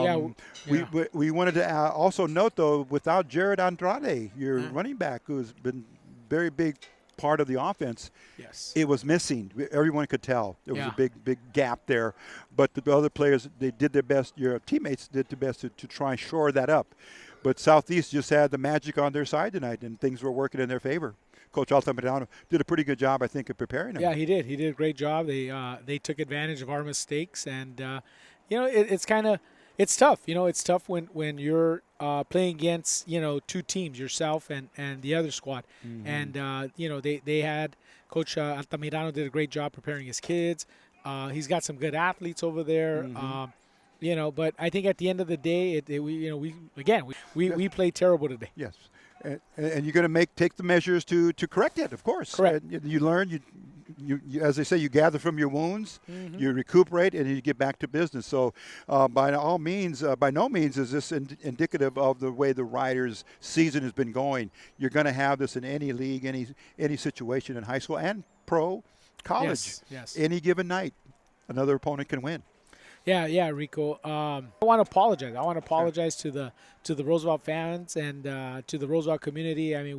We wanted to also note, though, without Jared Andrade, your running back, who's been very big part of the offense, yes, it was missing. Everyone could tell there was a big gap there, but the other players, they did their best. Your teammates did their best to try and shore that up, but Southeast just had the magic on their side tonight, and things were working in their favor. Coach Altamirano did a pretty good job, I think, of preparing them. Yeah, he did a great job. They took advantage of our mistakes, and it's tough. It's tough when you're playing against two teams, yourself and the other squad. And they had Coach Altamirano did a great job preparing his kids. He's got some good athletes over there. But I think at the end of the day, we played terrible today. Yes. And you're going to take the measures to correct it, of course. Correct. You learn, you as they say, you gather from your wounds, you recuperate, and you get back to business. So by no means is this indicative of the way the Riders' season has been going. You're going to have this in any league, any situation in high school and pro, college. Yes. Any given night, another opponent can win. Yeah, Rico. I want to apologize. I want to apologize to the Roosevelt fans and to the Roosevelt community. I mean,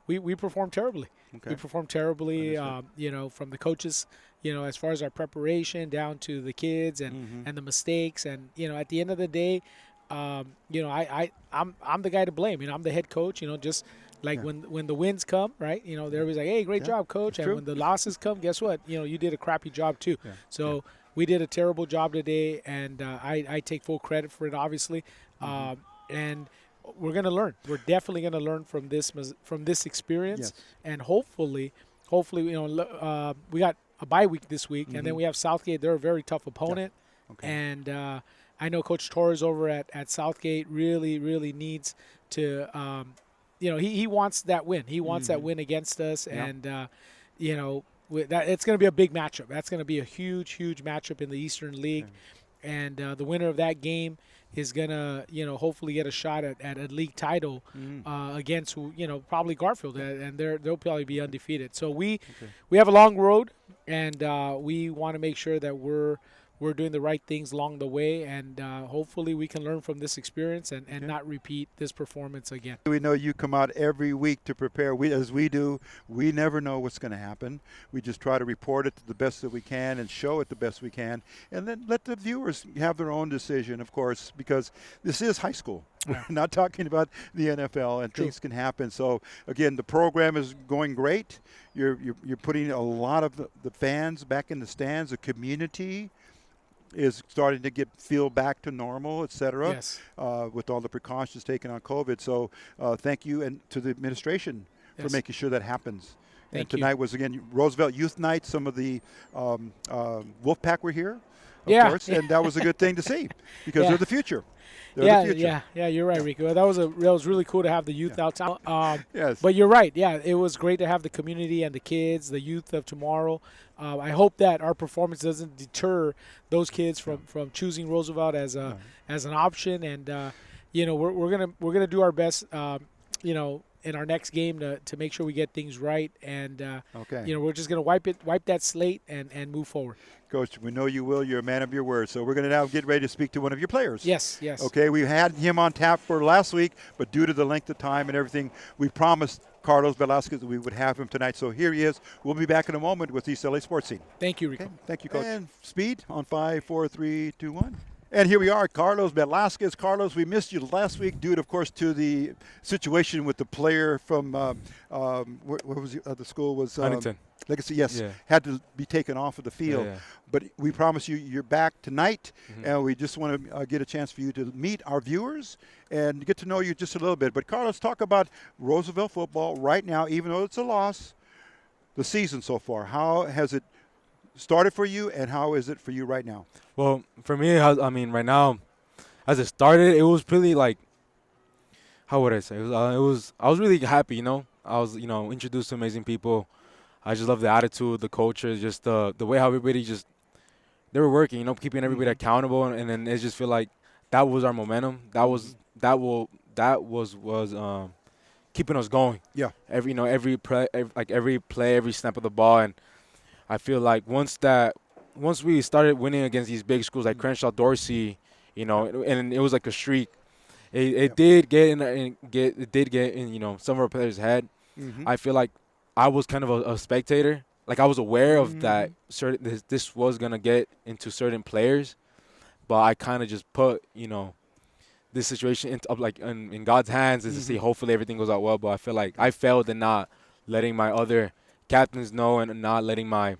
we performed terribly. Okay. We performed terribly. From the coaches, as far as our preparation down to the kids and the mistakes. And at the end of the day, I'm the guy to blame. I'm the head coach. Just like when the wins come, right? Everybody's like, hey, great job, coach. And when the losses come, guess what? You did a crappy job too. Yeah. So. We did a terrible job today, and I take full credit for it, obviously. And we're going to learn. We're definitely going to learn from this experience, and hopefully, we got a bye week this week, and then we have Southgate. They're a very tough opponent, and I know Coach Torres over at Southgate really, really needs to. He wants that win. He wants that win against us, and it's going to be a big matchup. That's going to be a huge, huge matchup in the Eastern League. And the winner of that game is gonna, hopefully get a shot at a league title against who, probably Garfield, and they'll probably be undefeated. So we have a long road, and we want to make sure that we're doing the right things along the way, and hopefully we can learn from this experience and not repeat this performance again. We know you come out every week to prepare. As we do, we never know what's going to happen. We just try to report it to the best that we can and show it the best we can, and then let the viewers have their own decision, of course, because this is high school. We're not talking about the NFL, and things can happen. So, again, the program is going great. You're putting a lot of the fans back in the stands, the community is starting to feel back to normal, et cetera, Yes. With all the precautions taken on COVID. So thank you and to the administration for making sure that happens. Thank and tonight was, again, Roosevelt Youth Night. Some of the Wolfpack were here, of course, and that was a good thing to see because they're the future. They're the future. Yeah, you're right, Rico. That was really cool to have the youth outside. Yes. But you're right. Yeah, it was great to have the community and the kids, the youth of tomorrow. I hope that our performance doesn't deter those kids from choosing Roosevelt as an option. And we're gonna do our best. In our next game to make sure we get things right. And we're just gonna wipe that slate and move forward. Coach, we know you will. You're a man of your word. So we're going to now get ready to speak to one of your players. Yes. Okay, we had him on tap for last week, but due to the length of time and everything, we promised Carlos Velasquez that we would have him tonight. So here he is. We'll be back in a moment with East LA Sports Scene. Thank you, Rico. Okay. Thank you, Coach. And speed on 5, 4, 3, 2, 1. And here we are, Carlos Velasquez. Carlos, we missed you last week due, of course, to the situation with the player from where was the school? Was Huntington. Legacy, yes, had to be taken off of the field. Yeah. But we promise you're back tonight, and we just want to get a chance for you to meet our viewers and get to know you just a little bit. But, Carlos, talk about Roosevelt football right now, even though it's a loss, the season so far. How has it started for you, and how is it for you right now? Well, for me, right now, as it started, it was pretty how would I say? I was really happy, I was, introduced to amazing people. I just love the attitude, the culture, just the way how everybody they were working, keeping everybody accountable, and then it just feel like that was our momentum. That was keeping us going. Yeah. Every play, every snap of the ball, and I feel like once we started winning against these big schools like Crenshaw, Dorsey, and it was like a streak. It did get in some of our players' head. I feel like I was kind of a spectator. Like I was aware of that this was gonna get into certain players, but I kind of just put this situation in God's hands and to see hopefully everything goes out well. But I feel like I failed in not letting my other captains know and not letting my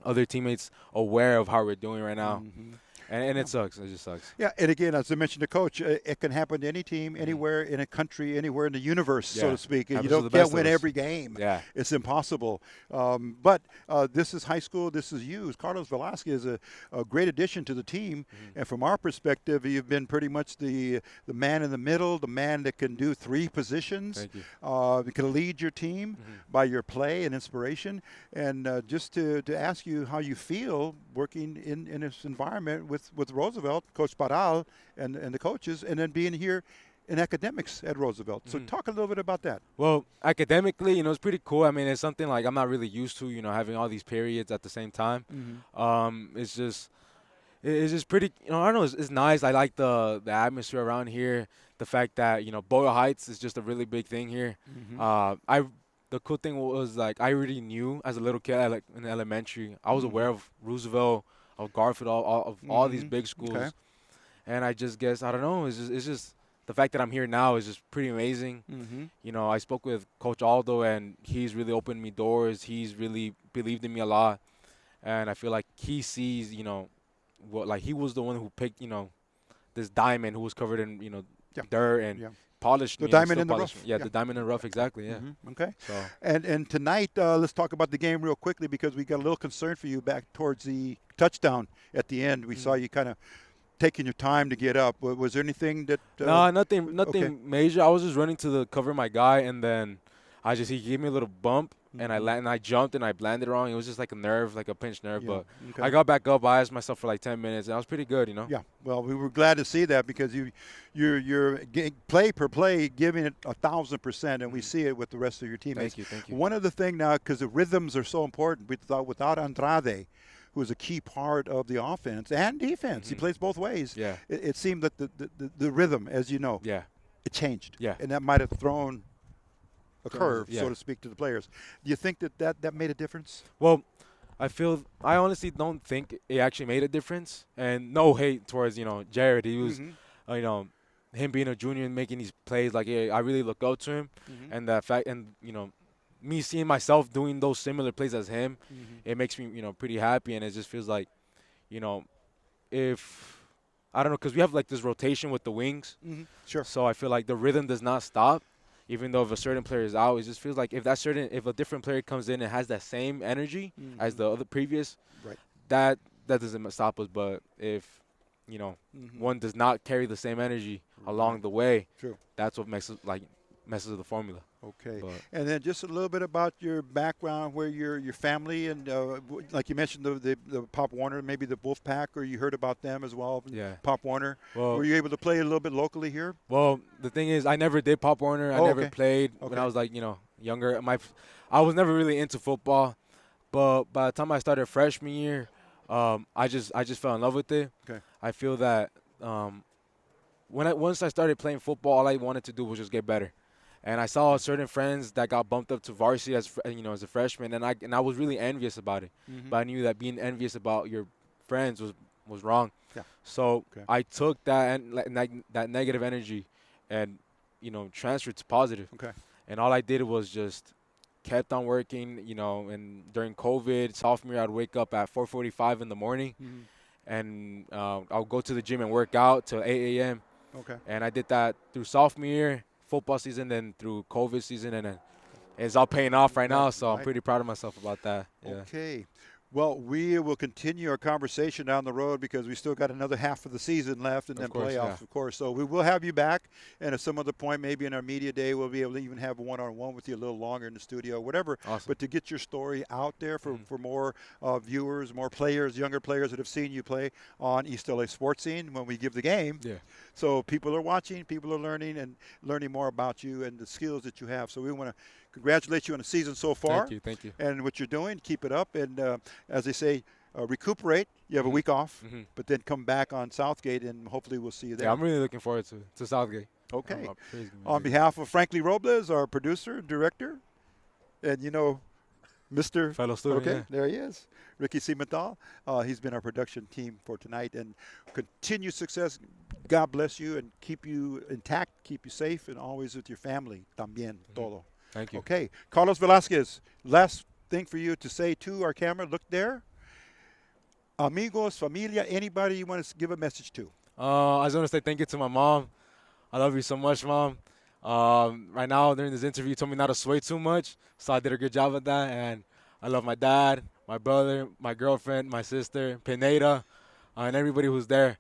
other teammates aware of how we're doing right now. And it sucks. It just sucks. Yeah, and again, as I mentioned to Coach, it can happen to any team, anywhere in a country, anywhere in the universe, so to speak. And you can't win every game. Yeah. It's impossible. But this is high school. This is you. Carlos Velasquez is a great addition to the team. And from our perspective, you've been pretty much the man in the middle, the man that can do three positions. Thank you. Can lead your team by your play and inspiration. And just to ask you how you feel working in this environment with Roosevelt, Coach Paral, and the coaches, and then being here in academics at Roosevelt. So talk a little bit about that. Well, academically, it's pretty cool. I mean, it's something like I'm not really used to, having all these periods at the same time. It's just pretty, I don't know, it's nice. I like the atmosphere around here. The fact that, Boyle Heights is just a really big thing here. The cool thing was, I already knew as a little kid, in elementary, I was aware of Roosevelt, of Garfield, all these big schools. Okay. And I just guess, I don't know, it's just the fact that I'm here now is just pretty amazing. I spoke with Coach Aldo, and he's really opened me doors. He's really believed in me a lot. And I feel like he sees, he was the one who picked, this diamond who was covered in, dirt and polished the me. Diamond in the rough. Yeah, the diamond in the rough, exactly, yeah. Okay. So. And tonight, let's talk about the game real quickly because we got a little concern for you back towards the touchdown at the end. We saw you kind of taking your time to get up. Was there anything that? No, nothing major. I was just running to cover my guy, and then he gave me a little bump and I jumped and I landed wrong. It was just like a nerve, like a pinched nerve. Yeah, But okay. I got back up. I asked myself for like 10 minutes, and I was pretty good, you know. Yeah, well, we were glad to see that because you're play per play giving it 1,000%, and we see it with the rest of your teammates. Thank you. One other thing now, because the rhythms are so important, we thought without Andrade, who is a key part of the offense and defense, he plays both ways. Yeah. It seemed that the rhythm, as you know, Yeah. it changed. Yeah. And that might have thrown a curve, yeah. so to speak, to the players. Do you think that made a difference? Well, I honestly don't think it actually made a difference. And no hate towards, Jared. He was, him being a junior and making these plays, like, I really look up to him. And the fact, and, me seeing myself doing those similar plays as him, it makes me, pretty happy. And it just feels like, if, I don't know, because we have, like, this rotation with the wings. Sure. So I feel like the rhythm does not stop. Even though if a certain player is out, it just feels like if a different player comes in and has that same energy as the other previous, right, that doesn't stop us. But if, one does not carry the same energy along the way, true, that's what messes with the formula. Okay. But And then just a little bit about your background, where your family and like you mentioned the Pop Warner, maybe the Wolf Pack, or you heard about them as well. Yeah. Pop Warner. Well, Were you able to play a little bit locally here? Well, the thing is, I never did Pop Warner. I never played when I was like younger. I was never really into football, but by the time I started freshman year, I just fell in love with it. Okay. I feel that once I started playing football, all I wanted to do was just get better. And I saw certain friends that got bumped up to varsity as a freshman, and I was really envious about it. But I knew that being envious about your friends was wrong. Yeah. So I took that that negative energy, and transferred to positive. Okay. And all I did was just kept on working. And during COVID, sophomore year, I'd wake up at 4:45 in the morning, and I'll go to the gym and work out till 8 a.m. Okay. And I did that through sophomore year, football season, then through COVID season, and then it's all paying off right now. So I'm pretty proud of myself about that. Yeah. Okay. Well, we will continue our conversation down the road because we still got another half of the season left, and then playoffs, of course. So we will have you back, and at some other point, maybe in our media day, we'll be able to even have a one-on-one with you a little longer in the studio, whatever. Awesome. But to get your story out there for more viewers, more players, younger players that have seen you play on East LA Sports Scene when we give the game. Yeah. So people are watching, people are learning, and learning more about you and the skills that you have. So we want to congratulate you on the season so far. Thank you. And what you're doing, keep it up. And as they say, recuperate. You have a week off, but then come back on Southgate, and hopefully we'll see you there. Yeah, I'm really looking forward to Southgate. Okay. On behalf of Frankly Robles, our producer, director, and Mr. Fellow student. Okay, Yeah. there he is. Ricky Cimental. He's been our production team for tonight. And continued success. God bless you and keep you intact, keep you safe, and always with your family. También, todo. Thank you. Okay. Carlos Velasquez, last thing for you to say to our camera. Look there. Amigos, familia, anybody you want to give a message to? I just want to say thank you to my mom. I love you so much, Mom. Right now, during this interview, you told me not to sway too much, so I did a good job at that. And I love my dad, my brother, my girlfriend, my sister, Pineda, and everybody who's there,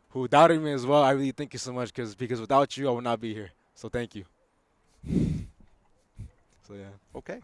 who doubted me as well. I really thank you so much because without you, I would not be here. So thank you. So, yeah. Okay.